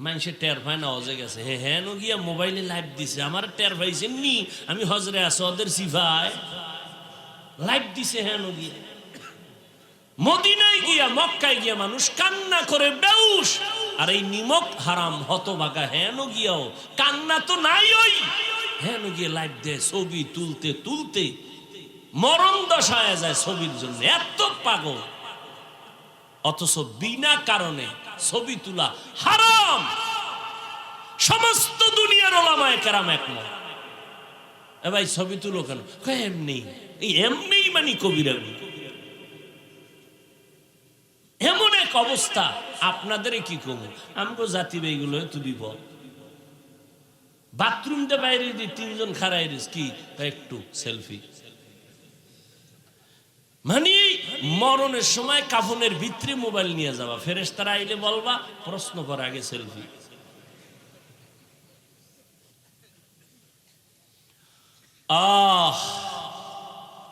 Speaker 1: মানুষের টের পায় না হজে গেছে, হ্যাঁ গিয়া মোবাইলে লাইভ দিছে, আমার টের পাইছেন নি আমি হজরে আছি, ওদের সিফায় লাইভ দিছে। হ্যাঁ গিয়া মদিনায় গিয়া মক্কায় গিয়া মানুষ কান্না করে বেউস, আর এই নিমক হারাম হতভাগা হেন গিয়াও কান্না তো নাই। ওই হেন গিয়ে লাইভ দেয়, ছবি তুলতে তুলতে মরণ দশায় যায় ছবির জন্য, এত পাগল। অথচ বিনা কারণে ছবি তোলা হারাম। সমস্ত দুনিয়ার ওলামায়ে কেরাম একমত। এ ভাই ছবি তুলো কেন? এমনি, এই এমনি মানে কবিরা গুনাহ। এমন এক অবস্থা, আপনাদের কি কম আমগো জাতি এইগুলো তুলিব। বাথরুম দে বাইরে দিয়ে 3 জন খাড়াই রিস কি একটু সেলফি। মানে মরণের সময় কাফনের ভিতরে মোবাইল নিয়ে যাওয়া, ফেরেশতারা আইলে বলবা প্রশ্ন করার আগে সেলফি।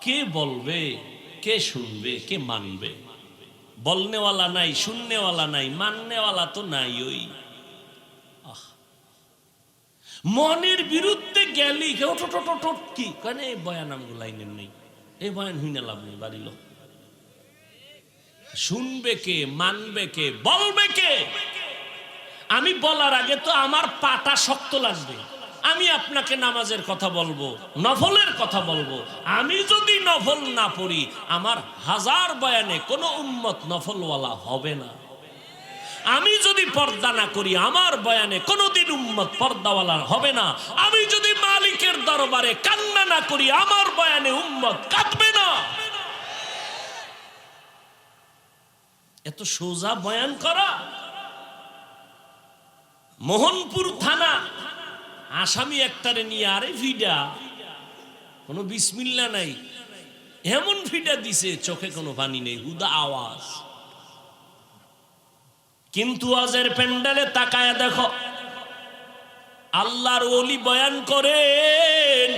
Speaker 1: কে বলবে, কে শুনবে, কে মানবে? বলনেওয়ালা নাই, শুননেওয়ালা নাই, মাননেওয়ালা তো নাই। ওই মনের বিরুদ্ধে গেলি কি কেন? এই বয়ান আমগো লাইনের নেই, এই বয়ান হইনা লাভ নেই। বাড়িল শুনবে কে, মানবে কে, বলবে কে? আমি বলার আগে তো আমার পাটা শক্ত লাগবে। আমি আপনাকে নামাজের কথা বলবো, নফলের কথা বলবো। আমি যদি নফল না পড়ি, আমার 1000 বয়ানে কোনো উম্মত নফলওয়ালা হবে না। আমি যদি পর্দা না করি, আমার বয়ানে কোনোদিন উম্মত পর্দাওয়ালা হবে না। আমি যদি মালিকের দরবারে কান্না না করি, আমার বয়ানে উম্মত কাঁদবে না। এত সোজা বয়ান করা। মোহনপুর থানা আসামি একটারে নিয়ে, আরে ভিডা কোনো বিসমিল্লা নাই, এমন ভিডা দিছে চোখে কোনো পানি নেই, হুদা আওয়াজ। কিন্তু ওয়াজের প্যান্ডেলে তাকায়া দেখো, আল্লাহর ওলি বয়ান করেন,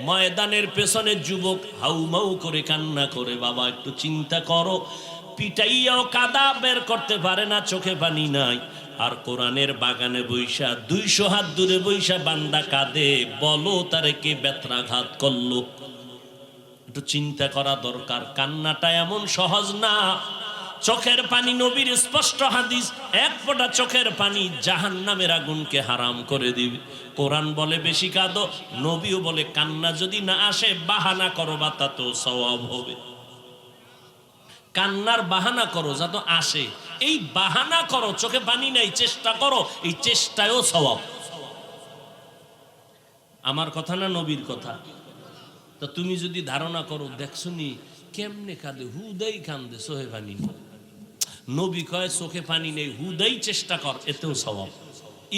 Speaker 1: ময়দানের পেছনে যুবক হাউমাউ করে কান্না করে। বাবা একটু চিন্তা করো, পিটাইয়াও কাদা বের করতে পারে না, চোখে পানি নাই। আর কোরআনের বাগানে বৈশা 200 হাত দূরে বৈশা বান্দা কাঁদে, বলো তারে কে বেত্রাঘাত করলো? একটু চিন্তা করা দরকার। কান্নাটা এমন সহজ না। চোখের পানি, নবীর স্পষ্ট হাদিস, 1 ফোঁটা চোখের পানি জাহান্নামের আগুনকে হারাম করে দিবে। কোরআন বলে বেশি কাঁদো, নবীও বলে কান্না যদি না আসে বাহানা করো, বা তাতেও সওয়াব হবে। কান্নার বাহানা করো যাতে আসে, এই বাহানা করো। চোখে পানি নাই, চেষ্টা করো, এই চেষ্টায়ও সওয়াব। আমার কথা না নবীর কথা। তো তুমি যদি ধারণা করো দেখছনি কেমনে কাঁদে, হুদাই কান্দে, চোখে পানি নেই। নবী কয় চোখে পানি নেই, হুদাই চেষ্টা কর, এতেও সওয়াব।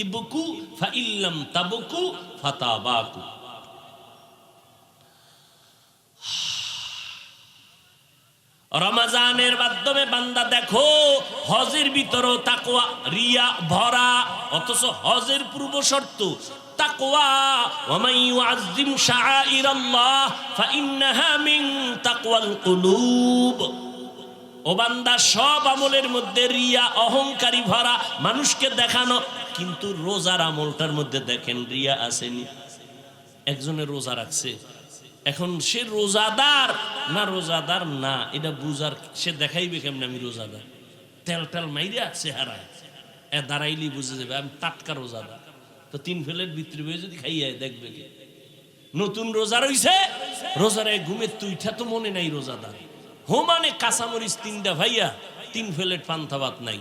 Speaker 1: ইবকু ফাইল্লাম তাবকু ফাতাবাকু। রমজানের মাধ্যমে বান্দা দেখো, হজের ভিতরেও তাকওয়া রিয়া ভরা। অথচ হজের পূর্ব শর্ত তাকওয়া, ওয়া মান ইউআযযিম শাআইরাল্লাহ ফাইন্নাহা মিন তাকওয়াল কুলুব। ও বান্দা, সব আমলের মধ্যে রিয়া, অহংকারী ভরা, মানুষকে দেখানো। কিন্তু রোজার আমলটার মধ্যে দেখেন রিয়া আসেনি। একজনের রোজা রাখছে, এখন সে রোজাদার না রোজাদার না এটা বুঝার সে দেখাইবে কেমন আমি রোজাদার, তেল টেল মাইরা চেহারায় দাঁড়াইলি বুঝে যাবে আমি টাটকা রোজাদার। তো 3 প্লেট ভিতরে বয়ে যদি খাইয়া দেখবে কে? নতুন রোজা রইছে, রোজার ঘুমের তুইটা তো মনে নাই রোজাদার। হোমানে কাঁচামরিচ 3টা ভাইয়া 3 প্লেট পান্তা ভাত নাই,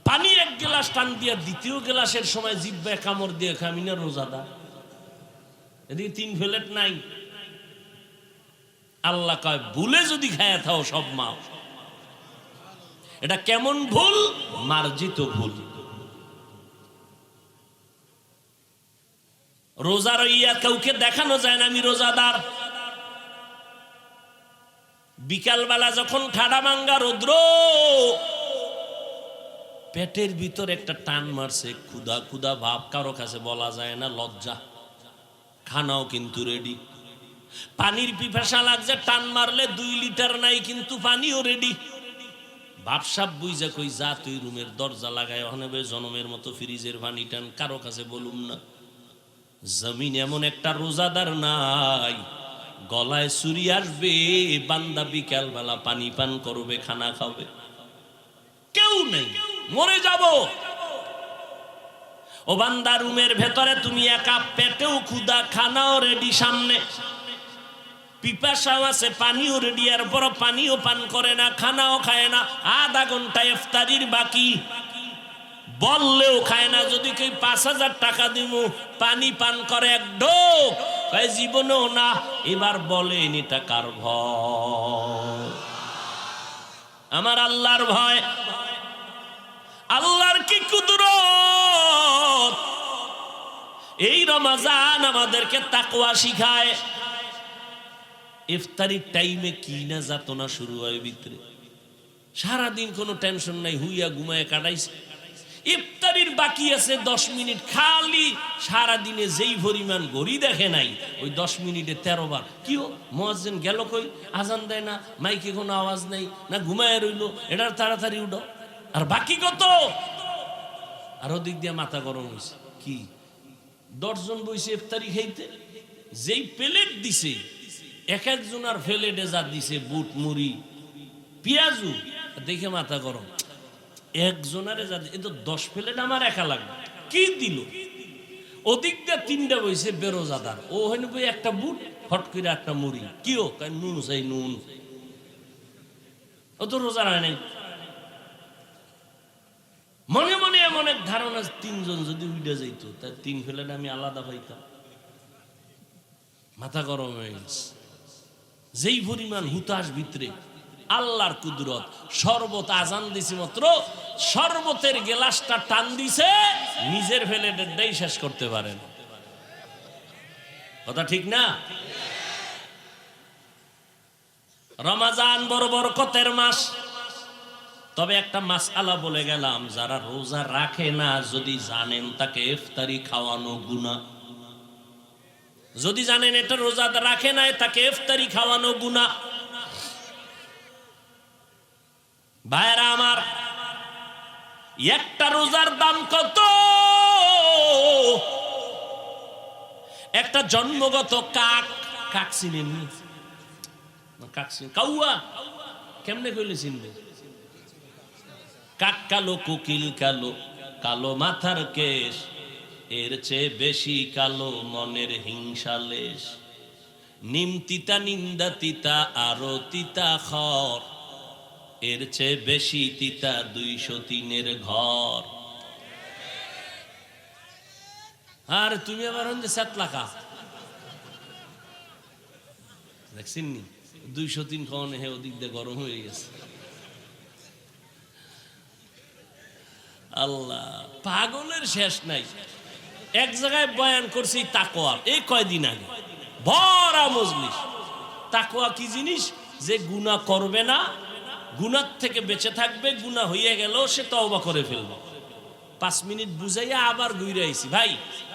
Speaker 1: পানি 1 গ্লাস টান দিয়া দ্বিতীয় গ্লাসের সময় জিব্বায় কামড় দিয়ে খামি না রোজাদার। এদিকে 3 প্লেট নাই। আল্লাহ কয় ভুলে যদি খায়া থাও সব মাফ। এটা কেমন ভুল? মার্জিত ভুল। রোজার ইয়া কাউকে দেখানো যায় না আমি রোজাদার। বিকালবেলা যখন ঠাডা ভাঙ্গা রৌদ্র, পেটের ভিতর একটা টান মারছে, ক্ষুধা ক্ষুধা ভাব, কারো কাছে বলা যায় না, লজ্জা। খানাও কিন্তু রেডি, পানির পিপাসা লাগছে, টান মারলে 2 লিটার নাই কিন্তু পানিও রেডি। ভাবসাব বুঝা কই যা তুই রুমের দরজা লাগায় ওখানে জনমের মতো ফ্রিজের পানি টান, কারো কাছে বলুম না। জমিন এমন একটা রোজাদার নাই, গলায় ছুরি আসবে, বান্দা বিকাল বেলা পানি পান করবে, খানা খাবে, কেউ নেই, মরে যাব। ও বান্দা রুমের ভেতরে তুমি একা, পেটেও ক্ষুধা, খানাও রেডি সামনে, পিপাসাও আছে, পানিও রেডি, আর বড় পানিও পান করে না, খানাও খায় না, আধা ঘন্টা ইফতারির বাকি, বললেও খায় না। যদি কেউ 5000 টাকা দিব পানি পান করে 1 ঢোক, জীবনেও না। এবার বলেন এটা কার ভয়? আমার আল্লাহর ভয়। আল্লাহর কি কুদরত! এই রমজান আমাদেরকে তাকওয়া শিখায়। ইফতারির টাইমে কি না যাতনা শুরু হয় ভিতরে, সারাদিন কোনো টেনশন নাই, হুইয়া ঘুমায় কাটাইছে। ইফতারির বাকি আছে 10 মিনিট, খালি সারাদিনে যেই পরিমাণ ঘড়ি দেখে নাই, ওই 10 মিনিটে 13 বার কি ও মুয়াজ্জিন গেল কই, আজান দেয় না, মাইকে কোনো আওয়াজ নাই, না ঘুমায় রইল, এটার তাড়াতাড়ি উঠো। আর বাকি কত? আর ওদিক দিয়ে মাথা গরম হয়েছে। কি 10 জন বইছে ইফতারি খাইতে, যেই প্লেট দিছে এক একজনের প্লেটে যা দিছে বুট মুড়ি পেঁয়াজু, দেখে মাথা গরম। একজনের যা এ তো 10 প্লেট আমার একা লাগবে, কি দিল? ওদিক দিয়ে 3টা বইছে বেরোজাদার, ও হইন বই একটা বুট, ফট করে একটা মুড়ি, কি ও নুন চাই নুন, ও তো রোজা হয় নাই। মনে মনে এমন এক ধারণা, 3 জন যদি উঠে যাইতো তার 3 প্লেট আমি আলাদা পাইতাম। মাথা গরম হয়ে গেছে। যেই পরিমাণ হুতাশ ভিতরে, আল্লাহর কুদরত। শরবত আজান দিছে মাত্র, শরবতের গ্লাসটা টান দিছে, নিজের প্লেটেরটাই শেষ করতে পারেন। কথা ঠিক না? রমজান বড় বরকতের মাস। তবে একটা মাসআলা বলে গেলাম, যারা রোজা রাখে না যদি জানেন তাকে ইফতারি খাওয়ানো গুনাহ। যদি জানেন এটা রোজা রাখে নাই, তাকে ইফতারি খাওয়ানো গুনাহ। ভাইরা আমার, একটা রোজার দাম কত? একটা জন্মগত কাক, কাক চিনেন? কাক চিন, কাউয়া কেমনে কইলে চিনবে? কাক কালো, কোকিল কালো, কালো মাথার কেশ, এর চেয়ে বেশি কালো মনের হিংসালেশ। নিম তিতা, নিন্দা তিতা, আরো তিতা খর, এর চেয়ে বেশি তিতা 203-এর ঘর। আর তুমি আবার হচ্ছে সাতলাকা দেখছেন নি? 203 খাওয়ানো, হে ওদিক দিয়ে গরম হয়ে গেছে। আল্লাহ, পাগলের শেষ নাই। এক জায়গায় বয়ান করছি তাকওয়া, এই কয়দিন আগে ভরা মজলিস। তাকওয়া কি জিনিস? যে গুনাহ করবে না, গুনাহ থেকে বেঁচে থাকবে, গুনাহ হয়ে গেল সে তওবা করে ফেলবে। 5 মিনিট বুঝাইয়া আবার ঘুরে আইছি। ভাই,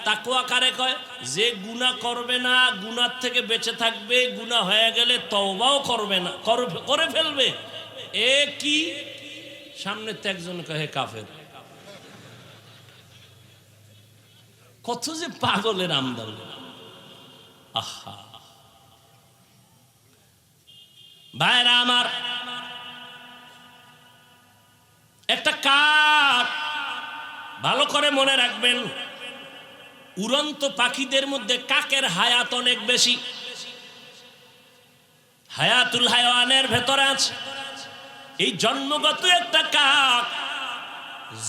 Speaker 1: তাকওয়া কারে কয়? যে গুনাহ করবে না, গুনাহ থেকে বেঁচে থাকবে, গুনাহ হয়ে গেলে তওবাও করবে না, করে ফেলবে। এ কি? সামনে তো একজন কহে কাফের। কত যে পাগলের আমদানি। আহা ভাইরা আমার, একটা কাক, ভালো করে মনে রাখবেন, উড়ন্ত পাখিদের মধ্যে কাকের হায়াত অনেক বেশি, হায়াতুল হায়াওয়ানের ভেতরে আছে। এই জন্মগত একটা কাক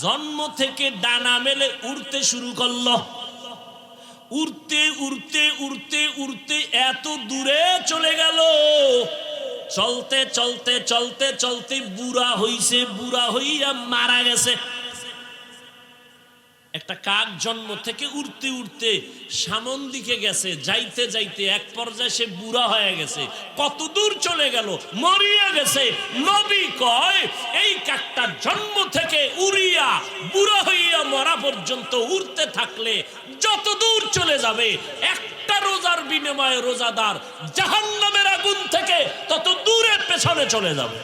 Speaker 1: জন্ম থেকে ডানা মেলে উড়তে শুরু করলো। উড়তে উড়তে উড়তে উড়তে এত দূরে চলে গেল, চলতে চলতে চলতে চলতে বুড়া হইছে, বুড়া হইয়া মারা গেছে। একটা কাক জন্ম থেকে উড়তে উড়তে সামন দিকে গেছে, যাইতে যাইতে এক পর্যায়ে সে বুড়া হয়ে গেছে। কত দূর চলে গেল, মরিয়া গেছে। নবী কয় এই কাকটা জন্ম থেকে উড়িয়া বুড়া হইয়া মরা পর্যন্ত উড়তে থাকলে যত দূর চলে যাবে, একটা রোজার বিনিময়ে রোজাদার জাহান্নামের আগুন থেকে তত দূরে পেছনে চলে যাবে।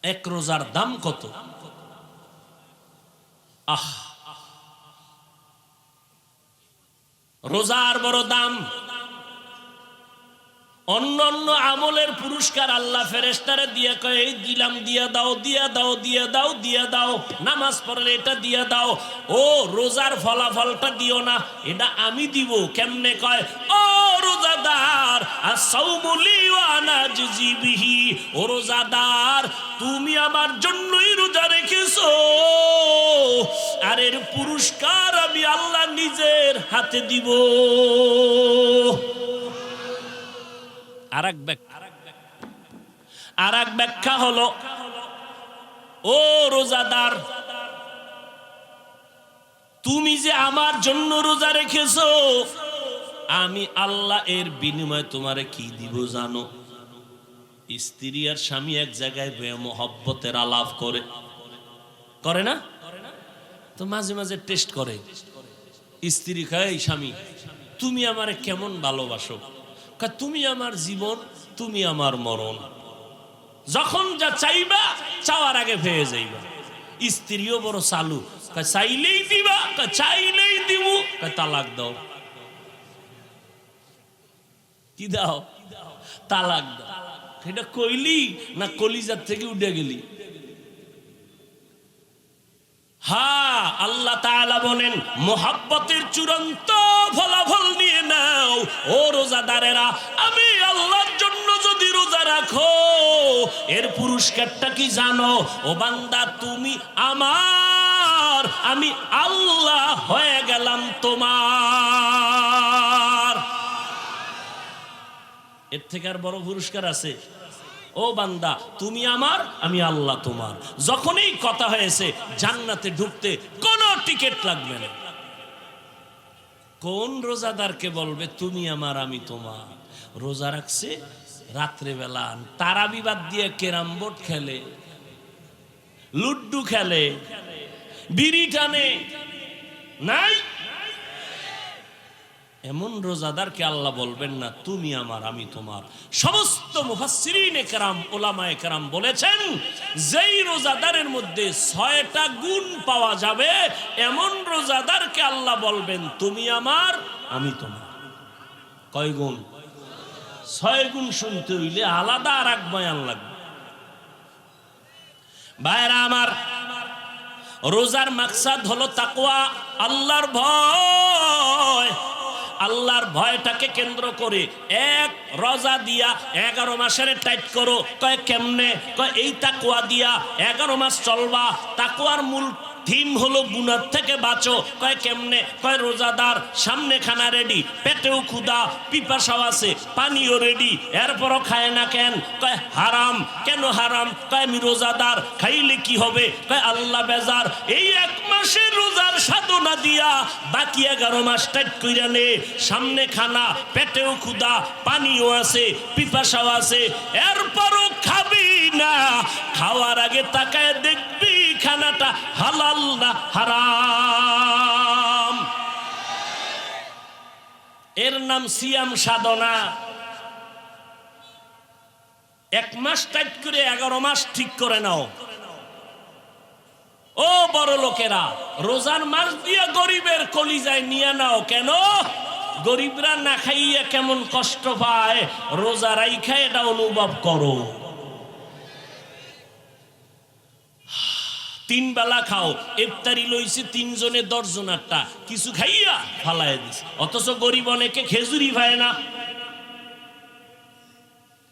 Speaker 1: এক রোজার দাম কত? আহ, রোজার বড় দাম। অন্য অন্য আমলের পুরস্কার আল্লাহ ফেরেশতারে দিয়ে কয় এই দিলাম, দিয়া দাও, দিয়া দাও, দিয়া দাও, দিয়া দাও। নামাজ পড়লে এটা দিয়া দাও। ও রোজার ফলাফলটা দিও না, এটা আমি দিব। কেমনে কয়? ও রোজাদার, আস-সাওমু লি ওয়া আনা আজজি বিহি। ও রোজাদার, তুমি আমার জন্যই রোজা রেখেছো, আর এর পুরস্কার আমি আল্লাহ নিজের হাতে দিব। আর এক ব্যাখ্যা হলো, ও রোজাদার, তুমি যে আমার জন্য রোজা রেখেছো, আমি আল্লাহ এর বিনিময়ে তোমারে কি দিব জানো? স্ত্রী আর স্বামী এক জায়গায় মহব্বতের আলাপ করে না? তো মাঝে মাঝে টেস্ট করে। স্ত্রী কয়, স্বামী তুমি আমারে কেমন ভালোবাসো? তুমি আমার জীবন, তুমি আমার মরণ। যখন যা চাইবা চাওয়ার আগে পেয়ে যাইবা। স্ত্রীও বড় চালু, চাইলেই দিবা, চাইলেই দিব, তালাক দাও। কি দাও? তালাক দাও। এটা কইলি না কলিজার থেকে উঠে গেলি? হ্যাঁ, আল্লাহ তাআলা বলেন মুহাব্বতের চূড়ান্ত ফলাফল নিয়ে নাও। ও রোজাদারেরা, আমি আল্লাহর জন্য যদি রোজা রাখো, এর পুরস্কারটা কি জানো? ও বান্দা, তুমি আমার, আমি আল্লাহ হয়ে গেলাম তোমার। এর থেকে আর বড় পুরস্কার আছে? ও বান্দা, তুমি আমার, আমি আল্লাহ তোমার। যখনই কথা হয়েছে জান্নাতে ঢুকতে কোনো টিকিট লাগবে না। কোন রোজাদারকে বলবে তুমি আমার, আমি তোমার? রোজা রাখছে, রাত্রেবেলা তারাবি বাদ দিয়ে ক্যারাম বোর্ড খেলে, লুড্ডু খেলে, বিড়ি টানে, নাই? এমন রোজাদারকে আল্লাহ বলবেন না তুমি আমার, আমি তোমার। সমস্ত মুফাসসিরিনে কেরাম, উলামায়ে কেরাম বলেছেন, যেই রোজাদারের মধ্যে 6টা গুণ পাওয়া যাবে, এমন রোজাদারকে আল্লাহ বলবেন তুমি আমার, আমি তোমার। কয় গুণ? 6 গুণ শুনতে হইলে আলাদা আর এক বয়ান লাগবে। ভাইরা আমার, রোজার মাকসাদ হলো তাকওয়া, আল্লাহর ভয়। আল্লাহর ভয়টাকে কেন্দ্র করে এক রোজা দিয়া 11 মাসের টাইট করো। কয় কেমনে? কয় এই তাকওয়া দিয়া 11 মাস চলবা। তাকওয়ার মূল থিম হলো গুনাহ থেকে বাঁচো। কয় কেমনে? কয় রোজাদার, সামনে খানা রেডি, পেটেও ক্ষুধা, পিপাসাও আছে, পানিও রেডি, এরপরও খায় না কেন? কয় হারাম। কেন হারাম? কয় আমি রোজাদার, খাইলে কি হবে? কয় আল্লাহ বেজার। এই 1 মাসের রোজার সাধনা দিয়া বাকি 11 মাস টাইট কইরা নে। সামনে খানা, পেটেও ক্ষুধা, পানিও আছে, পিপাসাও আছে, এরপরও খাবি না। খাওয়ার আগে তাকায় দেখবি খানাটা হালাল না হারাম। এর নাম সিয়াম সাধনা। 1 মাস টাইট করে 11 মাস ঠিক করে নাও। ও বড় লোকেরা, রোজার মাস দিয়ে গরিবের কলিজায় নিয়ে নাও। কেন? গরিবরা না খাইয়া কেমন কষ্ট পায়, রোজা রাইখা এটা অনুভব করো। 3 বেলা খাও, ইফতারি লইছে 3 জনে 10 জনারটা, কিছু খাইয়া ফালায় দিছে। অথচ গরিব অনেকে খেজুরি পায় না,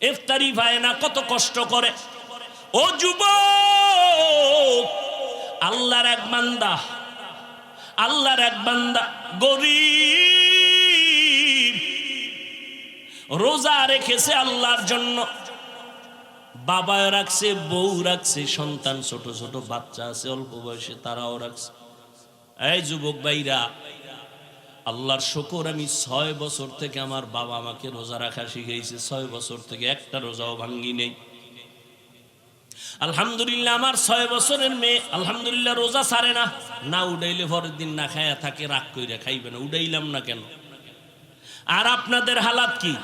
Speaker 1: ইফতারি পায় না, কত কষ্ট করে। ও যুবক, আল্লাহর এক বান্দা, আল্লাহর এক বান্দা গরিব, রোজা রেখেছে আল্লাহর জন্য। বাবাও রাখছে, বউ রাখছে, সন্তান ছোট ছোট বাচ্চা আছে অল্প বয়সে, তারাও রাখছে। এই যুবক ভাইরা, আল্লাহর শুকর, আমি 6 বছর থেকে আমার বাবা আমাকে রোজা রাখা শিখাইছে। 6 বছর থেকে একটা রোজাও ভাঙ্গি নেই। আলহামদুলিল্লাহ, আমার 6 বছরের মেয়ে আলহামদুলিল্লাহ রোজা ছাড়ে না। না উড়াইলে পরের দিন না খায়া থাকে, রাগ কইরা খাইবে না, উড়াইলাম না কেন। আর আপনাদের হালাত কি?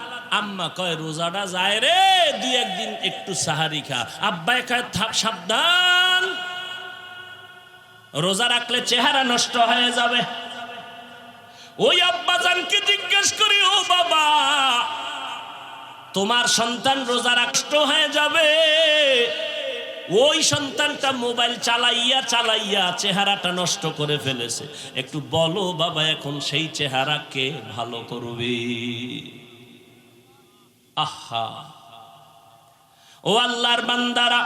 Speaker 1: আম্মা কয় রোজাটা যায় রে, 2-1 দিন একটু সাহারি খা। আব্বাই কয় থাক সাবধান, রোজা রাখলে চেহারা নষ্ট হয়ে যাবে। ওই আব্বাজানকে জিজ্ঞেস করি, ও বাবা, তোমার সন্তান রোজা নষ্ট হয়ে যাবে, ওই সন্তানটা মোবাইল চালাইয়া চালাইয়া চেহারাটা নষ্ট করে ফেলেছে, একটু বলো বাবা এখন সেই চেহারাকে ভালো করবে। আহা, ও আল্লাহর বান্দারা,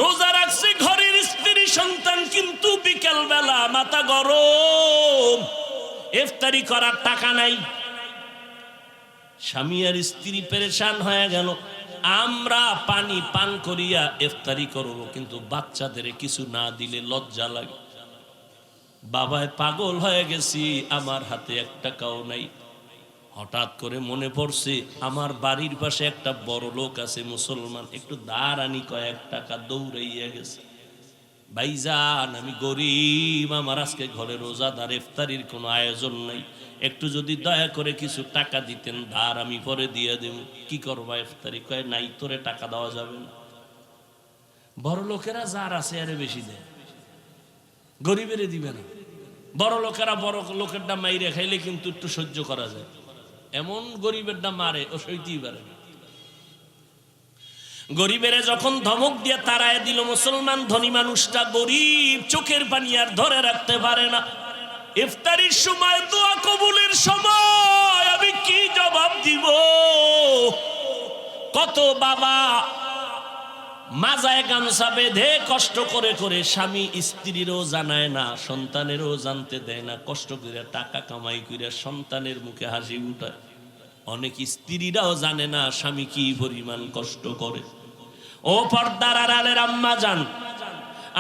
Speaker 1: রোজা রাখছে ঘরের স্ত্রী সন্তান, কিন্তু বিকেল বেলা মাথা গরম, ইফতারি করার টাকা নাই। স্বামী আর স্ত্রী পেরেশান হয়ে গেল। আমরা পানি পান করিয়া ইফতারি করব, কিন্তু বাচ্চাদের কিছু না দিলে লজ্জা লাগে। বাবায় পাগল হয়ে গেছি, আমার হাতে 1 টাকাও নাই। হঠাৎ করে মনে পড়ছে আমার বাড়ির পাশে একটা বড় লোক আছে মুসলমান, একটু দাঁড়ানি, কয়েক টাকা দৌড়াইয়া গেছে। ভাইজান, আমি গরিব, আমার আজকে ঘরে রোজাদার, ইফতারির কোনো আয়োজন নাই, একটু যদি দয়া করে কিছু টাকা দিতেন, ধার আমি পরে দিয়ে দেব। কি করবা ইফতারি? কয় নাই, তোরে টাকা দেওয়া যাবে না। বড় লোকেরা যার আছে আরে বেশি দেয়, গরিবেরে দিবে না। বড় লোকেরা বড় লোকেরটা মাইরে খাইলে কিন্তু একটু সহ্য করা যায়, এমন গরিবেরটা মারে ও সইতেই পারে না। গরিবেরে যখন ধমক দিয়ে তাড়ায় দিল মুসলমান, ধনী মানুষটা গরিব, চোখের পানি আর ধরে রাখতে পারে না। ইফতারির সময়, দোয়া কবুলের সময় আমি কি জবাব দিব? কত বাবা মাজায় গামছা বেঁধে কষ্ট করে করে, স্বামী স্ত্রীরও জানায় না, সন্তানেরও জানতে দেয় না, কষ্ট করে টাকা কামাই করে সন্তানের মুখে হাসি উঠায়। অনেক স্ত্রীরাও জানে না স্বামী কি পরিমাণ কষ্ট করে। ও পর্দার আড়ালের আম্মা জান,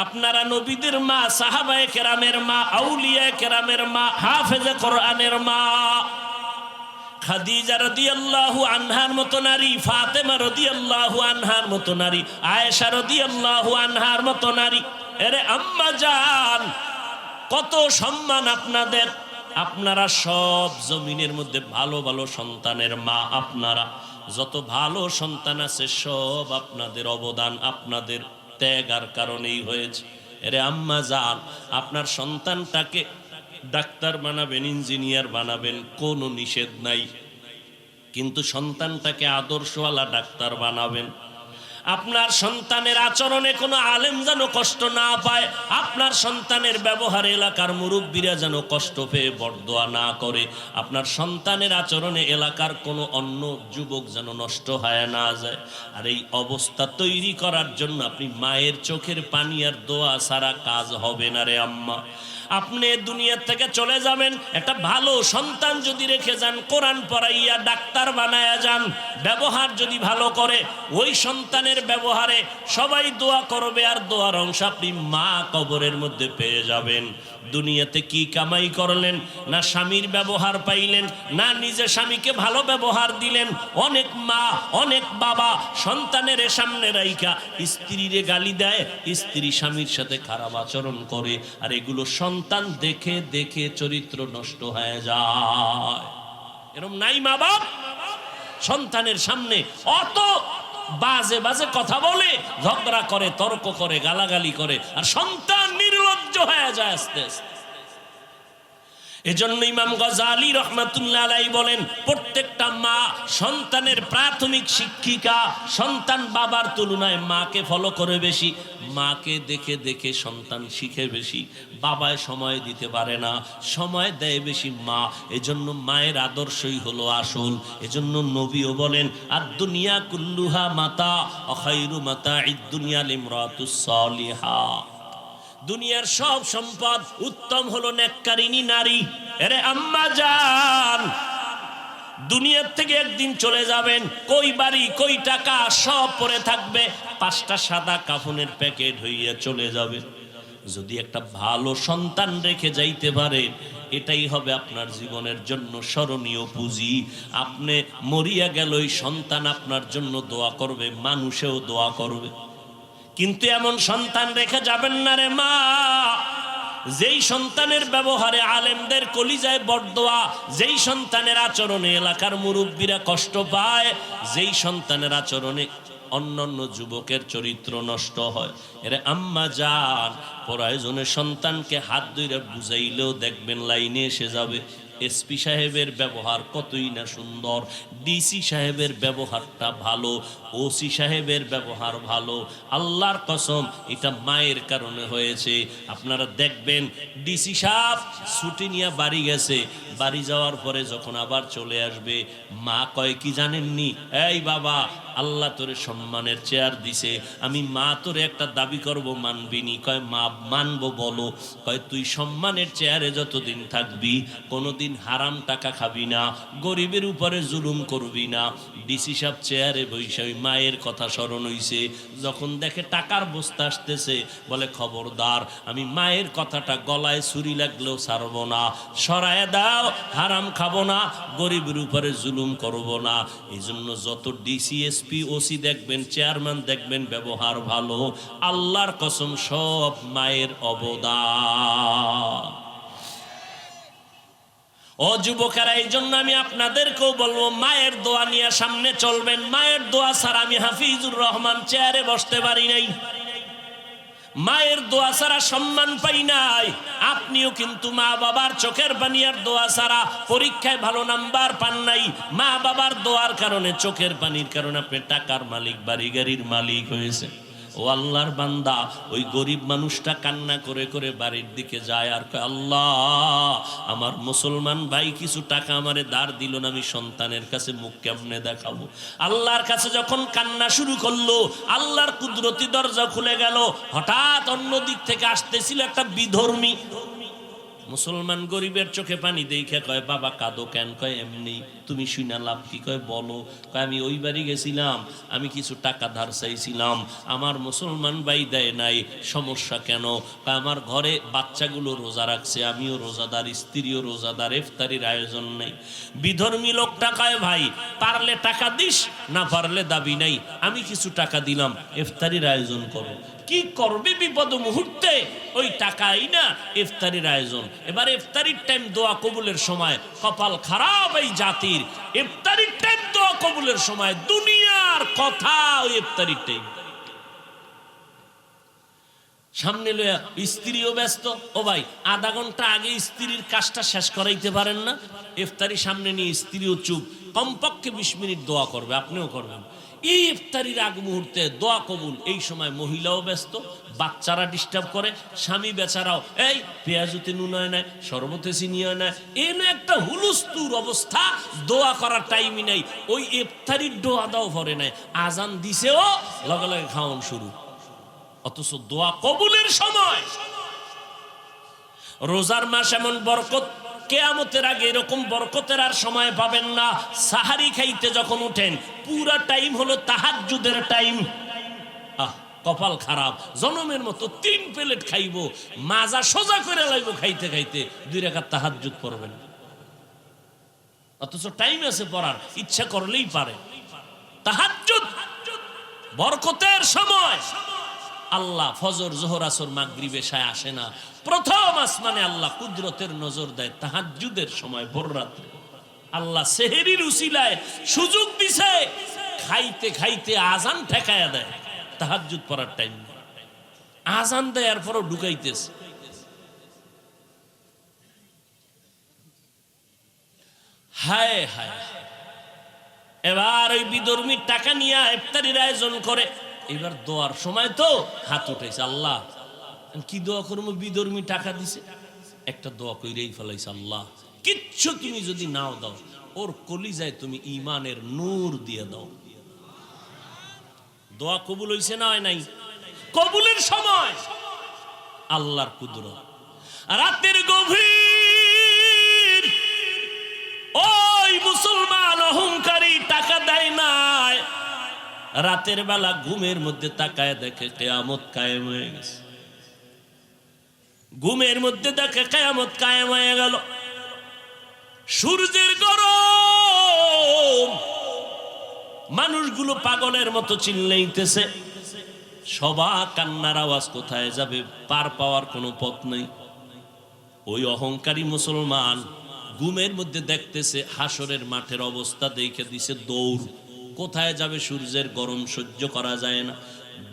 Speaker 1: আপনারা নবীদের মা, সাহাবায়ে কেরামের মা, আউলিয়া কেরামের মা, হাফেজে কোরআনের মা, খাদিজা রাদিয়াল্লাহু আনহার মতো নারী, ফাতেমা রাদিয়াল্লাহু আনহার মতো নারী, আয়েশা রাদিয়াল্লাহু আনহার মতো নারী। আরে আম্মা জান, কত সম্মান আপনাদের। আপনারা সব জমিনের মধ্যে ভালো ভালো সন্তানের মা, আপনারা যত ভালো সন্তান আছে সব আপনাদের অবদান, আপনাদের ত্যাগার কারণেই হয়েছে। এরে আম্মা জান, আপনার সন্তানটাকে ডাক্তার বানাবেন, ইঞ্জিনিয়ার বানাবেন, কোনো নিষেধ নাই, কিন্তু সন্তানটাকে আদর্শওয়ালা ডাক্তার বানাবেন। আপনার সন্তানের আচরণে কোনো আলেম যেন কষ্ট না পায়, আপনার সন্তানের ব্যবহারে এলাকার মুরব্বীরা যেন কষ্ট পেয়ে বরদোয়া না করে, আপনার সন্তানের আচরণে এলাকার কোনো অন্য যুবক যেন নষ্ট হয়ে না যায়। আর এই অবস্থা তৈরি করার জন্য আপনি মায়ের চোখের পানি আর দোয়া ছাড়া কাজ হবে না রে আম্মা। আপনি দুনিয়া থেকে চলে যাবেন, একটা ভালো সন্তান যদি রেখে যান, কোরআন পড়াইয়া ডাক্তার বানায়া যান, ব্যবহার যদি ভালো করে, ওই সন্তানের ব্যবহারে সবাই দোয়া করবে, আর দোয়ার অংশ আপনি মা কবরের মধ্যে পেয়ে যাবেন। দুনিয়াতে কি কামাই করলেন? না স্বামীর ব্যবহার পাইলেন, না নিজে স্বামীকে ভালো ব্যবহার দিলেন। অনেক মা, অনেক বাবা সন্তানের সামনে রাইখা স্ত্রীরে গালি দেয়, স্ত্রী স্বামীর সাথে খারাপ আচরণ করে, আর এগুলো সন্তান দেখে দেখে চরিত্র নষ্ট হয়ে যায়। এরকম নাই মা বাপ? সন্তানের সামনে অত বাজে বাজে কথা বলে, ঝগড়া করে, তর্ক করে, গালাগালি করে, আর সন্তান নির্লজ্জ হয়ে যায় আস্তে আস্তে। এজন্য ইমাম গজালি রহমাতুল্লাহ আলাইহি বলেন, প্রত্যেকটা মা সন্তানের প্রাথমিক শিক্ষিকা। সন্তান বাবার তুলনায় মাকে ফলো করে বেশি, মাকে দেখে দেখে সন্তান শিখে বেশি। বাবায় সময় দিতে পারে না, সময় দেয় বেশি মা। এজন্য মায়ের আদর্শই হলো আসল। এজন্য নবীও বলেন, আদ-দুনিয়া কুল্লুহা মাতা ওয়া খায়রু মাতা'id দুনিয়া লিমরাতুস সালিহা। দুনিয়ার সব সম্পদ উত্তম হলো নেককারিনী নারী। আরে আম্মা জান, দুনিয়ার থেকে একদিন চলে যাবেন, কই বাড়ি কই টাকা সব পড়ে থাকবে, 5টা সাদা কাফনের প্যাকেট হইয়া চলে যাবে। যদি একটা ভালো সন্তান রেখে যাইতে পারে, এটাই হবে আপনার জীবনের জন্য স্মরণীয় পুঁজি। আপনি মরিয়া গেল, ওই সন্তান আপনার জন্য দোয়া করবে, মানুষেও দোয়া করবে। কিন্তু এমন সন্তান রেখে যাবেন না রে মা, যেই সন্তানের ব্যবহারে আলেমদের কলিজায় বরদোয়া, যেই সন্তানের আচরণে এলাকার মুরব্বীরা কষ্ট পায়, যেই সন্তানের আচরণে অন্যান্য যুবকের চরিত্র নষ্ট হয়। এরে আম্মা জান, প্রয়োজনে সন্তানকে হাত ধরে বুঝাইলেও দেখবেন লাইনে এসে যাবে। এসপি সাহেবের ব্যবহার কতই না সুন্দর, ডিসি সাহেবের ব্যবহারটা ভালো, ওসি সাহেবের ব্যবহার ভালো। আল্লাহর কসম, এটা মায়ের কারণে হয়েছে। আপনারা দেখবেন ডিসি সাহেব ছুটি নিয়ে বাড়ি গেছে, বাড়ি যাওয়ার পরে যখন আবার চলে আসবে, মা কয় কি জানেননি, এই বাবা, আল্লাহ তোরে সম্মানের চেয়ার দিছে, আমি মা তোরে একটা দাবি করব, মানবিনি? কয় মা মানবো, বলো। কয় তুই সম্মানের চেয়ারে যতদিন থাকবি, কোনোদিন হারাম টাকা খাবি না, গরিবের উপরে জুলুম করবি না। ডিসি সাহেব চেয়ারে বসে ওই মায়ের কথা স্মরণ হইছে, যখন দেখে টাকার বস্তা আসতেছে, বলে খবরদার, আমি মায়ের কথাটা গলায় ছুরি লাগলেও ছাড়ব না, সরায় দাও, হারাম খাবো না, গরিবের উপরে জুলুম করব না। এই জন্য যত ডিসি, এসপি, ওসি দেখবেন, চেয়ারম্যান দেখবেন ব্যবহার ভালো, আল্লাহর কসম সব মায়ের অবদান। ও যুবকেরা, এই জন্য আমি আপনাদেরকেও বলবো, মায়ের দোয়া নিয়ে সামনে চলবেন। মায়ের দোয়া ছাড়া আমি হাফিজুর রহমান চেয়ারে বসতে পারি নাই, মায়ের দোয়া ছাড়া সম্মান পাই নাই। আপনিও কিন্তু মা বাবার চোখের পানির দোয়া ছাড়া পরীক্ষায় ভালো নাম্বার পান নাই। মা বাবার দোয়ার কারণে, চোখের পানির কারণে আপনি টাকার মালিক, বাড়ি গাড়ির মালিক হয়েছে। ও আল্লাহর বান্দা, ওই গরিব মানুষটা কান্না করে করে বাড়ির দিকে যায় আর কয়, আল্লাহ, আমার মুসলমান ভাই কিছু টাকা আমারে ধার দিল না, আমি সন্তানের কাছে মুখ কেমনে দেখাবো? আল্লাহর কাছে যখন কান্না শুরু করলো, আল্লাহর কুদরতি দরজা খুলে গেল। হঠাৎ অন্য দিক থেকে আসতেছিল একটা বিধর্মী মুসলমান, গরিবের চোখে পানি দেখে কয়, বাবা কাঁদো কেন? কয় এমনি। তুমি শুনা লাভ কি? কয় বলো। কয় আমি ওই বাড়ি গেছিলাম, আমি কিছু টাকা ধার চাইছিলাম, আমার মুসলমান ভাই দেয় নাই। সমস্যা কেন? কয় আমার ঘরে বাচ্চাগুলো রোজা রাখছে, আমিও রোজাদার, স্ত্রীও রোজাদার, ইফতারির আয়োজন নেই। বিধর্মী লোকটা কয়, ভাই পারলে টাকা দিস, না পারলে দাবি নাই, আমি কিছু টাকা দিলাম, ইফতারির আয়োজন করো। কি করবে বিপদ মুহূর্তে? ওই টাকাই না ইফতারির আয়োজন। এবার ইফতারির টাইম দোয়া কবুলের সময়, কপাল খারাপ এই জাতির, ইফতারির টাইম দোয়া কবুলের সময় দুনিয়ার কথা, ওই ইফতারির টাইম সামনে লইয়া স্ত্রীও ব্যস্ত। ও ভাই, আধা ঘন্টা আগে স্ত্রীর কাজটা শেষ করাইতে পারেন না? ইফতারি সামনে নিয়ে স্ত্রীও চুপ, কমপক্ষে 20 মিনিট দোয়া করবে, আপনিও করবেন। এই ইফতারির আগ মুহূর্তে দোয়া কবুল, এই সময় মহিলাও ব্যস্ত, বাচ্চারা ডিস্টার্ব করে, স্বামী বেচারাও, এই পেঁয়াজুতে নুন হয় না, শরবতে চিনি হয় না, এনে একটা হুলুস্তুর অবস্থা, দোয়া করার টাইমই নাই। ওই ইফতারির দোয়া দাও ভরে নাই, আজান দিছেও লগে লগে খাওয়ান শুরু। অথচ দোয়া কবুলের সময়, রোজার মাস এমন বরকত, কিয়ামতের আগে এরকম বরকতের আর সময় পাবেন না। সাহারি খাইতে যখন উঠেন, পুরা টাইম হলো তাহাজ্জুদের টাইম। কপাল খারাপ, জনমের মতো 3 প্লেট খাইবো, মাজা সোজা করে লাইবো, খাইতে খাইতে 2 রাকাত তাহাজ্জুদ পড়বেন, অথচ টাইম আছে পড়ার, ইচ্ছা করলেই পারে। তাহাজ্জুদ বরকতের সময়। আল্লাহ ফজর, জোহর, আসর, মাগরিব, এশায় আসে না, প্রথম আসমানে আল্লাহ কুদরতের নজর দেয় তাহাজ্জুদের সময়, ভোর রাতে। আল্লাহ সেহরির উসিলায় সুযোগ দিছে, খাইতে খাইতে আজান ঠেকায়া দেয়, তাহাজ্জুদ পড়ার টাইম আজান দেয়, এরপরও ঢুকাইতেছে। হায় হায়, এবার ওই বিধর্মীর টাকা নিয়ে ইফতারির আয়োজন করে। এবার দোয়ার সময় তো হাত উঠেছে, আল্লাহ কি দোয়া করবো, বিধর্মী টাকা দিছে, একটা দোয়া কইরেই ফেলাইছে, আল্লাহ কিচ্ছু তুমি যদি নাও দাও, ওর কলিজায় তুমি ঈমানের নূর দিয়ে দাও। দোয়া কবুল হইছে না হয় নাই? কবুলের সময় আল্লাহর কুদরত। রাতের গভীর ওই মুসলমান অহংকারী টাকা দেয় নাই, রাতের বেলা ঘুমের মধ্যে তাকায় দেখে কিয়ামত কায়েম হয়ে গেছে। ঘুমের মধ্যে দেখে কিয়ামত কায়েম হয়ে গেল। সূর্যের গরম, মানুষগুলো পাগলের মতো চিল্লাইতেছে, সবার কান্নার আওয়াজ কোথায় যাবে, পার পাওয়ার কোনো পথ নেই। ওই অহংকারী মুসলমান ঘুমের মধ্যে দেখতেছে হাসরের মাঠের অবস্থা, দেখে দিছে দৌড়, কোথায় যাবে, সূর্যের গরম সহ্য করা যায় না।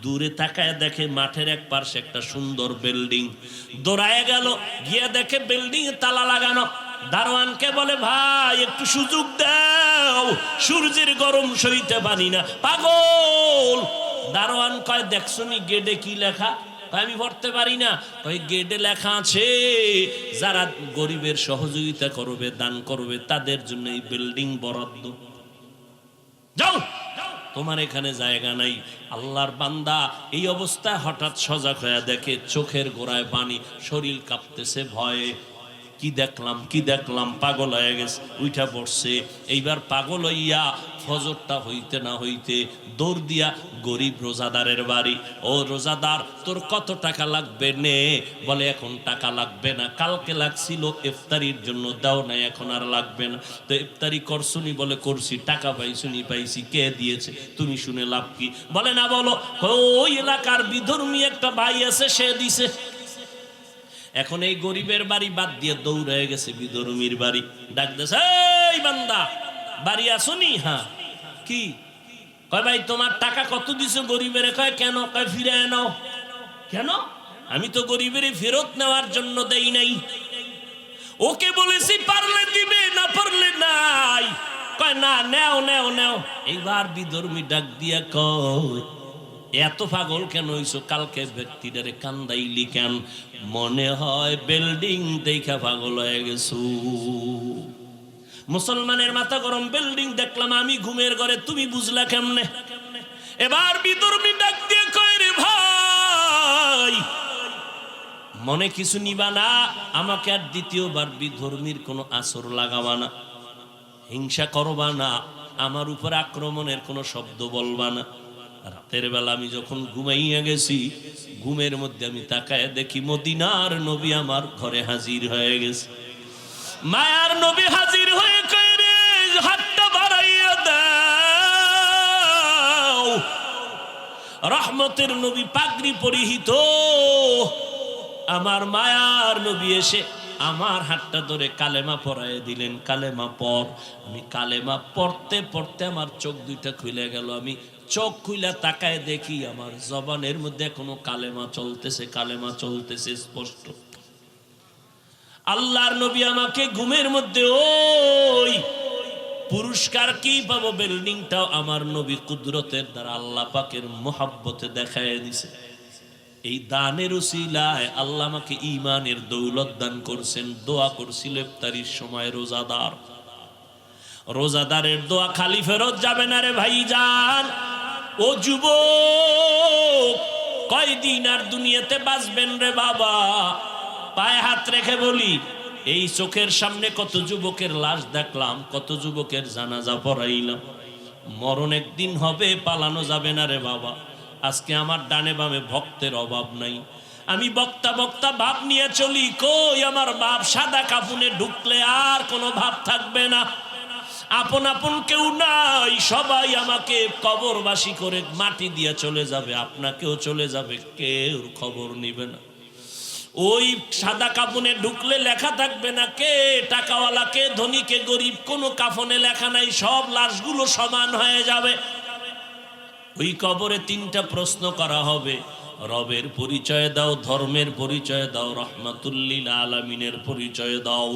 Speaker 1: দূরে তাকায় দেখে মাঠের এক পাশে একটা সুন্দর বিল্ডিং, দৌড়ায় গেল, গিয়ে দেখে বিল্ডিং এ তালা লাগানো। দারোয়ানকে বলে, ভাই একটু সুযোগ দাও, সূর্যের গরম সইতে পারি না। পাগল। দারোয়ান কয়, দেখছনি গেটে কি লেখা? আমি পড়তে পারি না। ওই গেটে লেখা আছে, যারা গরিবের সহযোগিতা করবে, দান করবে, তাদের জন্য এই বিল্ডিং বরাদ্দ। যাও, তোমার এখানে জায়গা নাই। আল্লাহর বান্দা এই অবস্থায় হঠাৎ সজাগ হয়ে দেখে চোখের গোড়ায় পানি, শরীর কাঁপতেছে ভয়ে। কি দেখলাম কি দেখলাম, পাগল হয়ে গেছে, উঠা পড়ছে। এইবার পাগল হইয়া ফজরটা হইতে না হইতে দৌড় দিয়া গরিব রোজাদারের বাড়ি। ও রোজাদার, তোর কত টাকা লাগবে নে? বলে, এখন টাকা লাগবে না, কালকে লাগছিল ইফতারির জন্য, দাও নাই, এখন আর লাগবে না। তো ইফতারি করছুনি? বলে করছি। টাকা পাইছুনি? পাইছি। কে দিয়েছে? তুমি শুনে লাভ কি? বলে না, বলো। ওই এলাকার বিধর্মী একটা ভাই আছে, সে দিছে। এখন এই গরিবের বাড়ি বাদ দিয়ে দৌড় হয়ে গেছে বিধর্মীর বাড়ি। ডাক দেছে, এই বান্দা, বাড়ি আসুনি? হ্যাঁ। কি? কয়, ভাই তোমার টাকা কত দিছো গরিবের? কয়, কেন? কয়, ফিরে নাও। কেন? আমি তো গরিবের ফেরত নেওয়ার জন্য দেই নাই, ওকে বলেছি পারলে দিবে, না পারলে নাই। কয়, না, নেও নেও নেও। এইবার বিধর্মী ডাক দিয়া কয়, এত পাগল কেন হইছো? কালকে ব্যক্তিটারে কান্দাইলি কেন? মনে হয় বিল্ডিং দেখা পাগল হয়ে গেছো। মুসলমানের মাথা গরম, বিল্ডিং দেখলাম আমি ঘুমের ঘরে, তুমি বুঝলা কেমনে? এবার বিধর্মী ডাক দিয়ে কয়, রে ভাই, মনে কিছু নিবা না, আমাকে আর দ্বিতীয়বার বিধর্মীর কোনো আসর লাগাবা না, হিংসা করবা না, আমার উপর আক্রমণের কোনো শব্দ বলবা না। রাতের বেলা আমি যখন ঘুমাইয়া গেছি, ঘুমের মধ্যে আমি তাকায় দেখি মদিনার নবী আমার ঘরে হাজির হয়ে গেছে। মায়ার নবী হাজির হয়ে কয়, রে হাতটা বাড়াইয়া দাও। রহমতের নবী পাগড়ি পরিহিত আমার মায়ার নবী এসে আমার হাতটা ধরে কালেমা পড়ায় দিলেন। কালেমা পড়। আমি কালেমা পড়তে পড়তে আমার চোখ দুইটা খুলে গেল। আমি চোখ খুলে তাকায় দেখি আমার জবানের মধ্যে এখনো কালেমা চলতেছে, কালেমা চলতেছে স্পষ্ট। আল্লাহর নবী আমাকে ঘুমের মধ্যে, ওই পুরস্কার কি পাবো, বিল্ডিংটাও আমার নবী কুদরতের দ্বারা আল্লাহ পাকের মোহাব্বতে দেখায় দিছে। এই দানের উসিলায় আল্লাহ আমাকে ঈমানের দৌলত দান করছেন। দোয়া করছিল ইফতারির সময় রোজাদার, রোজাদারের দোয়া খালি ফেরত যাবে না রে ভাইজান। ও যুবক, কয়দিন আর দুনিয়াতে বাঁচবেন রে বাবা? পায়ে হাত রেখে বলি, এই চোখের সামনে কত যুবকের লাশ দেখলাম, কত যুবকের জানাজা পড়াইলাম। মরণ একদিন হবে, পালানো যাবে না রে বাবা। আজকে আমার ডানে বামে ভক্তের অভাব নাই। আমি বক্তা বক্তা ভাব নিয়ে চলি, কই আমার বাপ সাদা কাফনে ঢুকলে আর কোনো ভাব থাকবে না। আপন আপন কেউ নাই, সবাই আমাকে কবরবাসী করে মাটি দিয়ে চলে যাবে, আপনাকেও চলে যাবে, কেউ খবর নিবে না। ওই সাদা কাফনে ঢুকলে লেখা থাকবে না কে টাকাওয়ালা, কে ধনী, কে গরিব, কোনো কাফনে লেখা নাই, সব লাশগুলো সমান হয়ে যাবে। ওই কবরে তিনটা প্রশ্ন করা হবে। রবের পরিচয় দাও, ধর্মের পরিচয় দাও, রহমাতুল্লিল আলামিনের পরিচয় দাও।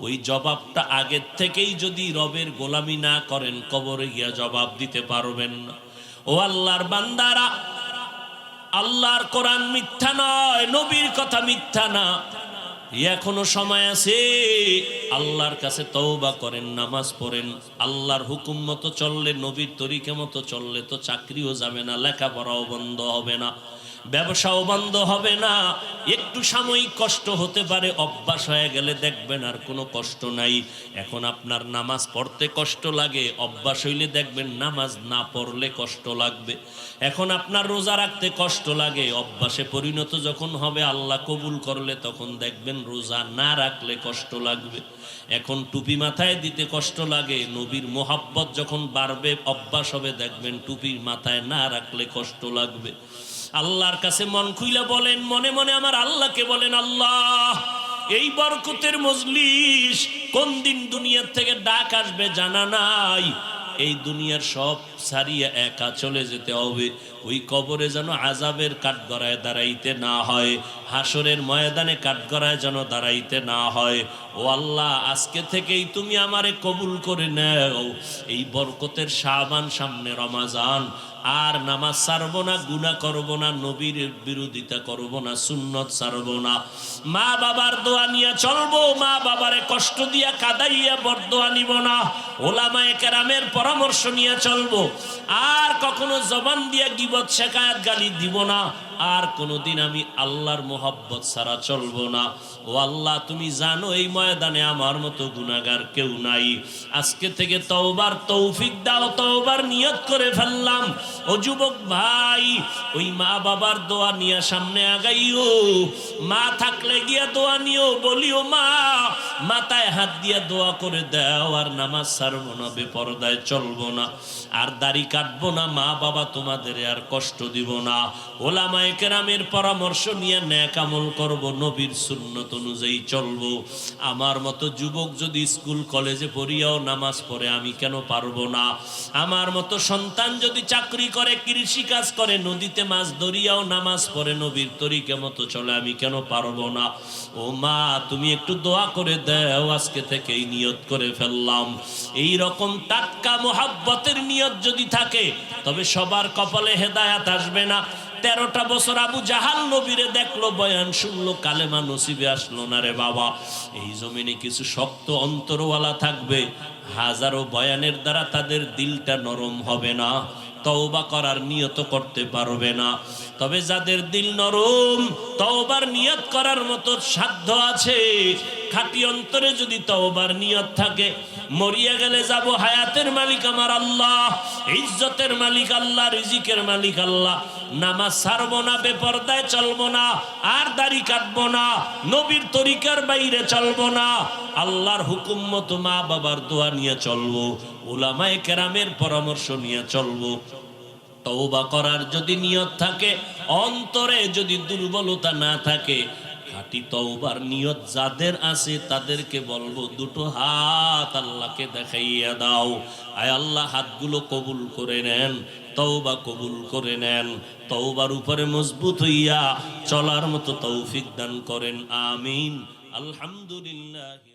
Speaker 1: ওই জবাবটা আগের থেকেই যদি রবের গোলামি না করেন, কবরে গিয়া জবাব দিতে পারবেন না। ও আল্লাহর বান্দারা, আল্লাহর কোরআন মিথ্যা নয়, নবীর কথা মিথ্যা না। এখনো সময় আছে, আল্লাহর কাছে তওবা করেন, নামাজ পড়েন। আল্লাহর হুকুম মতো চললে, নবীর তরিকা মতো চললে তো চাকরিও যাবে না, লেখাপড়াও বন্ধ হবে না, ব্যবসাও বন্ধ হবে না। একটু সাময়িক কষ্ট হতে পারে, অভ্যাস হয়ে গেলে দেখবেন আর কোনো কষ্ট নাই। এখন আপনার নামাজ পড়তে কষ্ট লাগে, অভ্যাস হইলে দেখবেন নামাজ না পড়লে কষ্ট লাগবে। এখন আপনার রোজা রাখতে কষ্ট লাগে, অভ্যাসে পরিণত যখন হবে, আল্লাহ কবুল করলে তখন দেখবেন রোজা না রাখলে কষ্ট লাগবে। এখন টুপি মাথায় দিতে কষ্ট লাগে, নবীর মোহাব্বত যখন বাড়বে, অভ্যাস হবে, দেখবেন টুপির মাথায় না রাখলে কষ্ট লাগবে। আল্লাহর কাছে মন খুইলা বলেন, মনে মনে আমার আল্লাহকে বলেন, আল্লাহ এই বরকতের মজলিস কোন দিন দুনিয়ার থেকে ডাক আসবে জানা নাই। এই দুনিয়ার সব ছাড়িয়ে একা চলে যেতে হবে। ওই কবরে যেন আযাবের কাঠগড়ায় দাঁড়াইতে না হয়, হাসরের ময়দানে কাঠগড়ায় যেন দাঁড়াইতে না হয়। ও আল্লাহ, আজকে থেকেই তুমি আমারে কবুল করে নাও। এই বরকতের শাবান, সামনে রমাজান, আর নামাজ ছাড়বো না, গুনাহ করব না, নবীর বিরোধিতা করব না, সুন্নত ছাড়বো না। মা বাবার দোয়া নিয়ে চলবো, মা বাবারে কষ্ট দিয়া কাদাইয়া বরদোয়া নিব না। ওলামায়ে কেরামের পরামর্শ নিয়ে চলবো। আর কখনো জবান দিয়া গীবত, শিকায়াত, গালি দিব না। আর কোনোদিন আমি আল্লাহর মোহাব্বত ছাড়া চলবো না। ও আল্লাহ, তুমি জানো এই ময়দানে আমার মতো গুনাহগার কেউ নাই। আজকে থেকে তওবার তৌফিক দাও, তওবার নিয়ত করে ফেললাম। ও যুবক ভাই, ওই মা বাবার দোয়া নিয়ে সামনে আগাইও। মা থাকলে গিয়া দোয়া নিও, বলিও মা, মাথায় হাত দিয়া দোয়া করে দাও। আর নামাজ ছাড়বো না, বেপরদায় চলবো না, আর দাড়ি কাটবো না। মা বাবা তোমাদের আর কষ্ট দিব না। ওলামায়ে কেরামের পরামর্শ নিয়ে নেক আমল করব, নবীর সুন্নত অনুযায়ী চলবো। আমার মতো যুবক যদি স্কুল কলেজে পড়িয়াও নামাজ পড়ে, আমি কেন পারবো না? আমার মতো সন্তান যদি চাকরি করে, কৃষি কাজ করে, নদীতে মাছ ধরিয়াও নামাজ পড়ে, নবীর তরিকা মতো চলে, আমি কেন পারবো না? ও মা, তুমি একটু দোয়া করে দাও। আজকে থেকেই নিয়ত করে ফেললাম। এই রকম টাটকা মোহাব্বতের নিয়ত যদি থাকে, তবে সবার কপালে হেদায়াত আসবে না। 13টা বছর আবু জাহাল নবীরে দেখলো, বয়ান শুনলো, কালেমা নসিবে আসলো না রে বাবা। এই জমিনে কিছু শক্ত অন্তরওয়ালা থাকবে, হাজারো বয়ানের দ্বারা তাদের দিলটা নরম হবে না, তওবা করার নিয়ত করতে পারবে না। তবে যাদের দিল নরম, তওবার নিয়ত করার মতো সাধ্য আছে, খাঁটি অন্তরে যদি তওবার নিয়ত থাকে, মরিয়া গেলে যাব, হায়াতের মালিক আমার আল্লাহ, ইজ্জতের মালিক আল্লাহ, রিজিকের মালিক আল্লাহ। নামাজ ছাড়বো না, বেপরদায় চলবো না, আর দাড়ি কাটবো না, নবীর তরিকার বাইরে চলবো না, আল্লাহর হুকুম মতো মা বাবার দোয়া নিয়ে চলবো, উলামায়ে কেরামের পরামর্শ নিয়ে চলবো। তওবা করার যদি নিয়ত থাকে, অন্তরে যদি দুর্বলতা না থাকে, খাঁটি তওবার নিয়ত যাদের আছে তাদেরকে বলবো, দুটো হাত আল্লাহকে দেখাইয়া দাও। আয় আল্লাহ, হাতগুলো কবুল করে নেন, তওবা কবুল করে নেন, তওবার উপরে মজবুত হইয়া চলার মতো তৌফিক দান করেন। আমিন। আলহামদুলিল্লাহ।